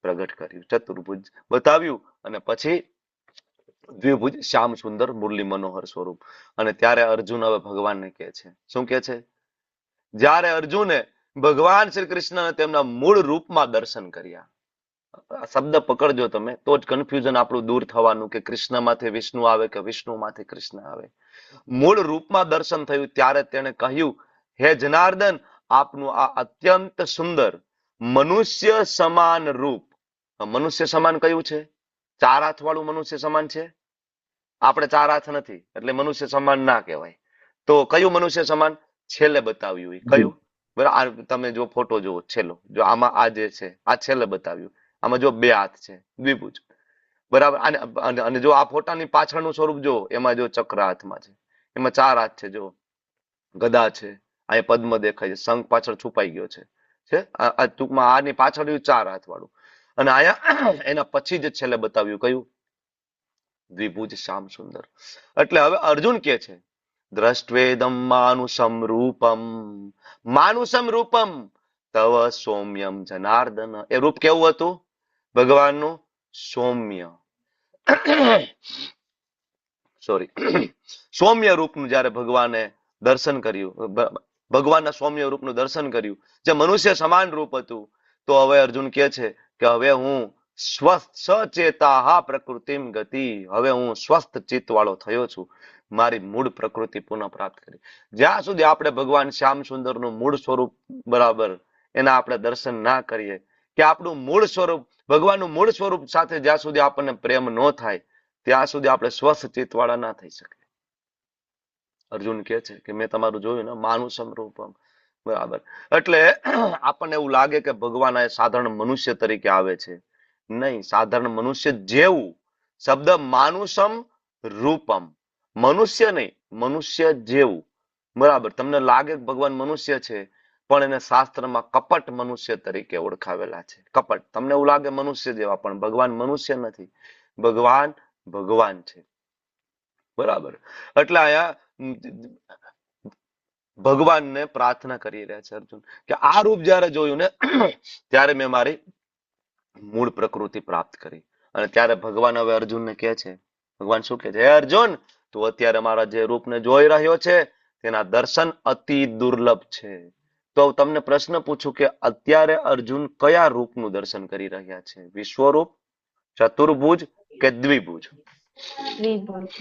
પ્રગટ કર્યું, ચતુર્ભુજ બતાવ્યું અને પછી દ્વિભુજ શ્યામ સુંદર મુરલી મનોહર સ્વરૂપ. અને ત્યારે અર્જુન હવે ભગવાનને કહે છે, શું કહે છે? જ્યારે અર્જુને ભગવાન શ્રી કૃષ્ણને તેમના મૂળ રૂપમાં દર્શન કર્યા. શબ્દ પકડજો તમે, તો જ કન્ફ્યુઝન આપણું દૂર થવાનું કે કૃષ્ણમાંથી વિષ્ણુ આવે કે વિષ્ણુમાંથી કૃષ્ણ આવે. મૂળ રૂપમાં દર્શન થયું ત્યારે તેણે કહ્યું, હે જનાર્દન, આપનું આ અત્યંત સુંદર મનુષ્ય સમાન રૂપ. મનુષ્ય સમાન કયું છે? 4 હાથ વાળું મનુષ્ય સમાન છે. આપણે 4 હાથ નથી એટલે મનુષ્ય સમાન ના કહેવાય. તો કયું મનુષ્ય સમાન? છેલ્લે બતાવ્યું. કયું? બરાબર, તમે જો ફોટો જુઓ છેલ્લો, જો આમાં આ જે છે આ છેલ્લે બતાવ્યું, આમાં જો 2 હાથ છે, દ્વિભુજ. બરાબર, અને જો આ ફોટાની પાછળનું સ્વરૂપ જો, એમાં જો ચક્ર હાથમાં છે, એમાં 4 હાથ છે, જો ગદા છે, અહીંયા પદ્મ દેખાય છે, શંખ પાછળ છુપાઈ ગયો છે આ ટૂંકમાં આની પાછળ 4 હાથ વાળું. અને આયા એના પછી જ છેલ્લે બતાવ્યું કયું? દ્વિભુજ શ્યામ સુંદર. એટલે હવે અર્જુન કે છે દ્રષ્ટવેદમ માનુષમ રૂપમ. માનુષમ રૂપમ, તવ સૌમ્યમ જનાર્દન. એ રૂપ કેવું હતું ભગવાનનું? સૌમ્ય. સોરી. સૌમ્ય રૂપનું જયારે ભગવાને દર્શન કર્યું, ભગવાનના સૌમ્ય રૂપનું દર્શન કર્યું, જે મનુષ્ય સમાન રૂપ હતું, તો હવે અર્જુન કહે છે કે હવે હું સ્વસ્થ સચેતા પ્રકૃતિમ ગતિ, હવે હું સ્વસ્થ ચિત્ત વાળો થયો છું, મારી મૂળ પ્રકૃતિ પુનઃ પ્રાપ્ત કરી. જ્યાં સુધી આપણે ભગવાન શ્યામ સુંદરનું મૂળ સ્વરૂપ બરાબર એના આપણે દર્શન ના કરીએ, કે આપણું મૂળ સ્વરૂપ ભગવાનનું મૂળ સ્વરૂપ સાથે જ્યાં સુધી આપણને પ્રેમ ન થાય, ત્યાં સુધી આપણે સ્વસ્થ ચિત્ત વાળા ના થઈ શકે. અર્જુન કહે છે કે મેં તમારું જોયું ને, માનુષમ રૂપમ, બરાબર. એટલે આપણને એવું લાગે કે ભગવાન આ સાધારણ મનુષ્ય તરીકે આવે છે. નહીં, સાધારણ મનુષ્ય જેવું. શબ્દ માનુષમ રૂપમ, મનુષ્ય નહીં, મનુષ્ય જેવું. બરાબર. તમને લાગે કે ભગવાન મનુષ્ય છે, પણ એને શાસ્ત્રમાં કપટ મનુષ્ય તરીકે ઓળખાવેલા છે. કપટ. તમને એવું લાગે મનુષ્ય જેવા, પણ ભગવાન મનુષ્ય નથી, ભગવાન ભગવાન છે. બરાબર. એટલે અહીંયા ભગવાનને પ્રાર્થના કરી રહ્યા છે અર્જુન કે આ રૂપ જયારે જોયું ને ત્યારે મેં મારી મૂળ પ્રકૃતિ પ્રાપ્ત કરી. અને ત્યારે ભગવાન હવે અર્જુનને કહે છે, ભગવાન શું કહે છે? હે અર્જુન, તું અત્યારે મારા જે રૂપને જોઈ રહ્યો છે તેના દર્શન અતિ દુર્લભ છે. તો તમને પ્રશ્ન પૂછું કે અત્યારે અર્જુન કયા રૂપનું દર્શન કરી રહ્યા છે? વિશ્વરૂપ, ચતુર્ભુજ કે દ્વિભુજ? દ્વિભુજ.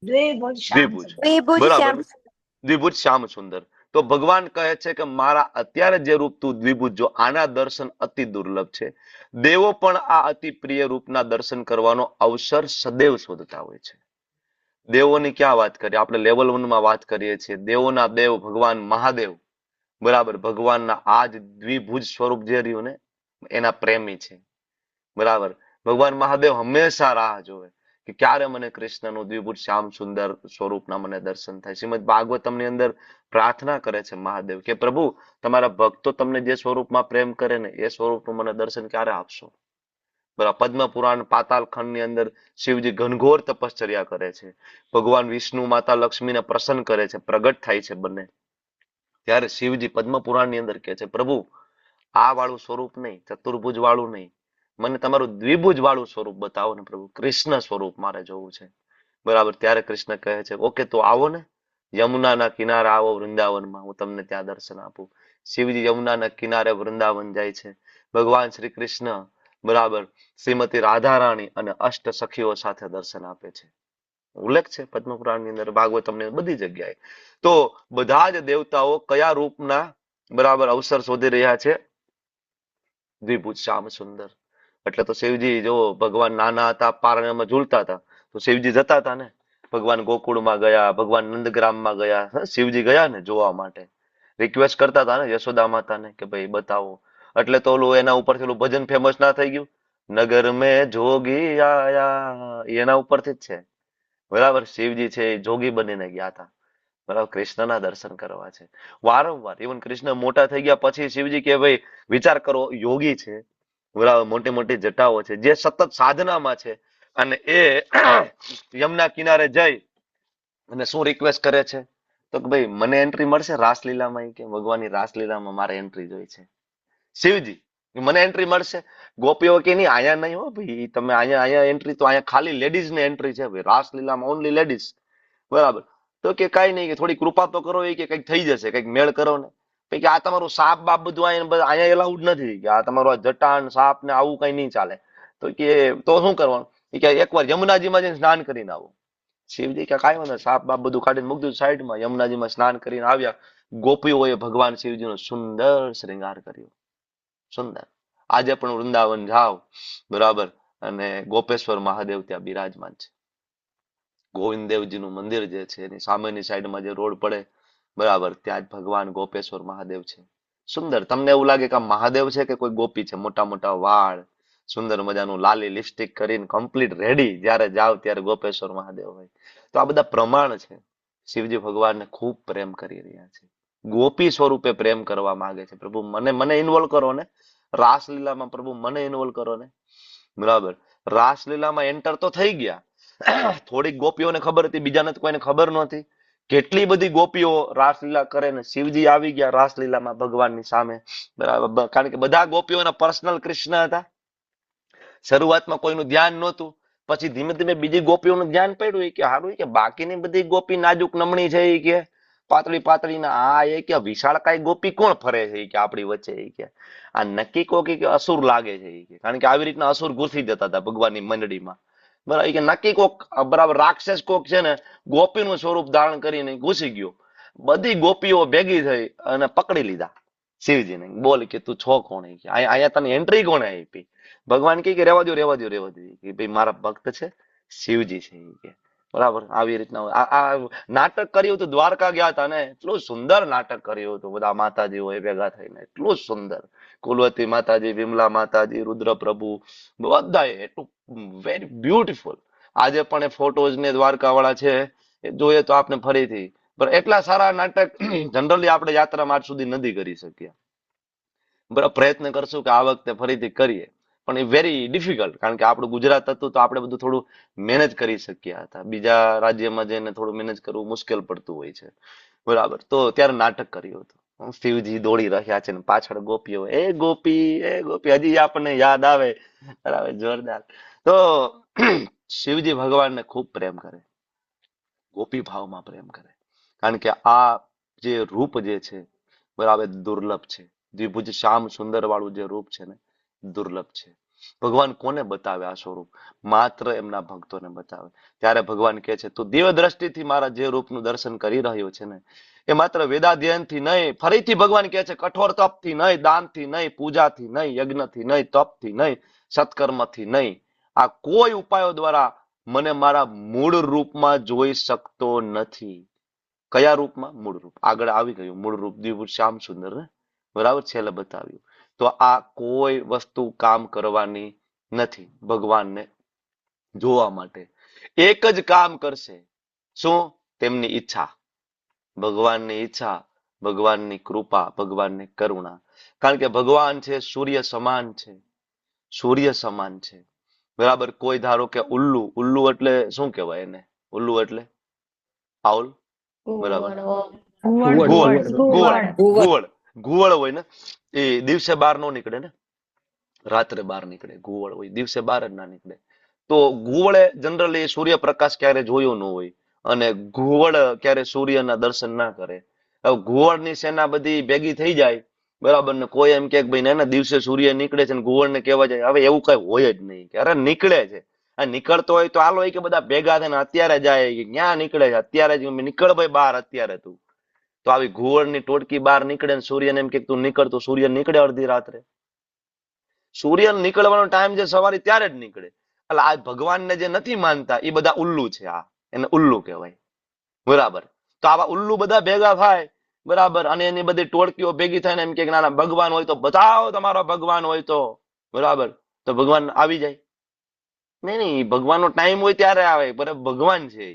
દ્વિભુજ. બરાબર. દ્વિભુજ શ્યામ સુંદર. તો ભગવાન કહે છે કે મારા અત્યારે જે રૂપ તું દ્વિભુજ જો, આના દર્શન અતિ દુર્લભ છે. દેવો પણ આ અતિ પ્રિય રૂપના દર્શન કરવાનો અવસર સદૈવ શોધતા હોય છે. દેવોની ક્યાં વાત કરીએ? આપણે લેવલ 1 માં વાત કરીએ છીએ. દેવોના દેવ ભગવાન મહાદેવ, બરાબર, ભગવાનના આ જ દ્વિભુજ સ્વરૂપ જે રહ્યું ને એના પ્રેમી છે. બરાબર. ભગવાન મહાદેવ હંમેશા રાહ જોવે કે ક્યારે મને કૃષ્ણનું દ્વિભુજ શ્યામ સુંદર સ્વરૂપના મને દર્શન થાય. શ્રીમદ ભાગવતમની અંદર પ્રાર્થના કરે છે મહાદેવ કે પ્રભુ, તમારા ભક્તો તમને જે સ્વરૂપમાં પ્રેમ કરે ને એ સ્વરૂપનું મને દર્શન ક્યારે આપશો? બરાબર. પદ્મ પુરાણ પાતાલ ખંડની અંદર શિવજી ઘનઘોર તપશ્ચર્યા કરે છે. ભગવાન વિષ્ણુ માતા લક્ષ્મીને પ્રસન્ન કરે છે, પ્રગટ થાય છે બંને. ત્યારે શિવજી પદ્મ પુરાણની અંદર કહે છે, પ્રભુ આ વાળું સ્વરૂપ નહીં, ચતુર્ભુજ વાળું નહીં, મને તમારું દ્વિભુજ વાળું સ્વરૂપ બતાવો ને પ્રભુ, કૃષ્ણ સ્વરૂપ મારે જોવું છે. બરાબર. ત્યારે કૃષ્ણ કહે છે, ઓકે તો આવો ને, યમુનાના કિનારે આવો વૃંદાવનમાં, હું તમને ત્યાં દર્શન આપું. શિવજી યમુનાના કિનારે વૃંદાવન જાય છે. ભગવાન શ્રી કૃષ્ણ બરાબર શ્રીમતી રાધારાણી અને અષ્ટ સખીઓ સાથે દર્શન આપે છે. ઉલ્લેખ છે પદ્મપુરાણની અંદર, ભાગવતમની બધી જગ્યાએ. તો બધા જ દેવતાઓ કયા રૂપના બરાબર અવસર શોધી રહ્યા છે? દ્વિભુજ શ્યામ સુંદર. એટલે તો શિવજી જો ભગવાન નાના હતા, પારણામાં ઝૂલતા હતા, તો શિવજી જતા હતા ને. ભગવાન ગોકુળમાં ગયા, ભગવાન નંદગ્રામમાં ગયા, શિવજી ગયા ને જોવા માટે, રિક્વેસ્ટ કરતા હતા ને યશોદા માતાને કે ભાઈ બતાવો. એટલે તો ઓલું એના ઉપરથી ઓલું ભજન ફેમસ ના થઈ ગયું, નગર મેં જોગી આયા, એના ઉપરથી જ છે. બરાબર. શિવજી છે એ જોગી બનીને ગયા હતા, બરાબર, કૃષ્ણના દર્શન કરવા છે. વારંવાર ઇવન કૃષ્ણ મોટા થઈ ગયા પછી શિવજી કે ભાઈ વિચાર કરો, યોગી છે, બરાબર, મોટી મોટી જટાઓ છે, જે સતત સાધનામાં છે, અને એ યમુના કિનારે જઈ અને શું રિક્વેસ્ટ કરે છે? તો કે ભાઈ મને એન્ટ્રી મળશે રાસલીલામાં, કે ભગવાનની રાસલીલામાં મારે એન્ટ્રી જોઈ છે. શિવજી મને એન્ટ્રી મળશે? ગોપીઓ કે નહીં, અહીંયા નહીં હો ભાઈ, તમે અહીંયા એન્ટ્રી તો અહીંયા ખાલી લેડીઝ ને એન્ટ્રી છે ભાઈ, રાસલીલામાં ઓનલી લેડીઝ. બરાબર. તો કે કઈ નહીં, કે થોડી કૃપા તો કરો, એ કે કંઈક થઈ જશે, કંઈક મેળ કરો ને. કે આ તમારું સાપ બાપ બધું અહીંયા એલાઉડ નથી, કે આ તમારું આ જટાન સાપ ને આવું કઈ નહીં ચાલે. તો કે તો શું કરવાનું? કે એકવાર યમુનાજીમાં જઈને સ્નાન કરીને આવો. શિવજી કે કાંઈ વાંધો, સાપ બાપ બધું કાઢીને મૂકી દીધું સાઈડમાં, યમુનાજીમાં સ્નાન કરીને આવ્યા. ગોપીઓએ ભગવાન શિવજીનો સુંદર શ્રૃંગાર કર્યો, સુંદર. આજે પણ વૃંદાવન જાઓ, બરાબર, અને ગોપેશ્વર મહાદેવ ત્યાં બિરાજમાન છે. ગોવિંદદેવજીનું મંદિર જે છે એની સામેની સાઈડમાં જે રોડ પડે, બરાબર, ત્યાં જ ભગવાન ગોપેશ્વર મહાદેવ છે. સુંદર. તમને એવું લાગે કે આ મહાદેવ છે કે કોઈ ગોપી છે? મોટા મોટા વાળ, સુંદર મજાનું લાલી લિપસ્ટિક કરીને કમ્પ્લીટ રેડી, જ્યારે જાવ ત્યારે ગોપેશ્વર મહાદેવ હોય. તો આ બધા પ્રમાણ છે. શિવજી ભગવાનને ખૂબ પ્રેમ કરી રહ્યા છે, ગોપી સ્વરૂપે પ્રેમ કરવા માંગે છે. પ્રભુ મને ઇન્વોલ્વ કરો ને રાસલીલામાં, પ્રભુ મને ઇન્વોલ્વ કરો ને. બરાબર. રાસલીલામાં એન્ટર તો થઈ ગયા, થોડીક ગોપીઓને ખબર હતી, બીજાને તો કોઈને ખબર નહોતી કેટલી બધી ગોપીઓ રાસલીલા કરે ને શિવજી આવી ગયા રાસલીલામાં ભગવાનની સામે, બરાબર. કારણ કે બધા ગોપીઓના પર્સનલ કૃષ્ણ હતા. શરૂઆતમાં કોઈનું ધ્યાન નહોતું, પછી ધીમે ધીમે બીજી ગોપીઓનું ધ્યાન પડ્યું. એ કે હારું, કે બાકીની બધી ગોપી નાજુક નમણી છે, એ કે પાતળી પાતળી ના, આ એ કે વિશાળકાય ગોપી કોણ ફરે છે, એ કે આપણી વચ્ચે, એ કે આ નક્કી કોક કે અસુર લાગે છે, એ કે કારણ કે આવી રીતના અસુર ઘૂસી જતા હતા ભગવાનની મંડળીમાં, બરાબર. એ કે નક્કી કોક બરાબર રાક્ષસ કોક છે ને ગોપીનું સ્વરૂપ ધારણ કરીને ઘૂસી ગયો. બધી ગોપીઓ ભેગી થઈ અને પકડી લીધા શિવજીને. બોલ કે તું છો કોણ, કે અહીંયા તને એન્ટ્રી કોણે આપી? ભગવાન કે રહેવા દો, રહેવા દો, રહેવા દો, કે ભાઈ મારા ભક્ત છે, શિવજી છે, એ કે બરાબર. આવી રીતના આ નાટક કર્યું હતું. દ્વારકા ગયા હતા ને, એટલું સુંદર નાટક કર્યું હતું. બધા માતાજીઓ એ ભેગા થઈને એટલું સુંદર, કુલવતી માતાજી, વિમલા માતાજી, રુદ્રપ્રભુ, બધાએ એટલું વેરી બ્યુટીફુલ. આજે પણ એ ફોટોઝ ને દ્વારકા વાળા છે, એ જોઈએ તો આપણે ફરીથી. પણ એટલા સારા નાટક જનરલી આપણે યાત્રામાં આજ સુધી નથી કરી શક્યા. બરાબર, પ્રયત્ન કરશું કે આ વખતે ફરીથી કરીએ, પણ એ વેરી ડિફિકલ્ટ, કારણ કે આપણું ગુજરાત હતું તો આપણે બધું થોડું મેનેજ કરી શક્યા હતા. બીજા રાજ્યમાં જઈને થોડું મેનેજ કરવું મુશ્કેલ પડતું હોય છે, બરાબર. તો ત્યારે નાટક કર્યું હતું. શિવજી દોડી રહ્યા છે ને પાછળ ગોપીઓ, એ ગોપી, એ ગોપી, હજી આપણને યાદ આવે, બરાબર, જોરદાર. તો શિવજી ભગવાનને ખૂબ પ્રેમ કરે, ગોપી ભાવમાં પ્રેમ કરે, કારણ કે આ જે રૂપ જે છે, બરાબર, દુર્લભ છે. દ્વિભુજ શ્યામ સુંદર વાળું જે રૂપ છે ને, દુર્લભ છે. ભગવાન કોને બતાવે આ સ્વરૂપ? માત્ર એમના ભક્તોને બતાવે. ત્યારે ભગવાન કહે છે, તું દિવ્ય દ્રષ્ટિથી મારા જે રૂપનું દર્શન કરી રહ્યો છે ને, એ માત્ર વેદાધ્યયનથી નહીં, ફરીથી ભગવાન કહે છે કઠોર તપથી નહીં, દાનથી નહીં, પૂજાથી નહીં, યજ્ઞથી નહીં, તપથી નહીં, સત્કર્મથી નહીં, આ કોઈ ઉપાયો દ્વારા મને મારા મૂળ રૂપમાં જોઈ શકતો નથી. કયા રૂપમાં? મૂળ રૂપ. આગળ આવી ગયું મૂળ રૂપ, દ્વિભુજ શ્યામ સુંદર ને, બરાબર, છેલ્લે બતાવ્યું. તો આ કોઈ વસ્તુ કામ કરવાની નથી ભગવાનને જોવા માટે. એક જ કામ કરશે, શું? તેમની ઈચ્છા, ભગવાનની ઈચ્છા, ભગવાનની કૃપા, ભગવાનની કરુણા. કારણ કે ભગવાન છે સૂર્ય સમાન છે, સૂર્ય સમાન છે, બરાબર. કોઈ ધારો કે ઉલ્લુ, ઉલ્લુ એટલે શું કહેવાય એને? ઉલ્લુ એટલે આઉલ, બરાબર, ઘુવડ હોય ને, એ દિવસે બહાર નો નીકળે ને, રાત્રે બહાર નીકળે. ઘુવડ હોય, દિવસે બહાર જ ના નીકળે. તો ઘુવડે જનરલી સૂર્યપ્રકાશ ક્યારે જોયો ન હોય, અને ઘુવડ ક્યારે સૂર્યના દર્શન ના કરે. હવે ઘુવડની સેના બધી ભેગી થઈ જાય, બરાબર, ને કોઈ એમ કે ભાઈ ના દિવસે સૂર્ય નીકળે છે ને ઘુવડ ને કહેવા જાય. હવે એવું કઈ હોય જ નહીં, કે અરે નીકળે છે, આ નીકળતો હોય તો હાલો, કે બધા ભેગા થઈને અત્યારે જાય, કે ક્યાં નીકળે છે? અત્યારે જ નીકળ ભાઈ બહાર, અત્યારે તું. તો આવી ઘુવડની ટોટકી બહાર નીકળે ને સૂર્યને એમ કે તું નીકળ, તો સૂર્ય નીકળે અડધી રાત્રે. સૂર્ય નીકળવાનો ટાઈમ જે સવારે ત્યારે જ નીકળે. એટલે આ ભગવાનને જે નથી માનતા એ બધા ઉલ્લુ છે, આ એને ઉલ્લુ કહેવાય, બરાબર. તો આવા ઉલ્લુ બધા ભેગા થાય, બરાબર, અને એની બધી ટોળકીઓ ભેગી થઈને એમ કે ના ના ભગવાન હોય તો બતાવો, તમારો ભગવાન હોય તો, બરાબર. તો ભગવાન આવી જાય? નહીં, ભગવાનનો ટાઈમ હોય ત્યારે આવે, બરાબર. ભગવાન છે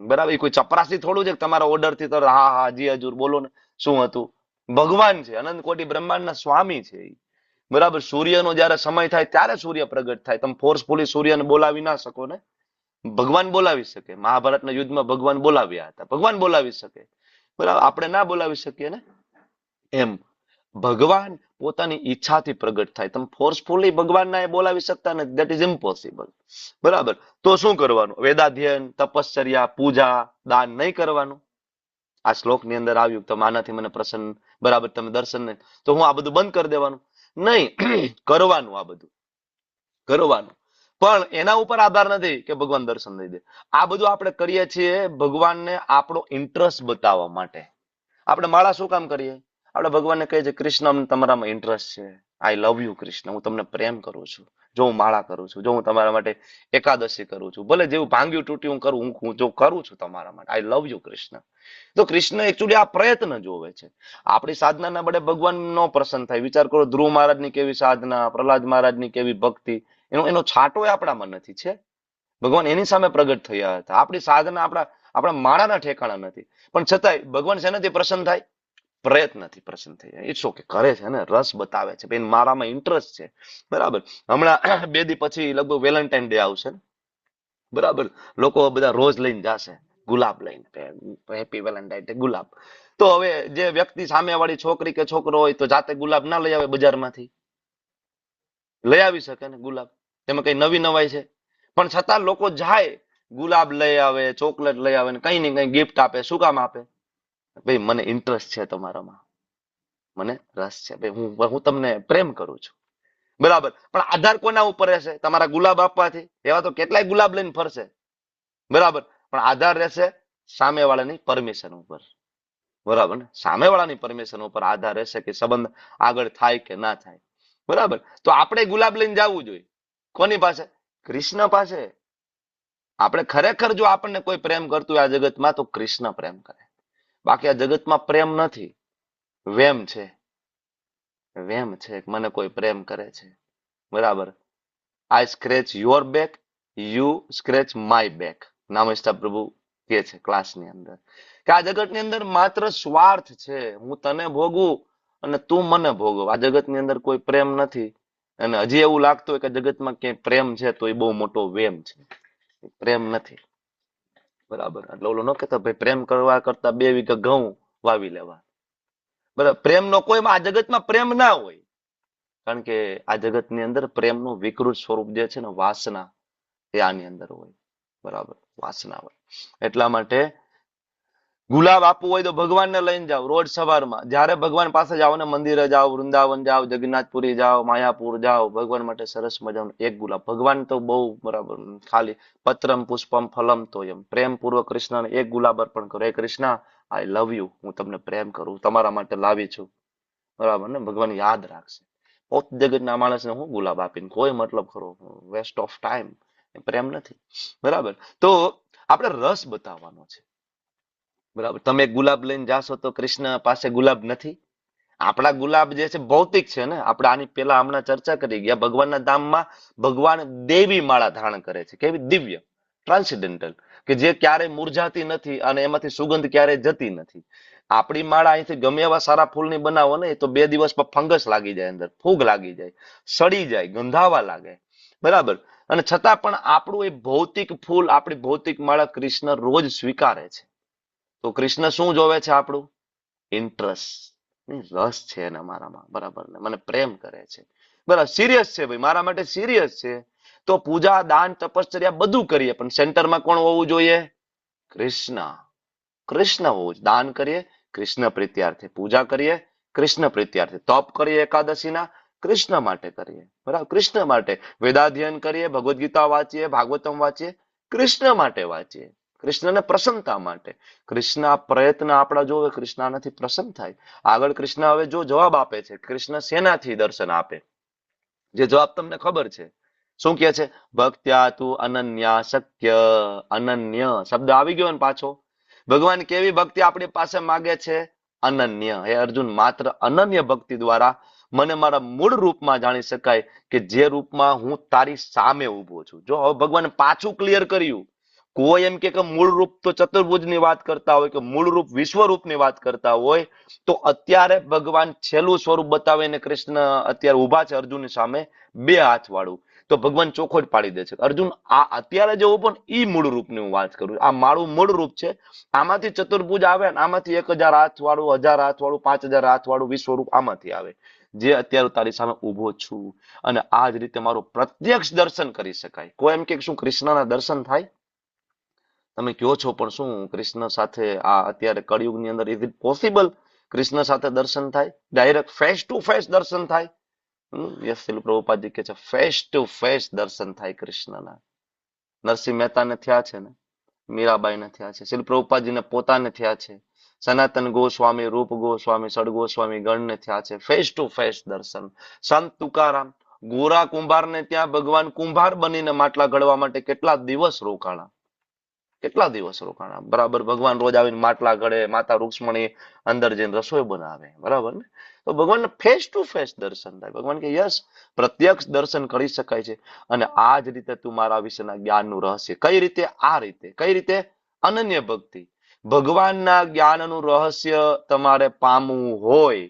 બરાબર, કોઈ ચપરાસી થોડું છે તમારા ઓર્ડર થી તરત હા હા જી હજુર બોલો ને શું હતું. ભગવાન છે, અનંત કોટી બ્રહ્માંડના સ્વામી છે, બરાબર. સૂર્યનો જયારે સમય થાય ત્યારે સૂર્ય પ્રગટ થાય. તમે ફોર્સફુલી સૂર્યને બોલાવી ના શકો ને, ભગવાન બોલાવી શકે. મહાભારતના યુદ્ધમાં ભગવાન બોલાવ્યા હતા, ભગવાન બોલાવી શકે, બરાબર. આપણે ના બોલાવી શકીએ ને, એમ ભગવાન પોતાની ઈચ્છાથી પ્રગટ થાય. તમે ફોર્સફુલી ભગવાનને બોલાવી શકતા નથી, ધેટ ઇઝ ઇમ્પોસિબલ, બરાબર. તો શું કરવાનું? વેદાધ્યયન, તપશ્ચર્યા, પૂજા, દાન નહીં કરવાનું. આ શ્લોકની અંદર આવ્યું તમે આનાથી મને પ્રસન્ન, બરાબર, તમે દર્શન નહીં, તો હું આ બધું બંધ કરી દેવાનું? નહીં, કરવાનું, આ બધું કરવાનું. પણ એના ઉપર આધાર નથી કે ભગવાન દર્શન દઈ દે. આ બધું આપણે કરીએ છીએ ભગવાનને આપણો ઇન્ટરેસ્ટ બતાવવા માટે. આપણે માળા શું કામ કરીએ? આપણે ભગવાનને કહીએ છીએ કૃષ્ણ તમારામાં ઇન્ટરેસ્ટ છે, આઈ લવ યુ કૃષ્ણ, હું તમને પ્રેમ કરું છું, જો હું માળા કરું છું, જો હું તમારા માટે એકાદશી કરું છું, ભલે જેવું ભાંગ્યું તૂટ્યું હું કરું, હું જો કરું છું તમારા માટે, આઈ લવ યુ કૃષ્ણ. તો કૃષ્ણ એકચ્યુઅલી આ પ્રયત્ન જોવે છે. આપણી સાધનાના બળે ભગવાન નો પ્રસન્ન થાય. વિચાર કરો, ધ્રુવ મહારાજની કેવી સાધના, પ્રહલાદ મહારાજની કેવી ભક્તિ, એનો છાંટો આપણામાં નથી છે. ભગવાન એની સામે પ્રગટ થયા હતા. આપણી સાધના આપણા માળાના ઠેકાણા નથી, પણ છતાંય ભગવાન શેનાથી પ્રસન્ન થાય? પ્રયત્નથી પ્રસન્ન થઈ જાય. ઇટ્સ ઓકે, કરે છે ને, રસ બતાવે છે, બેન મારામાં ઇન્ટરેસ્ટ છે, બરાબર. હમણાં 2 દી પછી લગભગ વેલેન્ટાઇન ડે આવશે ને, બરાબર. લોકો બધા રોજ લઈને જશે ગુલાબ લઈને, હેપી વેલેન્ટાઇન ડે ગુલાબ. તો હવે જે વ્યક્તિ સામેવાળી છોકરી કે છોકરો હોય તો જાતે ગુલાબ ના લઈ આવે બજારમાંથી? લઈ આવી શકે ને ગુલાબ, એમાં કઈ નવી નવાઈ છે? પણ છતાં લોકો જાય, ગુલાબ લઈ આવે, ચોકલેટ લઈ આવે, ને કઈ ને કઈ ગિફ્ટ આપે. શું કામ આપે? ભાઈ મને ઇન્ટરેસ્ટ છે તમારામાં, મને રસ છે, ભાઈ હું તમને પ્રેમ કરું છું. બરાબર. પણ આધાર કોના ઉપર રહેશે? તમારા ગુલાબ આપવાથી? એવા તો કેટલાય ગુલાબ લઈને ફરશે. બરાબર. પણ આધાર રહેશે સામેવાળાની પરમિશન ઉપર. બરાબર ને? સામેવાળાની પરમિશન ઉપર આધાર રહેશે કે સંબંધ આગળ થાય કે ના થાય. બરાબર. તો આપણે ગુલાબ લઈને જવું જોઈએ કોની પાસે? કૃષ્ણ પાસે. આપણે ખરેખર જો આપણને કોઈ પ્રેમ કરતું હોય આ જગતમાં તો કૃષ્ણ પ્રેમ કરે. બાકી આ જગતમાં પ્રેમ નથી, વેમ છે. વેમ છે, મને કોઈ પ્રેમ કરે છે. બરાબર. I scratch your back, you scratch my back. નામસ્તા પ્રભુ કે છે ક્લાસની અંદર કે આ જગતની અંદર માત્ર સ્વાર્થ છે. હું તને ભોગવું અને તું મને ભોગવ. આ જગતની અંદર કોઈ પ્રેમ નથી. અને હજી એવું લાગતું હોય કે જગતમાં ક્યાંય પ્રેમ છે તો એ બહુ મોટો વેમ છે, પ્રેમ નથી. બરાબર. એટલે ઓલો ન કહેતો ભાઈ પ્રેમ કરવા કરતા 2 વીઘા ઘઉં વાવી લેવા. બરાબર. પ્રેમનો કોઈ આ જગતમાં પ્રેમ ના હોય, કારણ કે આ જગતની અંદર પ્રેમનું વિકૃત સ્વરૂપ જે છે ને વાસના, એ આની અંદર હોય. બરાબર. વાસના હોય. એટલા માટે ગુલાબ આપવું હોય તો ભગવાનને લઈને જાઓ રોજ સવારમાં. જ્યારે ભગવાન પાસે જાઓ ને, મંદિરે જાઓ, વૃંદાવન જાઓ, જગન્નાથપુરી જાઓ, માયાપુર જાઓ, ભગવાન માટે સરસ મજાનું એક ગુલાબ. ભગવાન તો બહુ બરાબર ખાલી પત્રમ પુષ્પમ ફલમ તોયમ, પ્રેમપૂર્વક કૃષ્ણને એક ગુલાબ અર્પણ કરો. હે કૃષ્ણ, આઈ લવ યુ, હું તમને પ્રેમ કરું, તમારા માટે લાવી છું. બરાબર ને? ભગવાન યાદ રાખશે. પોત જગતના માણસને હું ગુલાબ આપીને કોઈ મતલબ ખરો? Waste of time. પ્રેમ નથી. બરાબર. તો આપણે રસ બતાવવાનો છે. બરાબર. તમે ગુલાબ લઈને જાશો તો કૃષ્ણ પાસે ગુલાબ નથી. આપણા ગુલાબ જે છે ભૌતિક છે ને. આપણે આની પહેલા હમણાં ચર્ચા કરી ગયા, ભગવાનના ધામમાં ભગવાન દેવી માળા ધારણ કરે છે. કેવી? દિવ્ય, ટ્રાન્સેન્ડેન્ટલ, કે જે ક્યારેય મુરઝાતી નથી અને એમાંથી સુગંધ ક્યારેય જતી નથી. આપણી માળા અહીંથી ગમે એવા સારા ફૂલની બનાવો ને તો 2 દિવસમાં ફંગસ લાગી જાય, અંદર ફૂગ લાગી જાય, સડી જાય, ગંધાવા લાગે. બરાબર. અને છતાં પણ આપણું એ ભૌતિક ફૂલ, આપણી ભૌતિક માળા કૃષ્ણ રોજ સ્વીકારે છે. તો કૃષ્ણ શું જોવે છે? આપણું ઇન્ટરેસ્ટ, રસ છે એને મારામાં. બરાબર ને? મને પ્રેમ કરે છે. બરાબર. સિરિયસ છે ભાઈ, મારા માટે સિરિયસ છે. તો પૂજા, દાન, તપશ્ચર્યા બધું કરીએ, પણ સેન્ટરમાં કોણ હોવું જોઈએ? કૃષ્ણ. કૃષ્ણ હોવું. દાન કરીએ કૃષ્ણ પ્રીત્યાર્થે, પૂજા કરીએ કૃષ્ણ પ્રીત્યાર્થે, તપ કરીએ એકાદશીના કૃષ્ણ માટે કરીએ. બરાબર. કૃષ્ણ માટે. વેદાધ્યયન કરીએ, ભગવદ્ ગીતા વાંચીએ, ભાગવતમ વાંચીએ, કૃષ્ણ માટે વાંચીએ, કૃષ્ણને પ્રસન્નતા માટે. કૃષ્ણ પ્રયત્ન આપણા જોવે, કૃષ્ણ આનાથી પ્રસન્ન થાય. આગળ કૃષ્ણ હવે જો જવાબ આપે છે, કૃષ્ણ શેનાથી દર્શન આપે? જે જવાબ તમને ખબર છે. શું કહે છે? ભક્ત્યા તુ અનન્યા શક્ય. અનન્ય શબ્દ આવી ગયો ને પાછો. ભગવાન કેવી ભક્તિ આપણી પાસે માગે છે? અનન્ય. હે અર્જુન, માત્ર અનન્ય ભક્તિ દ્વારા મને મારા મૂળ રૂપમાં જાણી શકાય, કે જે રૂપમાં હું તારી સામે ઉભો છું. જો હવે ભગવાને પાછું ક્લિયર કર્યું. કોઈ એમ કે મૂળ રૂપ તો ચતુર્ભુજની વાત કરતા હોય, કે મૂળ રૂપ વિશ્વરૂપની વાત કરતા હોય, તો અત્યારે ભગવાન છેલ્લું સ્વરૂપ બતાવીને કૃષ્ણ અત્યારે ઉભા છે અર્જુનની સામે, 2 હાથ વાળું. તો ભગવાન ચોખ્ખો જ પાડી દે છે, અર્જુન આ અત્યારે જે ઉભો ને ઈ મૂળ રૂપની હું વાત કરું. આ મારું મૂળ રૂપ છે. આમાંથી ચતુર્ભુજ આવે ને આમાંથી 1000 હાથ વાળું, 1000 હાથ વાળું, 5000 હાથ વાળું વિશ્વરૂપ આમાંથી આવે, જે અત્યારે તારી સામે ઉભો છું. અને આ જ રીતે મારું પ્રત્યક્ષ દર્શન કરી શકાય. કોઈ એમ કે શું કૃષ્ણના દર્શન થાય? તમે કહો છો, પણ શું કૃષ્ણ સાથે આ અત્યારે કળિયુગની અંદર ઇઝ ઇટ પોસિબલ કૃષ્ણ સાથે દર્શન થાય? ડાયરેક્ટ ફેસ ટુ ફેસ દર્શન થાય? યસ, શિલ પ્રભુપાદજી કે છે ફેસ ટુ ફેસ દર્શન થાય કૃષ્ણના. નરસિંહ મહેતાને થયા છે ને, મીરાબાઈને થયા છે, શિલ પ્રભુપાદજીને પોતાને થયા છે, સનાતન ગોસ્વામી, રૂપ ગોસ્વામી, સડ ગોસ્વામી ગણને થયા છે ફેસ ટુ ફેસ દર્શન. સંત તુકારામ ગોરા કુંભારને ત્યાં ભગવાન કુંભાર બનીને માટલા ઘડવા માટે કેટલા દિવસ રોકાણા? કેટલા દિવસ રોકાણા? બરાબર. ભગવાન રોજ આવીને માટલા ઘડે, માતા રૂક્ષ્મણી અંદર જઈને રસોઈ બનાવે. બરાબર ને? તો ભગવાનને ફેસ ટુ ફેસ દર્શન થાય. ભગવાન કે યસ, પ્રત્યક્ષ દર્શન કરી શકાય છે. અને આ જ રીતે તું મારા વિશેના જ્ઞાનનું રહસ્ય. કઈ રીતે? આ રીતે. કઈ રીતે? અનન્ય ભક્તિ. ભગવાનના જ્ઞાનનું રહસ્ય તમારે પામવું હોય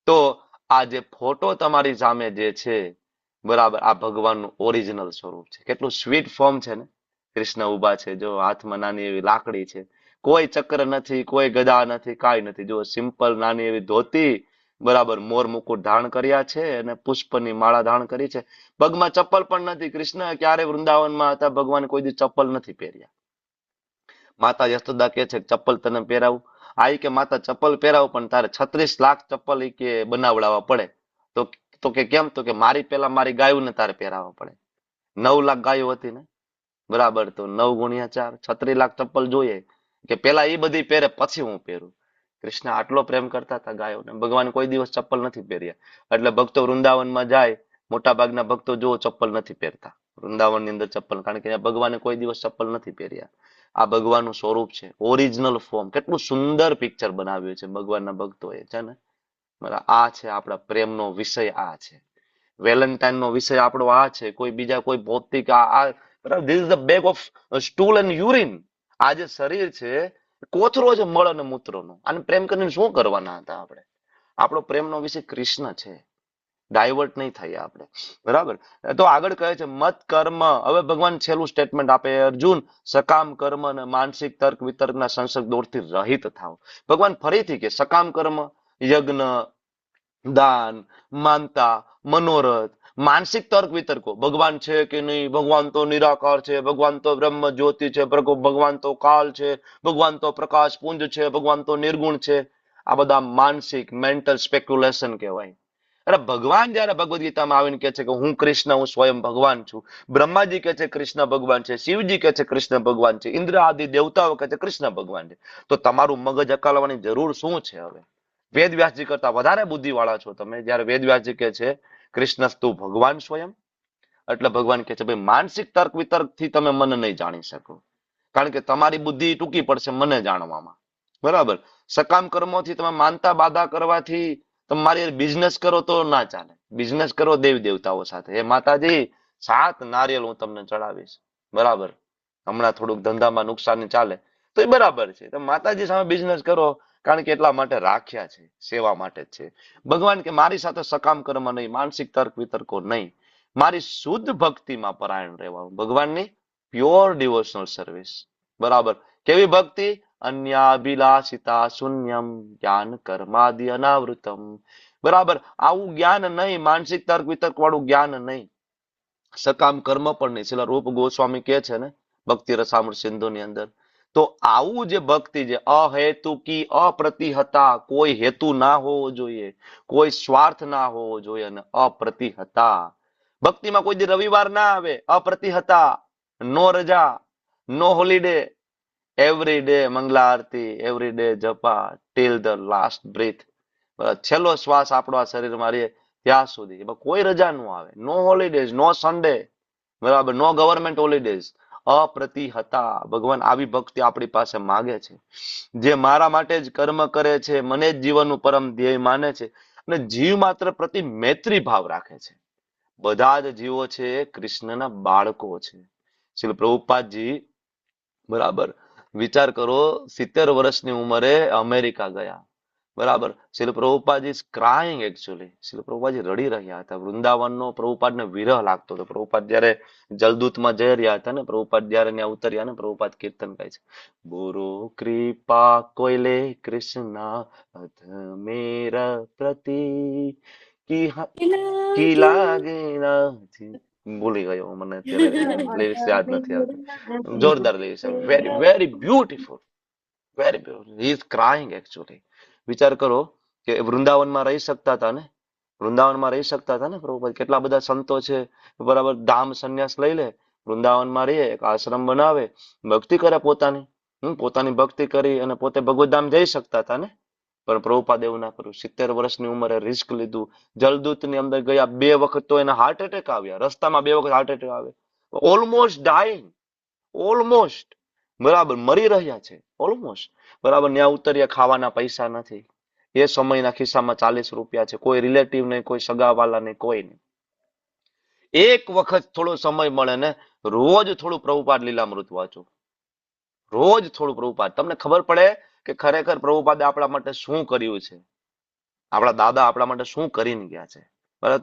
તો આ જે ફોટો તમારી સામે જે છે, બરાબર, આ ભગવાનનું ઓરિજિનલ સ્વરૂપ છે. કેટલું સ્વીટ ફોર્મ છે ને. કૃષ્ણ ઉભા છે, જો હાથમાં નાની એવી લાકડી છે, કોઈ ચક્ર નથી, કોઈ ગદા નથી, કાંઈ નથી. જો સિમ્પલ નાની એવી ધોતી, બરાબર, મોર મુકુટ ધારણ કર્યા છે અને પુષ્પની માળા ધારણ કરી છે. પગમાં ચપ્પલ પણ નથી. કૃષ્ણ ક્યારે વૃંદાવનમાં હતા, ભગવાન કોઈ દી ચપ્પલ નથી પહેર્યા. માતા યશોદા કે છે ચપ્પલ તને પહેરાવું. આ કે માતા ચપ્પલ પહેરાવું પણ તારે 36 લાખ ચપ્પલ કે બનાવડાવવા પડે. તો કે કેમ? તો કે મારી પેલા મારી ગાયોને તારે પહેરાવવા પડે. 9 લાખ ગાયો હતી ને, બરાબર, તો 9 ગુણ્યા 4, 36 લાખ ચપ્પલ જોઈએ. કે પેલા એ બધી પહેરે પછી હું પહેરું. કૃષ્ણ આટલો પ્રેમ કરતા હતા ગાયોને. ભગવાન કોઈ દિવસ ચપ્પલ નથી પહેર્યા. એટલે ભક્તો વૃંદાવનમાં જાય, મોટા ભાગના ભક્તો જો ચપ્પલ નથી પહેરતા વૃંદાવનની અંદર ચપ્પલ, કારણ કે ભગવાને કોઈ દિવસ ચપ્પલ નથી પહેર્યા. આ ભગવાનનું સ્વરૂપ છે, ઓરિજિનલ ફોર્મ. કેટલું સુંદર પિક્ચર બનાવ્યું છે ભગવાનના ભક્તોએ, છે ને. આ છે આપણા પ્રેમનો વિષય. આ છે વેલેન્ટાઇન નો વિષય આપણો. આ છે કોઈ બીજા કોઈ ભૌતિક બરાબર. This is the bag of stool and urine. આ જે શરીર છે કોથરો છે મળ અને મૂત્રનો. આને પ્રેમ કરીને શું કરવાના હતા આપણે? આપણો પ્રેમનો વિષય કૃષ્ણ છે. ડાયવર્ટ નહીં થઈએ આપણે, બરાબર. તો આગળ કહે છે મત કર્મ. હવે ભગવાન છેલ્લું સ્ટેટમેન્ટ આપે, અર્જુન સકામ કર્મ અને માનસિક તર્ક વિતર્કના સંસર્ગ દોરથી રહિત થાવ. ભગવાન ફરીથી કે સકામ કર્મ, યજ્ઞ, દાન, માનતા, મનોરથ, માનસિક તર્ક વિતર્કો, ભગવાન છે કે નહીં, ભગવાન તો નિરાકાર છે, ભગવાન તો બ્રહ્મ જ્યોતિ છે, ભગવાન તો કાલ છે, ભગવાન તો પ્રકાશ પુંજ છે, ભગવાન તો નિર્ગુણ છે. આ બધા માનસિક મેન્ટલ સ્પેક્યુલેશન કહેવાય. અરે ભગવાન જયારે ભગવદ ગીતામાં આવીને કે છે કે હું કૃષ્ણ, હું સ્વયં ભગવાન છું. બ્રહ્માજી કે છે કૃષ્ણ ભગવાન છે, શિવજી કે છે કૃષ્ણ ભગવાન છે, ઇન્દ્ર આદિ દેવતાઓ કે છે કૃષ્ણ ભગવાન છે. તો તમારું મગજ અકાલવાની જરૂર શું છે? હવે વેદવ્યાસજી કરતા વધારે બુદ્ધિ વાળા છો તમે. જયારે વેદવ્યાસજી કે છે કૃષ્ણ તું ભગવાન સ્વયં, એટલે ભગવાન કે છે ભાઈ માનસિક તર્ક વિતર્ક થી તમે મને નહીં જાણી શકો, કારણ કે તમારી બુદ્ધિ ટૂંકી પડશે મને જાણવામાં, બરાબર. સકામ કર્મોથી તમે માનતા બાધા કરવાથી તમારી બિઝનેસ કરો તો ના ચાલે. બિઝનેસ કરો દેવી દેવતાઓ સાથે. એ માતાજી 7 નારિયેલ હું તમને ચડાવીશ, બરાબર. હમણાં થોડુંક ધંધામાં નુકસાની ચાલે તો એ બરાબર છે. તમે માતાજી સામે બિઝનેસ કરો, કારણ કે એટલા માટે રાખ્યા છે, સેવા માટે જ છે. ભગવાન કે મારી સાથે સકામ કર્મ નહીં, માનસિક તર્ક વિતર્કો નહીં, મારી શુદ્ધ ભક્તિમાં પરાયણ રહેવાનું. ભગવાનની પ્યોર ડિવોશનલ સર્વિસ, બરાબર. કેવી ભક્તિ? અન્યાભિલાષિતા શૂન્યમ જ્ઞાન કર્માદિ અનાવૃતમ, બરાબર. આવું જ્ઞાન નહીં, માનસિક તર્ક વિતર્ક વાળું જ્ઞાન નહીં, સકામ કર્મ પણ નહીં. છેલ્લા રૂપ ગોસ્વામી કે છે ને ભક્તિ રસામૃત સિંધુની અંદર, તો આવું જે ભક્તિ છે અહેતુકી, અપ્રતિહતા, કોઈ હેતુ ના હોવો જોઈએ, કોઈ સ્વાર્થ ના હોવો જોઈએ, અને અપ્રતિહતા. ભક્તિમાં કોઈ દી રવિવાર ના આવે. અપ્રતિહતા, નો રજા, no holiday, every day Mangala Aarti, every day japa till the last breath. છેલ્લો શ્વાસ આપણો આ શરીરમાં રહે ત્યાં સુધી કોઈ રજા નું આવે. નો હોલિડેઝ, નો સન્ડે, બરાબર, નો ગવર્મેન્ટ હોલિડેઝ. અપ્રતિહતા. ભગવાન આવી ભક્તિ આપણી પાસે માગે છે, જે મારા માટે જ કર્મ કરે છે, મને જ જીવનનું પરમ ધ્યેય માને છે, અને જીવ માત્ર પ્રતિ મૈત્રી ભાવ રાખે છે. બધા જ જીવો છે કૃષ્ણના બાળકો છે. શ્રી પ્રભુપાદજી, બરાબર, વિચાર કરો 70 વર્ષની ઉંમરે અમેરિકા ગયા, બરાબર. શ્રી પ્રભુપાદજી ક્રાઇંગ, એકચ્યુઅલી શ્રી પ્રભુપાદજી રડી રહ્યા હતા. વૃંદાવનનો પ્રભુપાદને વિરહ લાગતો હતો. પ્રભુપાદ જયારે જલદૂતમાં જઈ રહ્યા હતા ને, પ્રભુપાદ જયારે ત્યાં ઉતર્યા ને, પ્રભુપાદ કીર્તન ગાય છે, બોરો કૃપા કોઈલે કૃષ્ણ મેર પ્રતિ કી લાગે નથી. ભૂલી ગયો, મને અત્યારે લિરિક્સ યાદ નથી આવતા. જોરદાર lyrics, very very beautiful, very beautiful. He is crying actually. વિચાર કરો કે વૃંદાવનમાં રહી શકતા હતા ને, વૃંદાવનમાં રહી શકતા હતા ને પ્રભુપાદ. કેટલા બધા સંતો છે, બરાબર, ધામ સંન્યાસ લઈ લે, વૃંદાવનમાં રહીએ, એક આશ્રમ બનાવે, ભક્તિ કરે પોતાની, પોતાની ભક્તિ કરી અને પોતે ભગવતધામ જઈ શકતા હતા ને. પણ પ્રભુપાદ એવું ના કર્યું. 70 વર્ષની ઉંમરે રિસ્ક લીધું. જલદૂતની અંદર ગયા 2 વખત તો એને હાર્ટ એટેક આવ્યા. રસ્તામાં 2 વખત હાર્ટ એટેક આવે. ઓલમોસ્ટ ડાઈંગ, ઓલમોસ્ટ, બરાબર, મરી રહ્યા છે, ઓલમોસ્ટ, બરાબર. ત્યાં ઉતર્યા, ખાવાના પૈસા નથી. એ સમયના ખિસ્સામાં 40 રૂપિયા છે. કોઈ રિલેટિવ નહીં, કોઈ સગાવાલા નહીં, કોઈ નહીં. એક વખત થોડો સમય મળે ને, રોજ થોડું પ્રભુપાદ લીલામૃત વાંચો, રોજ થોડું પ્રભુપાદ. તમને ખબર પડે કે ખરેખર પ્રભુપાદે આપણા માટે શું કર્યું છે, આપણા દાદા આપણા માટે શું કરીને ગયા છે. બરાબર.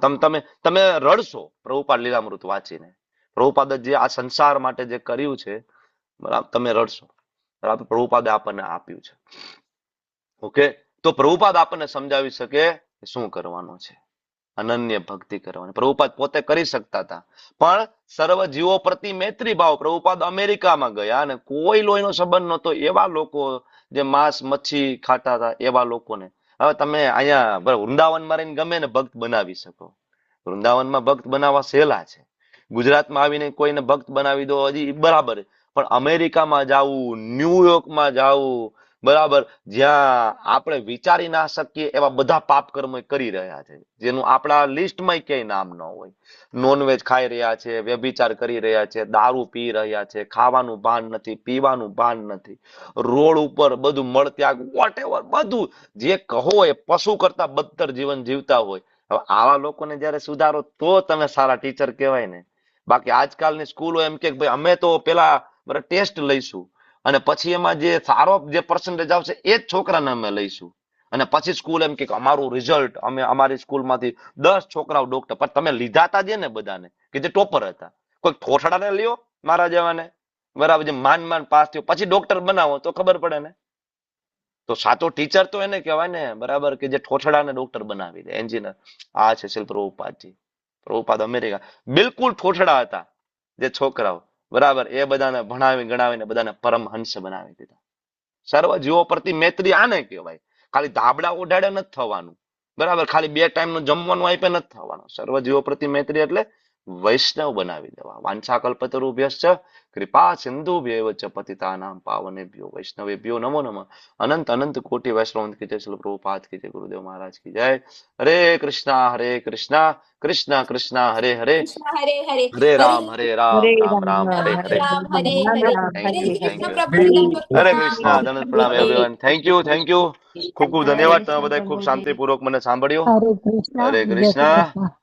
તમે રડશો પ્રભુપાદ લીલામૃત વાંચીને. પ્રભુપાદ જે આ સંસાર માટે જે કર્યું છે, બરાબર, તમે રડશો. બરાબર, પ્રભુપાદે આપણને આપ્યું છે. ઓકે, તો પ્રભુપાદ આપણને સમજાવી શકે કે શું કરવાનું છે, અનન્ય ભક્તિ કરવાની. પ્રભુપાદ પોતે કરી શકતા હતા, પણ સર્વ જીવો પ્રતિ મૈત્રી ભાવ. પ્રભુપાદ અમેરિકામાં ગયા અને કોઈ લોહીનો સંબંધ નહોતો એવા લોકો, જે માંસ મચ્છી ખાતા હતા એવા લોકોને હવે તમે અહીંયા વૃંદાવનમાં રહીને ગમે ને ભક્ત બનાવી શકો. વૃંદાવનમાં ભક્ત બનાવવા સહેલા છે. ગુજરાતમાં આવીને કોઈને ભક્ત બનાવી દો હજી બરાબર, પણ અમેરિકામાં જાવું, ન્યુયોર્કમાં જાવું, બરાબર, જ્યાં આપણે વિચારી ના શકીએ એવા બધા પાપ કર્મ કરી રહ્યા છે, જેનું આપણા લિસ્ટમાં ક્યાંય નામ ન હોય. નોનવેજ ખાઈ રહ્યા છે, વ્યભિચાર કરી રહ્યા છે, દારૂ પી રહ્યા છે, ખાવાનું ભાન નથી, પીવાનું ભાન નથી, રોડ ઉપર બધું મળત્યાગ વોટેવર બધું જે કહો એ પશુ કરતા બદતર જીવન જીવતા હોય. હવે આવા લોકોને જયારે સુધારો તો તમે સારા ટીચર કહેવાય ને. બાકી આજકાલની સ્કૂલો એમ કે ભાઈ અમે તો પેલા ટેસ્ટ લઈશું અને પછી એમાં જે સારો જે પર્સન્ટેજ આવશે એ જ છોકરાને અમે લઈશું, અને પછી સ્કૂલ એમ કે અમારું રિઝલ્ટ, અમે અમારી સ્કૂલમાંથી 10 છોકરાઓ ડોક્ટર. પણ તમે લીધા તા જે ને બધાને કે જે ટોપર હતા, કોઈ ઠોઠડાને લ્યો મારા જેવાને, બરાબર, જે માંડ પાસ થયો પછી ડોક્ટર બનાવો તો ખબર પડે ને. તો સાચો ટીચર તો એને કહેવાય ને, બરાબર, કે જે ઠોઠડાને ડોક્ટર બનાવી દે, એન્જિનિયર. આ છે શિલ પ્રભુપાદજી. પ્રભુપાદ અમેરિકા બિલકુલ ઠોઠડા હતા જે છોકરાઓ, બરાબર, એ બધાને ભણાવી ગણાવીને બધાને પરમહંસ બનાવી દીધા. સર્વ જીવો પ્રતિ મૈત્રી આને કહેવાય. ખાલી ધાબળા ઓઢાડે નથી થવાનું, બરાબર, ખાલી 2 ટાઈમનું જમવાનું આપે નથી થવાનું. સર્વ જીવો પ્રતિ મૈત્રી એટલે વૈષ્ણવ બનાવી દેવા. વાંછાકલ્પતરુભ્યશ્ચ કૃપા સિંધુભ્યૈવ ચ પતિતાનાં પાવનેભ્યો વૈષ્ણવેભ્યો નમો નમઃ. અનંત અનંત કોટી વૈષ્ણવ કી જય. શ્રીલ પ્રભુપાદ કી જય. ગુરુદેવ મહારાજ કી જય. હરે કૃષ્ણ કૃષ્ણ કૃષ્ણ હરે હરે, કૃષ્ણ હરે હરે, હરે હરે રામ રામ રામ હરે રામ હરે. રામ હરે હરે. Thank Hare you, thank Krishna you. પ્રભુજી, દંડવત હરે પ્રણામ. કૃષ્ણ, ધનત પ્રણામ everyone. Thank you, thank you. ખૂબ ખૂબ હરે ધન્યવાદ, તમે કૃષ્ણ બધા ખૂબ પ્રભુજી. શાંતિપૂર્વક મને સાંભળ્યો. હરે કૃષ્ણ, હરે જય શ્રી કૃષ્ણ. કૃષ્ણ.